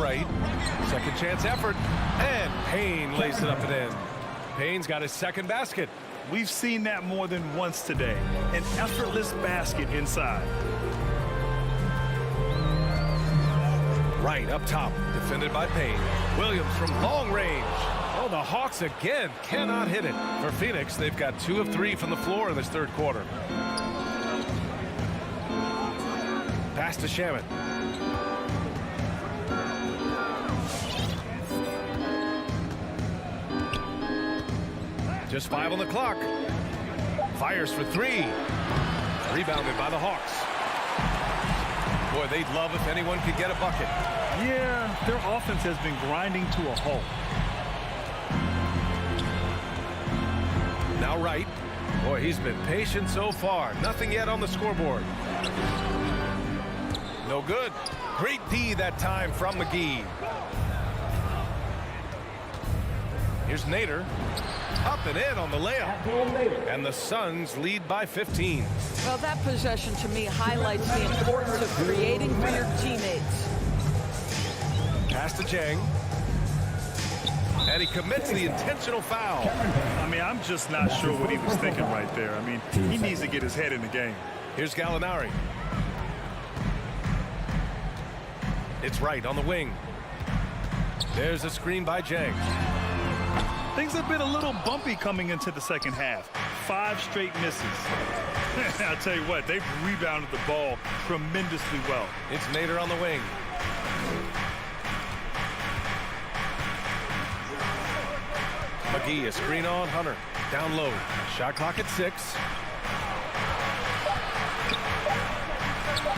right. Second chance effort. And Payne lays it up and in. Payne's got his second basket. We've seen that more than once today. An effortless basket inside. Right up top, defended by Payne. Williams from long range. Oh, the Hawks again cannot hit it. For Phoenix, they've got 2 of 3 from the floor in this third quarter. Pass to Shaman. Just 5 on the clock. Fires for 3. Rebounded by the Hawks. Boy, they'd love if anyone could get a bucket. Yeah, their offense has been grinding to a halt. Now Wright. Boy, he's been patient so far. Nothing yet on the scoreboard. No good. Great D that time from McGee. Here's Nader. Up and in on the layup. And the Suns lead by 15. Well, that possession to me highlights the importance of creating for your teammates. Pass to Chang. And he commits the intentional foul. I mean, I'm just not sure what he was thinking right there. I mean, he needs to get his head in the game. Here's Gallinari. It's Wright on the wing. There's a screen by Jang. Things have been a little bumpy coming into the second half. 5 straight misses. I'll tell you what, they've rebounded the ball tremendously well. It's Nader on the wing. McGee, a screen on Hunter. Down low. Shot clock at 6.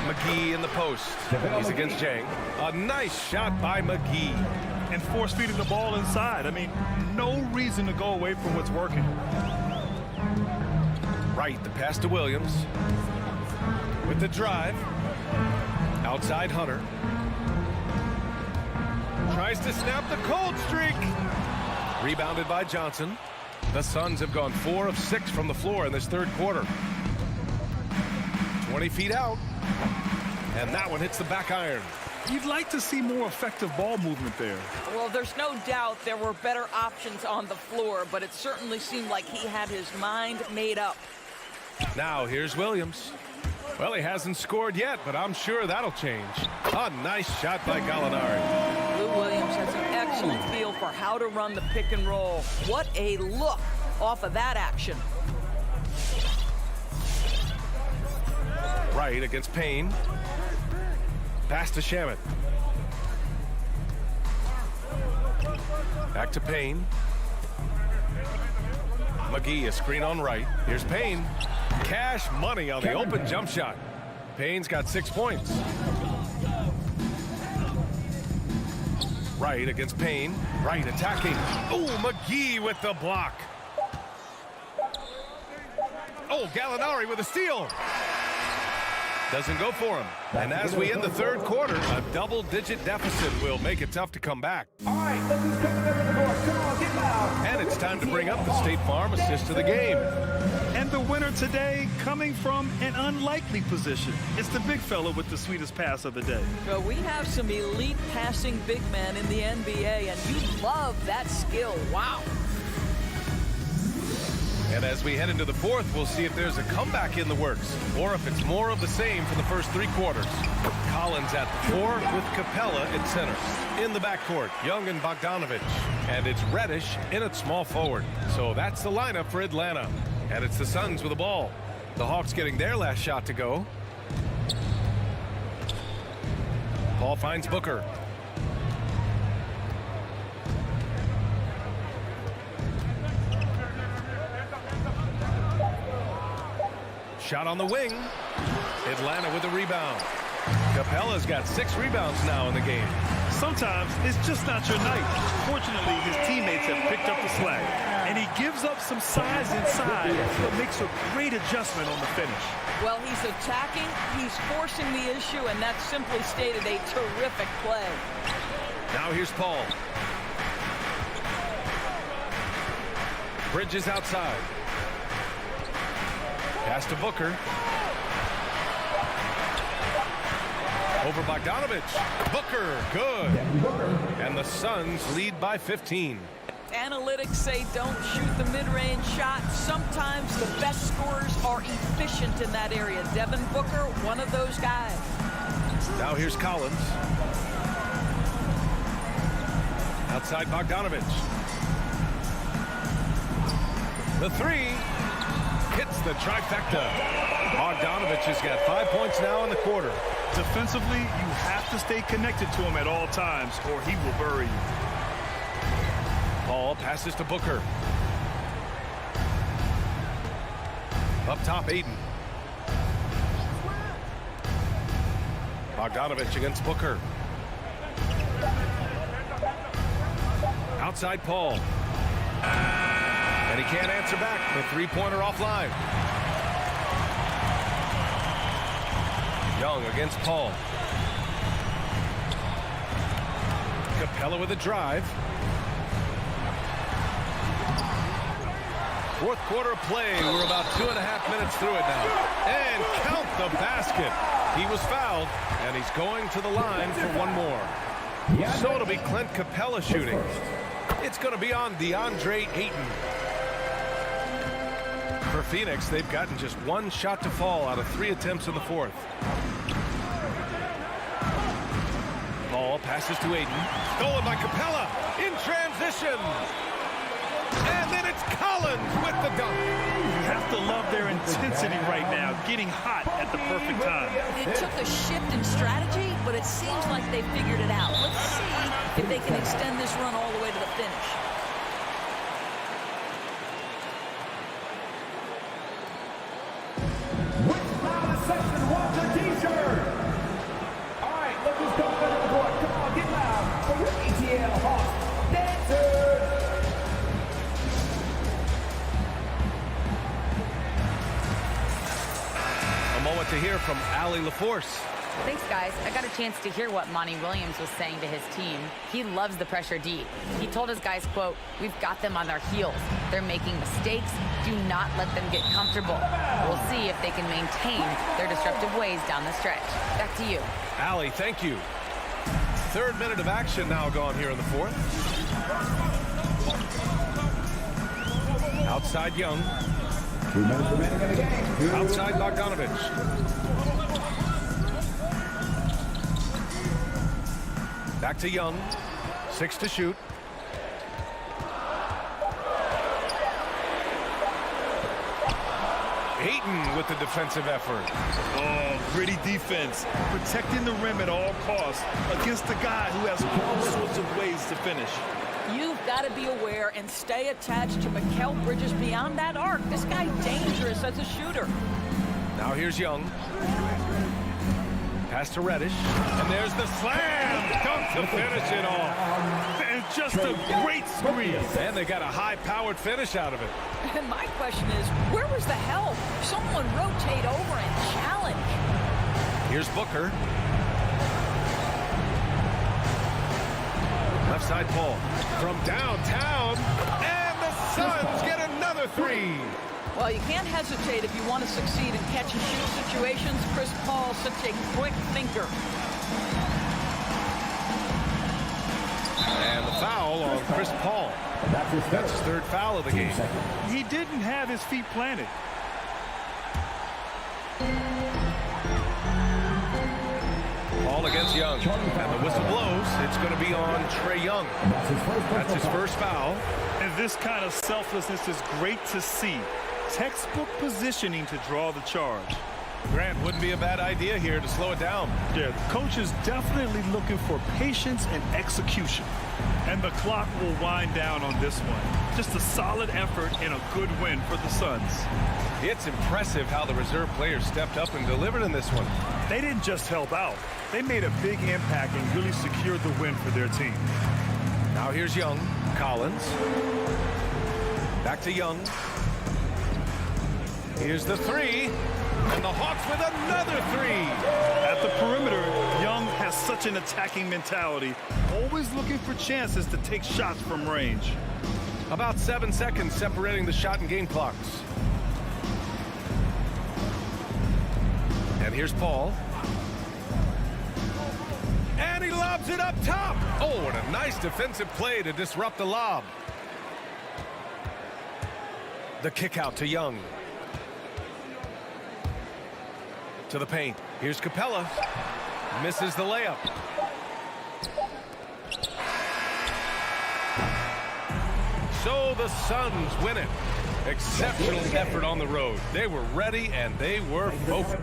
McGee in the post. He's against Jang. A nice shot by McGee. And force-feeding the ball inside. I mean, no reason to go away from what's working. Right, the pass to Williams. With the drive. Outside Hunter. Tries to snap the cold streak. Rebounded by Johnson. The Suns have gone 4 of 6 from the floor in this third quarter. 20 feet out. And that one hits the back iron. You'd like to see more effective ball movement there. Well, there's no doubt there were better options on the floor, but it certainly seemed like he had his mind made up. Now here's Williams. Well, he hasn't scored yet, but I'm sure that'll change. A nice shot by Gallinari. Lou Williams has an excellent feel for how to run the pick and roll. What a look off of that action. Right against Payne. Pass to Shaman. Back to Payne. McGee, a screen on Wright. Here's Payne. Cash money on the open jump shot. Payne's got 6 points. Wright against Payne. Wright attacking. Oh, McGee with the block. Oh, Gallinari with a steal. Doesn't go for him. And as we end the third quarter, a double-digit deficit will make it tough to come back. All right, look who's coming over the court. Come on, get loud. And it's time to bring up the State Farm assist of the game. And the winner today coming from an unlikely position. It's the big fella with the sweetest pass of the day. Well, we have some elite passing big men in the NBA, and you love that skill. Wow. And as we head into the fourth, we'll see if there's a comeback in the works or if it's more of the same for the first 3 quarters. Collins at the 4 with Capella at center. In the backcourt, Young and Bogdanovich. And it's Reddish in at small forward. So that's the lineup for Atlanta. And it's the Suns with the ball. The Hawks getting their last shot to go. Paul finds Booker. Shot on the wing. Atlanta with a rebound. Capella's got 6 rebounds now in the game. Sometimes it's just not your night. Fortunately, his teammates have picked up the slack. And he gives up some size inside, but makes a great adjustment on the finish. Well, he's attacking, he's forcing the issue, and that's simply stated a terrific play. Now here's Paul. Bridges outside. Pass to Booker. Over Bogdanovich. Booker, good. And the Suns lead by 15. Analytics say don't shoot the mid-range shot. Sometimes the best scorers are efficient in that area. Devin Booker, one of those guys. Now here's Collins. Outside Bogdanovich. The three hits the trifecta. Bogdanovich has got 5 points now in the quarter. Defensively, you have to stay connected to him at all times or he will bury you. Paul passes to Booker. Up top, Aiden. Bogdanovich against Booker. Outside Paul. And he can't answer back. The three-pointer offline. Young against Paul. Capella with a drive. Fourth quarter of play. We're about 2.5 minutes through it now. And count the basket. He was fouled, and he's going to the line for one more. So it'll be Clint Capella shooting. It's going to be on DeAndre Ayton. For Phoenix, they've gotten just one shot to fall out of 3 attempts in the fourth. Ball passes to Ayton. Stolen by Capella in transition. And then it's Collins with the dunk. You have to love their intensity right now, getting hot at the perfect time. It took a shift in strategy, but it seems like they figured it out. Let's see if they can extend this run all the way to the finish. Which round of section wants a t-shirt? All right, let's just go to the board. Come on, get loud for your ATL Hawks dancers. Moment to hear from Allie LaForce. Thanks, guys. I got a chance to hear what Monty Williams was saying to his team. He loves the pressure deep. He told his guys, quote, "We've got them on their heels. They're making mistakes. Do not let them get comfortable. We'll see if they can maintain their disruptive ways down the stretch." Back to you. Allie, thank you. Third minute of action now gone here in the fourth. Outside Young. 2 minutes remaining in the game. Outside Bogdanovich. Back to Young. 6 to shoot. Ayton with the defensive effort. Oh, gritty defense. Protecting the rim at all costs against a guy who has all sorts of ways to finish. You've got to be aware and stay attached to Mikal Bridges beyond that arc. This guy's dangerous as a shooter. Now here's Young. Pass to Reddish. And there's the slam. Dunk to finish it off. And just a great screen. And they got a high-powered finish out of it. And my question is, where was the help? Someone rotate over and challenge. Here's Booker. Left side Paul from downtown, and the Suns get another three. Well, you can't hesitate if you want to succeed in catch-and-shoot situations. Chris Paul's such a quick thinker. And the foul on Chris Paul. That's his third foul of the game. He didn't have his feet planted. Paul against Young, and the whistle blows. It's going to be on Trae Young. That's his first foul. And this kind of selflessness is great to see. Textbook positioning to draw the charge. Grant, wouldn't be a bad idea here to slow it down. Yeah, the coach is definitely looking for patience and execution. And the clock will wind down on this one. Just a solid effort and a good win for the Suns. It's impressive how the reserve players stepped up and delivered in this one. They didn't just help out. They made a big impact and really secured the win for their team. Now here's Young. Collins. Back to Young. Here's the three. And the Hawks with another three. At the perimeter, Young has such an attacking mentality, always looking for chances to take shots from range. About 7 seconds separating the shot and game clocks. And here's Paul. And he lobs it up top. Oh, and a nice defensive play to disrupt the lob. The kick out to Young. To the paint. Here's Capella. Misses the layup. So the Suns win it. Exceptional effort on the road. They were ready and they were focused.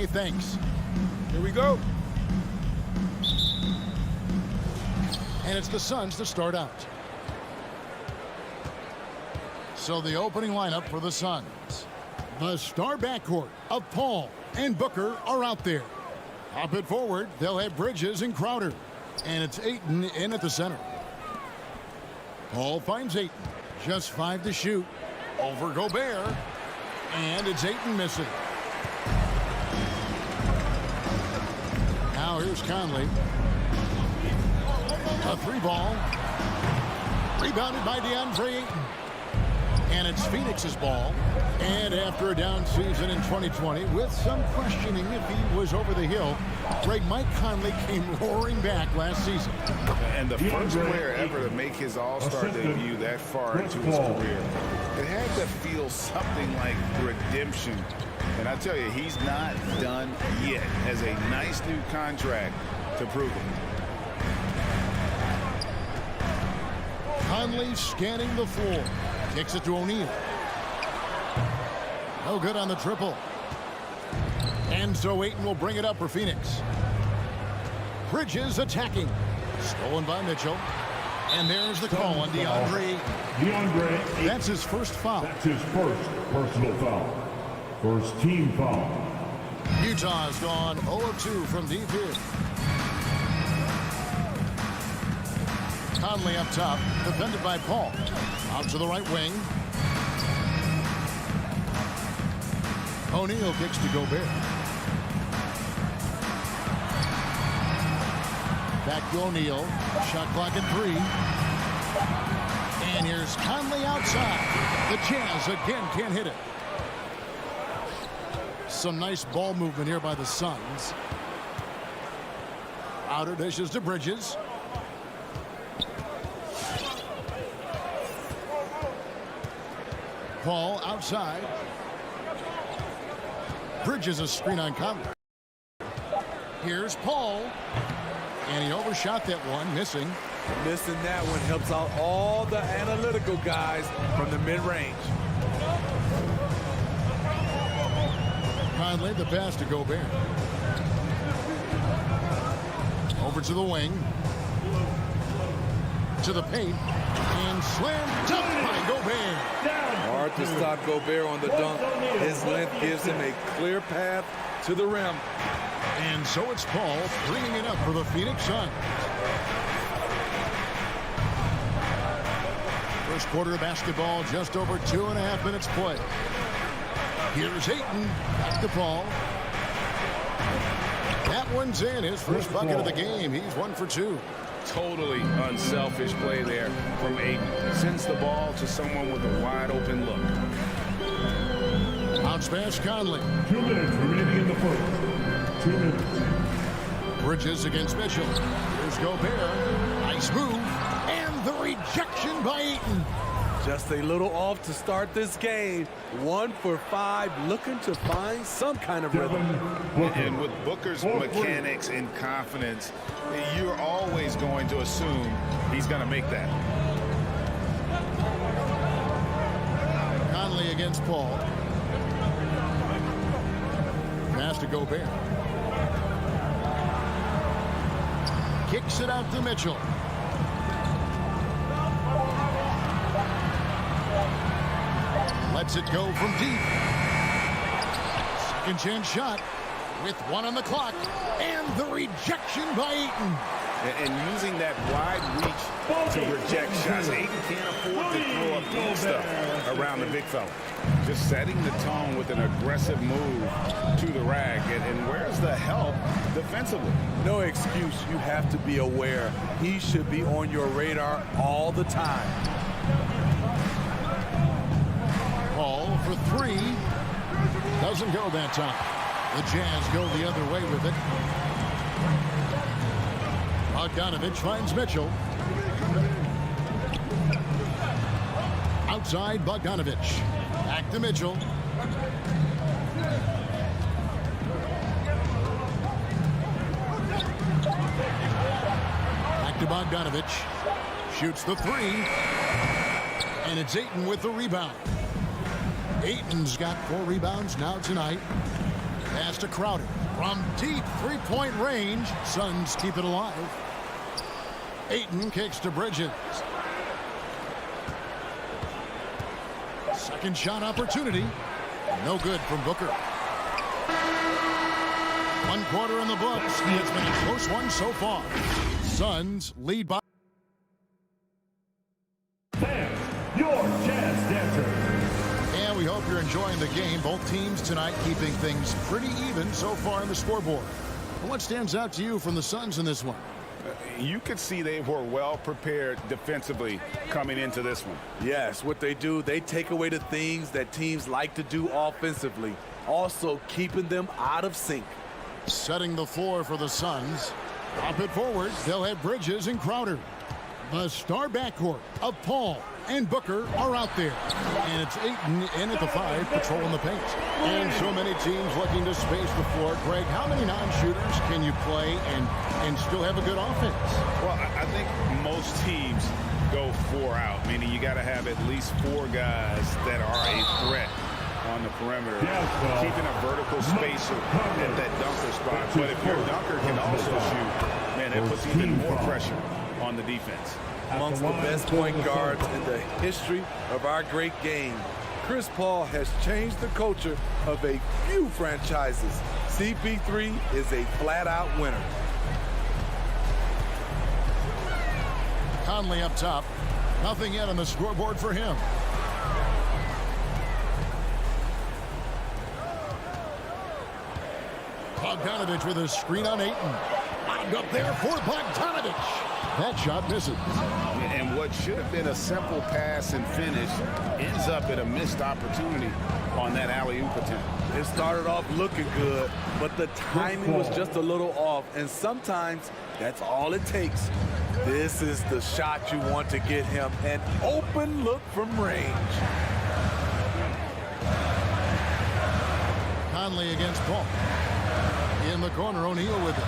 Hey, thanks. Here we go. And it's the Suns to start out. So the opening lineup for the Suns. The star backcourt of Paul and Booker are out there. Up it forward, they'll have Bridges and Crowder. And it's Ayton in at the center. Paul finds Ayton. Just 5 to shoot. Over Gobert. And it's Ayton missing. Now here's Conley. A 3-ball. Rebounded by DeAndre Ayton. And it's Phoenix's ball. And after a down season in 2020, with some questioning if he was over the hill, Mike Conley came roaring back last season. And the first player ever to make his All-Star debut that far into his career. It had to feel something like redemption. And I tell you, he's not done yet. Has a nice new contract to prove it. Conley scanning the floor. Kicks it to O'Neal. No good on the triple. And so Ayton will bring it up for Phoenix. Bridges attacking. Stolen by Mitchell. And there's the call on DeAndre. DeAndre. That's his first foul. That's his first personal foul. First team foul. Utah's gone 0 of 2 from deep here. Conley up top, defended by Paul. Out to the right wing. O'Neal kicks to Gobert. Back to O'Neal. Shot clock at 3. And here's Conley outside. The Jazz again can't hit it. Some nice ball movement here by the Suns. Outer dishes to Bridges. Paul outside. Bridges a screen on Conley. Here's Paul. And he overshot that one, missing. Missing that one helps out all the analytical guys from the mid-range. Conley, the pass to Gobert. Over to the wing. To the paint. And slam dunk by Gobert. Hard to stop Gobert on the dunk. His length gives him a clear path to the rim. And so it's Paul bringing it up for the Phoenix Suns. First quarter of basketball, just over 2.5 minutes play. Here's Ayton, back to Paul. That one's in, his first bucket of the game. He's 1 for 2. Totally unselfish play there from Ayton. Sends the ball to someone with a wide open look. Bounce pass Conley. 2 minutes remaining in the first. 2 minutes. Bridges against Mitchell. Here's Gobert. Nice move. And the rejection by Ayton. Just a little off to start this game. 1 for 5, looking to find some kind of rhythm. And with Booker's mechanics and confidence, you're always going to assume he's going to make that. Conley against Paul. Pass to Gobert. Kicks it out to Mitchell. Lets it go from deep. Second chance shot with 1 on the clock. And the rejection by Ayton. And using that wide reach to reject shots. Ayton can't afford to throw up deep stuff around the big fella. Just setting the tone with an aggressive move to the rack. And where's the help defensively? No excuse. You have to be aware. He should be on your radar all the time. Paul for 3. Doesn't go that time. The Jazz go the other way with it. Bogdanovich finds Mitchell. Outside Bogdanovich. Back to Mitchell. Back to Bogdanovich. Shoots the 3. And it's Ayton with the rebound. Ayton's got 4 rebounds now tonight. Pass to Crowder. From deep three-point range, Suns keep it alive. Ayton kicks to Bridges. Second shot opportunity. No good from Booker. One quarter in the books. It's been a close one so far. Suns lead by. Fans, your jazz dancer. And we hope you're enjoying the game. Both teams tonight keeping things pretty even so far on the scoreboard. What stands out to you from the Suns in this one? You could see they were well prepared defensively coming into this one. Yes, what they do, they take away the things that teams like to do offensively, also keeping them out of sync. Setting the floor for the Suns. Pop it forward. They'll have Bridges and Crowder. The star backcourt of Paul and Booker are out there. And it's Ayton in at the 5, patrolling the paint. And so many teams looking to space the floor. Greg, how many non-shooters can you play and still have a good offense? Well, I think most teams go 4 out, meaning you got to have at least 4 guys that are a threat on the perimeter, keeping a vertical spacer at that dunker spot. But if your dunker can also shoot, man, that puts even more pressure on the defense. Amongst the best point guards in the history of our great game, Chris Paul has changed the culture of a few franchises. CP3 is a flat-out winner. Conley up top. Nothing yet on the scoreboard for him. Bogdanovich with a screen on Ayton. Lined up there for Bogdanovich. That shot misses. And what should have been a simple pass and finish ends up at a missed opportunity on that alley-oop attempt. It started off looking good, but the timing was just a little off, and sometimes that's all it takes. This is the shot you want to get him, an open look from range. Conley against Paul. In the corner, O'Neal with it.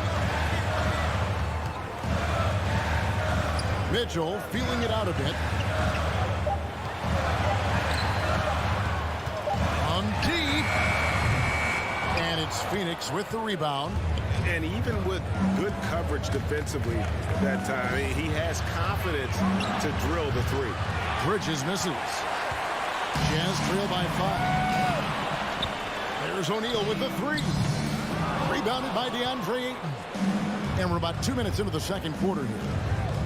Mitchell feeling it out a bit. On deep. And it's Phoenix with the rebound. And even with good coverage defensively that time, he has confidence to drill the 3. Bridges misses. Jazz trail by 5. There's O'Neal with the 3. Rebounded by DeAndre Ayton. And we're about 2 minutes into the second quarter here.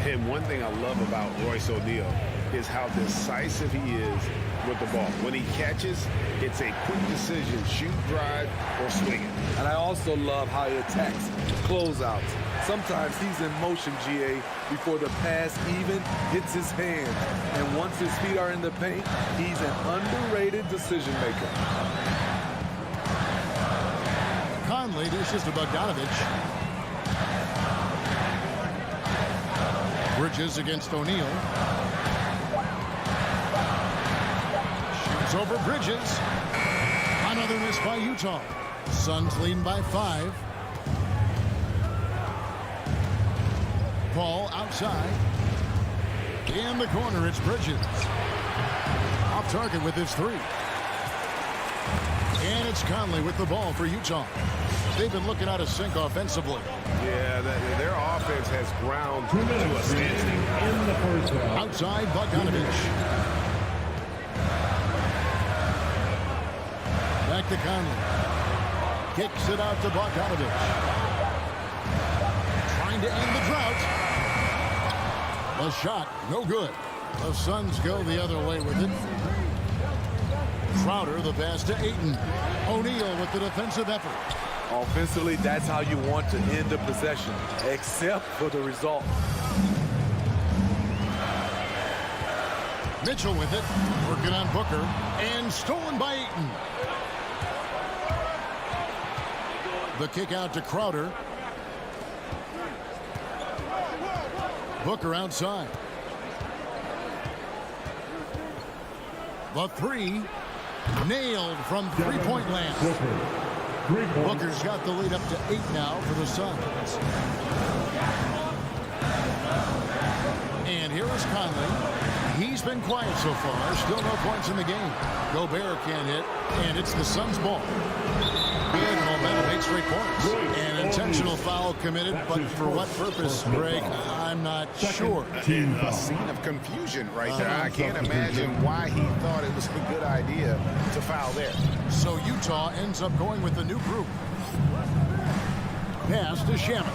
And one thing I love about Royce O'Neal is how decisive he is with the ball. When he catches, it's a quick decision, shoot, drive, or swing it. And I also love how he attacks closeouts. Sometimes he's in motion, GA, before the pass even hits his hand. And once his feet are in the paint, he's an underrated decision maker. Conley dishes to Bogdanovich. Bridges against O'Neal. Shoots over Bridges. Another miss by Utah. Suns leading by 5. Paul outside. In the corner, it's Bridges. Off target with his 3. And it's Conley with the ball for Utah. They've been looking out of sync offensively. Yeah, their offense has ground to a standstill. In the first half. Outside, Bogdanovich. Back to Conley. Kicks it out to Bogdanovich. Trying to end the drought. The shot, no good. The Suns go the other way with it. Crowder, the pass to Ayton. O'Neal with the defensive effort. Offensively, that's how you want to end the possession, except for the result. Mitchell with it, working on Booker, and stolen by Ayton. The kick out to Crowder. Booker outside. The 3, nailed from three-point land. Booker's got the lead up to 8 now for the Suns. And here is Conley. He's been quiet so far. Still no points in the game. Gobert can't hit, and it's the Suns' ball. Good momentum straight points. An intentional foul committed, but for what purpose, Greg, I'm not sure. A scene of confusion right there. I can't imagine why he thought it was a good idea to foul there. So Utah ends up going with the new group. Pass to Shamet.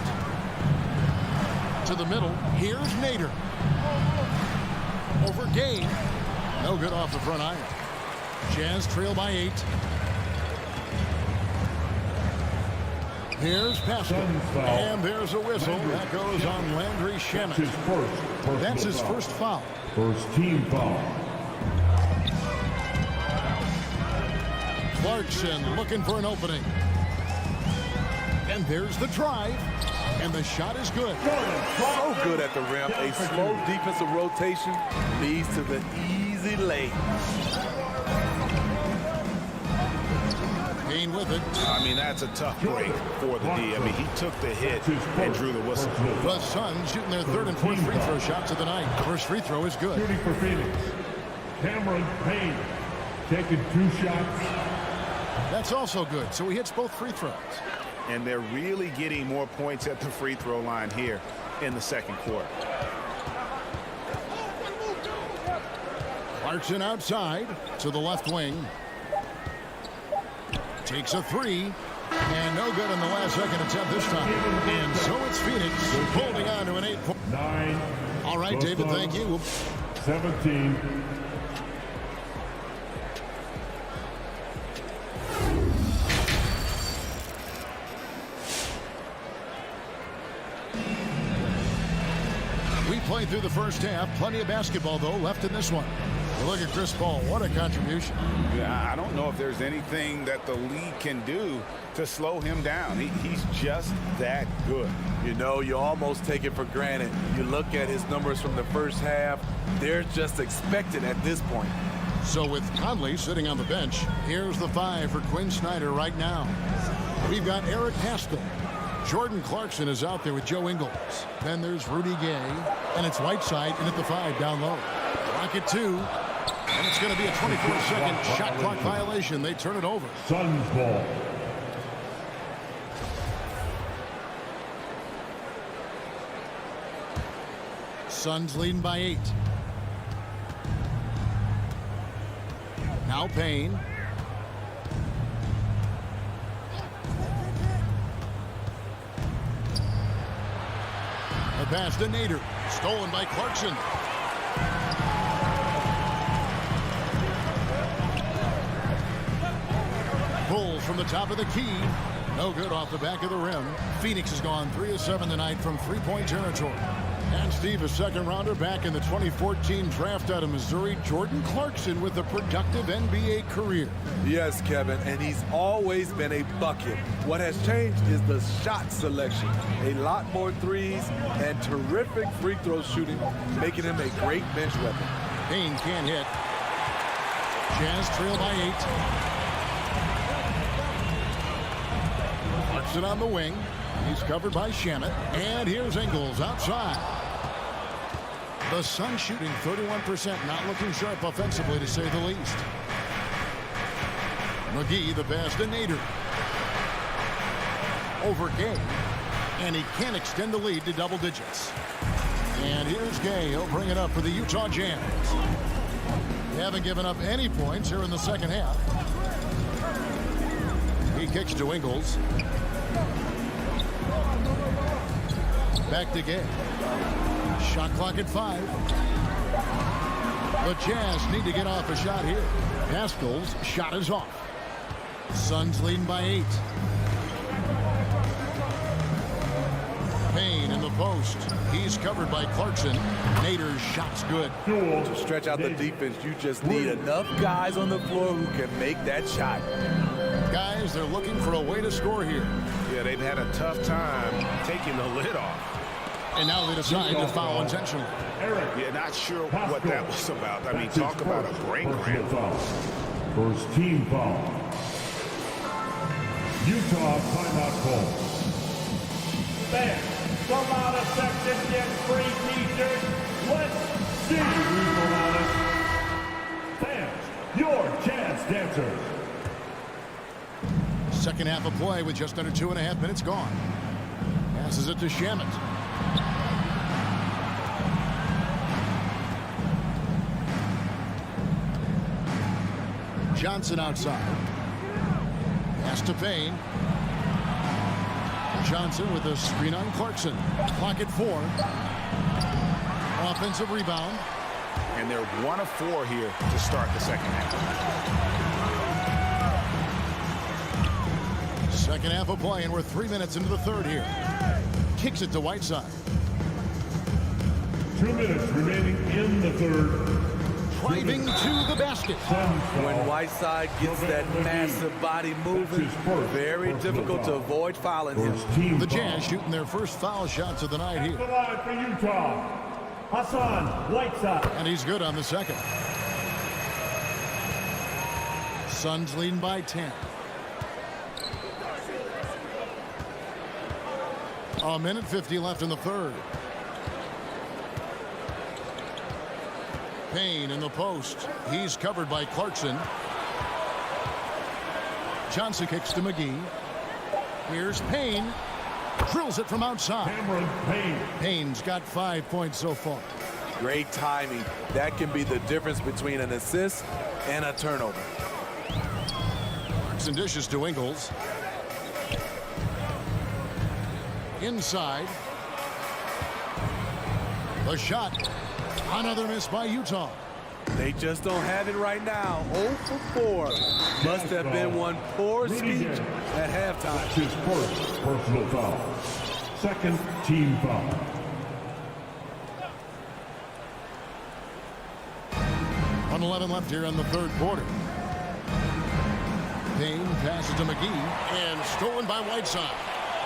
To the middle. Here's Nader. Over Gay. No good off the front iron. Jazz trail by 8. Here's Pascal. And there's a whistle. That goes on Landry Shamet. That's his first foul. First team foul. Clarkson looking for an opening. And there's the drive. And the shot is good. So good at the rim. A slow defensive rotation leads to the easy lay. Payne with it. I mean, that's a tough break for the D. I mean, he took the hit and drew the whistle. The Suns shooting their third and fourth free throw shots of the night. First free throw is good. Shooting for Phoenix. Cameron Payne taking 2 shots. That's also good. So he hits both free throws. And they're really getting more points at the free throw line here in the second quarter. Clarkson outside to the left wing. Takes a 3. And no good in the last second attempt this time. And so it's Phoenix holding on to an 8-point. 9. All right, David, thank you. 17. We played through the first half. Plenty of basketball, though, left in this one. You look at Chris Paul. What a contribution. Yeah, I don't know if there's anything that the league can do to slow him down. He's just that good. You know, you almost take it for granted. You look at his numbers from the first half, they're just expected at this point. So with Conley sitting on the bench, here's the 5 for Quinn Snyder right now. We've got Eric Pascal. Jordan Clarkson is out there with Joe Ingles. Then there's Rudy Gay. And it's Whiteside in at the 5 down low. Rocket 2. And it's going to be a 24-second shot clock violation. They turn it over. Suns ball. Suns leading by 8. Now Payne. The pass to Nader. Stolen by Clarkson. Pull from the top of the key. No good off the back of the rim. Phoenix has gone 3 of 7 tonight from three-point territory. And Steve, a second rounder back in the 2014 draft out of Missouri, Jordan Clarkson with a productive NBA career. Yes, Kevin, and he's always been a bucket. What has changed is the shot selection. A lot more threes and terrific free throw shooting, making him a great bench weapon. Payne can't hit. Jazz trail by 8. Clarkson on the wing. He's covered by Shamet. And here's Ingles outside. The Suns shooting 31%, not looking sharp offensively to say the least. McGee the pass to Nader. Over Gay. And he can't extend the lead to double digits. And here's Gay. He'll bring it up for the Utah Jazz. They haven't given up any points here in the second half. He kicks to Ingles. Back to Gay. Shot clock at 5. The Jazz need to get off a shot here. Pascal's shot is off. Suns leading by 8. Payne in the post. He's covered by Clarkson. Nader's shot's good. To stretch out the defense, you just need enough guys on the floor who can make that shot. Guys, they're looking for a way to score here. Yeah, they've had a tough time taking the lid off. And now they decide to foul intentionally. Yeah, not sure what that was about. I mean, talk about a brain cramp. First team foul. Utah timeout call. Fans, come out of section, get free t-shirts. Let's see who's the loudest. Fans, your chance dancers. Second half of play with just under 2.5 minutes gone. Passes it to Shamet. Johnson outside. Pass to Payne. Johnson with a screen on Clarkson. Clock at 4. Offensive rebound. And they're 1 of 4 here to start the second half. Second half of play, and we're 3 minutes into the third here. Kicks it to Whiteside. 2 minutes remaining in the third. Driving to the basket. When Whiteside gets that massive body moving, very difficult to avoid fouling him. The Jazz shooting their first foul shots of the night here. The line for Utah, Hassan Whiteside. And he's good on the second. Suns leading by 10. A minute 50 left in the third. Payne in the post. He's covered by Clarkson. Johnson kicks to McGee. Here's Payne. Drills it from outside. Cameron Payne. Payne's got 5 points so far. Great timing. That can be the difference between an assist and a turnover. Clarkson dishes to Ingles. Inside. The shot. Another miss by Utah. They just don't have it right now. 0 for 4. Must have been one poor speech at halftime. His first personal foul. Second team foul. 1:11 left here in the third quarter. Payne passes to McGee and stolen by Whiteside.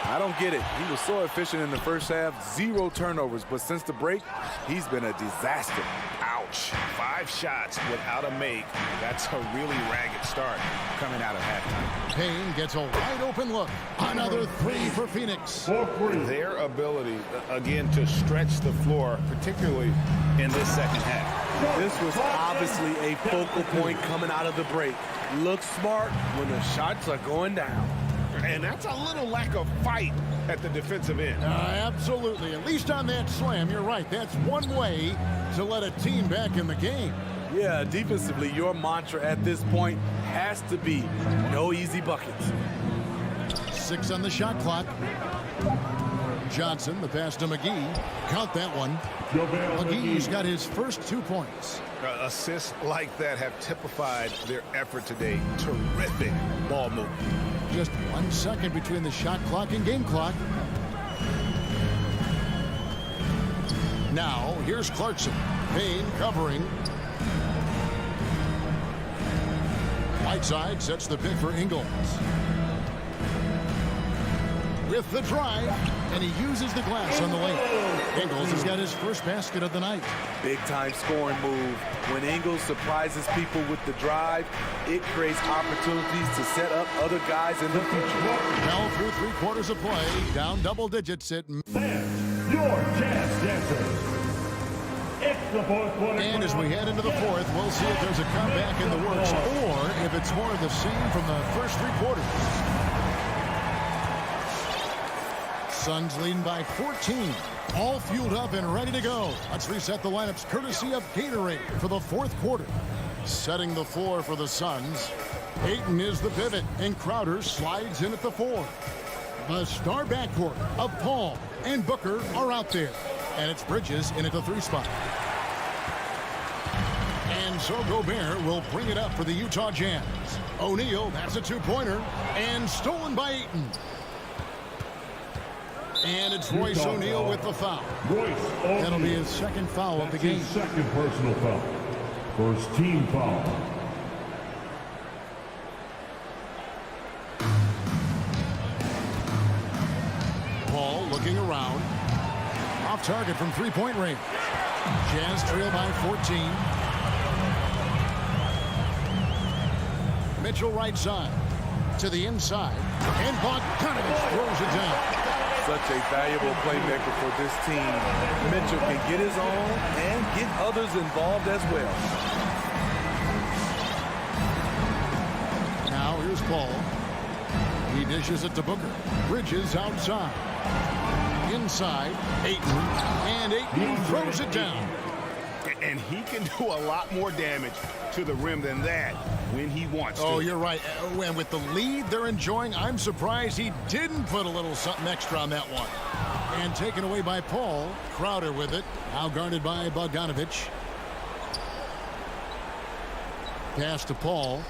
I don't get it. He was so efficient in the first half, 0 turnovers, but since the break, he's been a disaster. Ouch. 5 shots without a make. That's a really ragged start coming out of halftime. Payne gets a wide open look. Another 3 for Phoenix. Their ability, again, to stretch the floor, particularly in this second half. This was obviously a focal point coming out of the break. Look smart when the shots are going down. And that's a little lack of fight at the defensive end. Absolutely. At least on that slam, you're right. That's one way to let a team back in the game. Yeah, defensively, your mantra at this point has to be no easy buckets. 6 on the shot clock. Johnson, the pass to McGee. Count that one. McGee's got his first 2 points. Assists like that have typified their effort today. Terrific ball movement. Just 1 second between the shot clock and game clock. Now, here's Clarkson. Payne covering. Whiteside sets the pick for Ingles. With the drive, and he uses the glass on the lane. Ingles has got his first basket of the night. Big time scoring move. When Ingles surprises people with the drive, it creates opportunities to set up other guys in the future. Now through 3 quarters of play, down double digits at. And your Jazz Dancers. It's the fourth quarter. And as we head into the fourth, we'll see if there's a comeback in the works or if it's more of the same from the first 3 quarters. Suns leading by 14. All fueled up and ready to go. Let's reset the lineups courtesy of Gatorade for the 4th quarter. Setting the floor for the Suns. Ayton is the pivot, and Crowder slides in at the 4. The star backcourt of Paul and Booker are out there. And it's Bridges in at the 3 spot. And so Gobert will bring it up for the Utah Jazz. O'Neal, that's a 2-pointer, and stolen by Ayton. And it's Royce O'Neal with the foul. That'll be his 2nd foul of the game. His 2nd personal foul. First team foul. Paul looking around. Off target from 3-point range. Jazz trail by 14. Mitchell right side to the inside. And Bogdanovich throws it down. Such a valuable playmaker for this team. Mitchell can get his own and get others involved as well. Now here's Paul. He dishes it to Booker. Bridges outside. Inside, Ayton. And Ayton throws it down. And he can do a lot more damage to the rim than that when he wants to. Oh, you're right. And with the lead they're enjoying, I'm surprised he didn't put a little something extra on that one. And taken away by Paul. Crowder with it. Now guarded by Bogdanovich. Pass to Paul.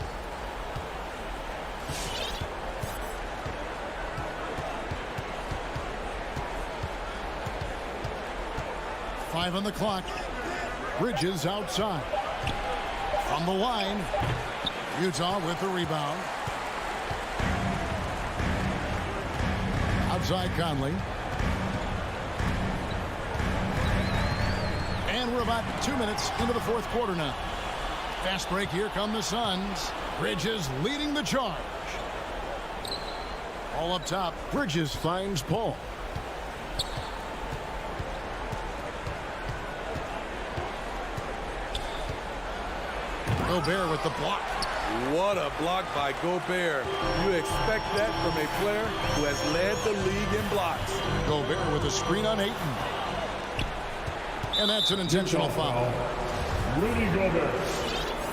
Five on the clock. Bridges outside. From the line. Utah with the rebound. Outside Conley. And we're about 2 minutes into the fourth quarter now. Fast break. Here come the Suns. Bridges leading the charge. All up top. Bridges finds Paul. Gobert with the block. What a block by Gobert. You expect that from a player who has led the league in blocks. Gobert with a screen on Ayton. And that's an intentional foul. Rudy Gobert.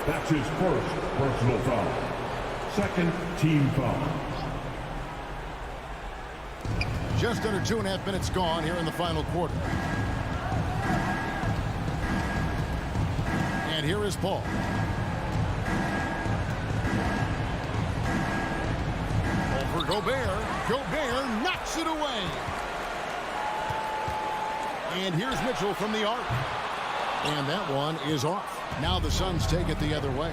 That's his first personal foul. Second team foul. Just under 2.5 minutes gone here in the final quarter. And here is Paul. Over Gobert. Gobert knocks it away. And here's Mitchell from the arc. And that one is off. Now the Suns take it the other way.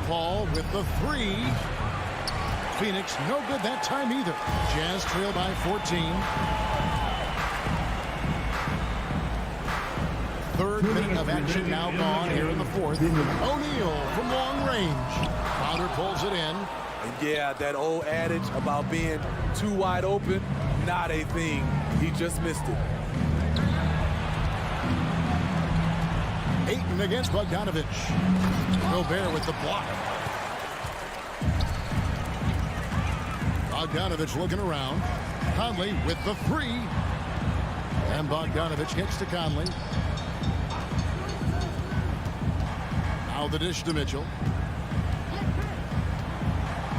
Paul with the three. Phoenix no good that time either. Jazz trail by 14. Third minute of action now gone here in the fourth. O'Neal from long range. Crowder pulls it in. And yeah, that old adage about being too wide open, not a thing. He just missed it. Ayton against Bogdanovich. Gobert with the block. Bogdanovich looking around. Conley with the three. And Bogdanovich gets to Conley. Now the dish to Mitchell.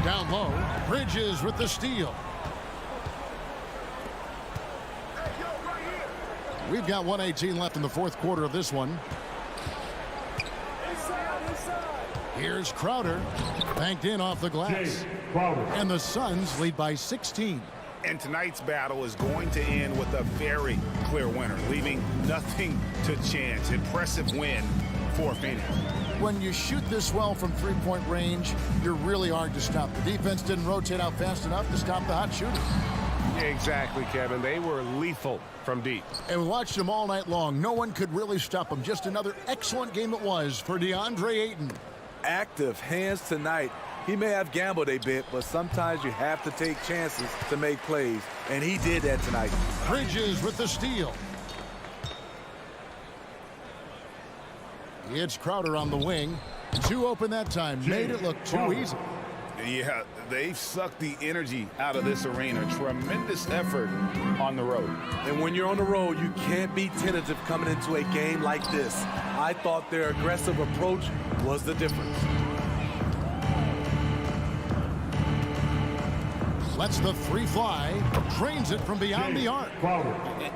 Down low. Bridges with the steal. We've got 1:18 left in the fourth quarter of this one. Here's Crowder. Banked in off the glass. And the Suns lead by 16. And tonight's battle is going to end with a very clear winner, leaving nothing to chance. Impressive win for Phoenix. When you shoot this well from three-point range, you're really hard to stop. The defense didn't rotate out fast enough to stop the hot shooters. Exactly, Kevin. They were lethal from deep. And we watched them all night long. No one could really stop them. Just another excellent game it was for DeAndre Ayton. Active hands tonight. He may have gambled a bit, but sometimes you have to take chances to make plays. And he did that tonight. Bridges with the steal. It's Crowder on the wing. Two open that time. Made it look too easy. Yeah, they've sucked the energy out of this arena. Tremendous effort on the road. And when you're on the road, you can't be tentative coming into a game like this. I thought their aggressive approach was the difference. Lets the three fly. Drains it from beyond the arc.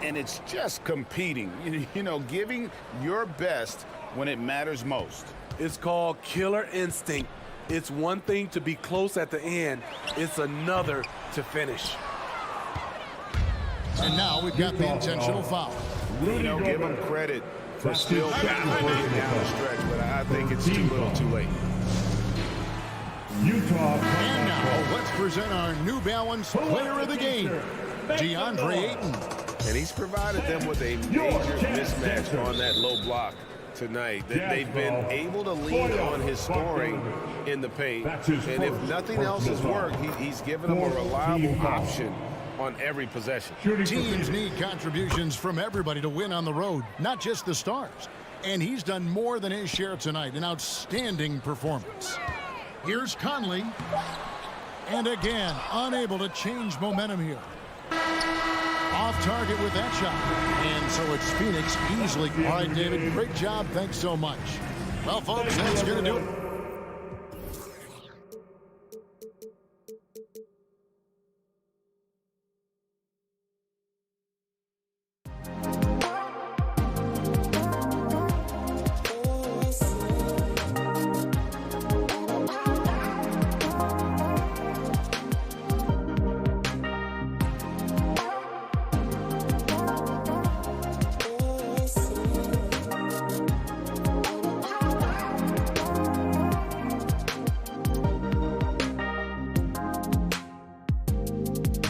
And it's just competing. You know, giving your best when it matters most. It's called killer instinct. It's one thing to be close at the end. It's another to finish. And now we've got the intentional foul. You know, give them credit for still battling down the stretch, but I think it's too little too late. Utah. And now let's present our New Balance player of the game, DeAndre Ayton. And he's provided them with a major mismatch on that low block tonight. They've been able to lean on his scoring in the paint. And if nothing else has worked, he's given them a reliable option on every possession. Teams need contributions from everybody to win on the road, not just the stars. And he's done more than his share tonight. An outstanding performance. Here's Conley. And again, unable to change momentum here. Off target with that shot. And so it's Phoenix easily. All right, David, great job. Thanks so much. Well, folks, that's going to do it.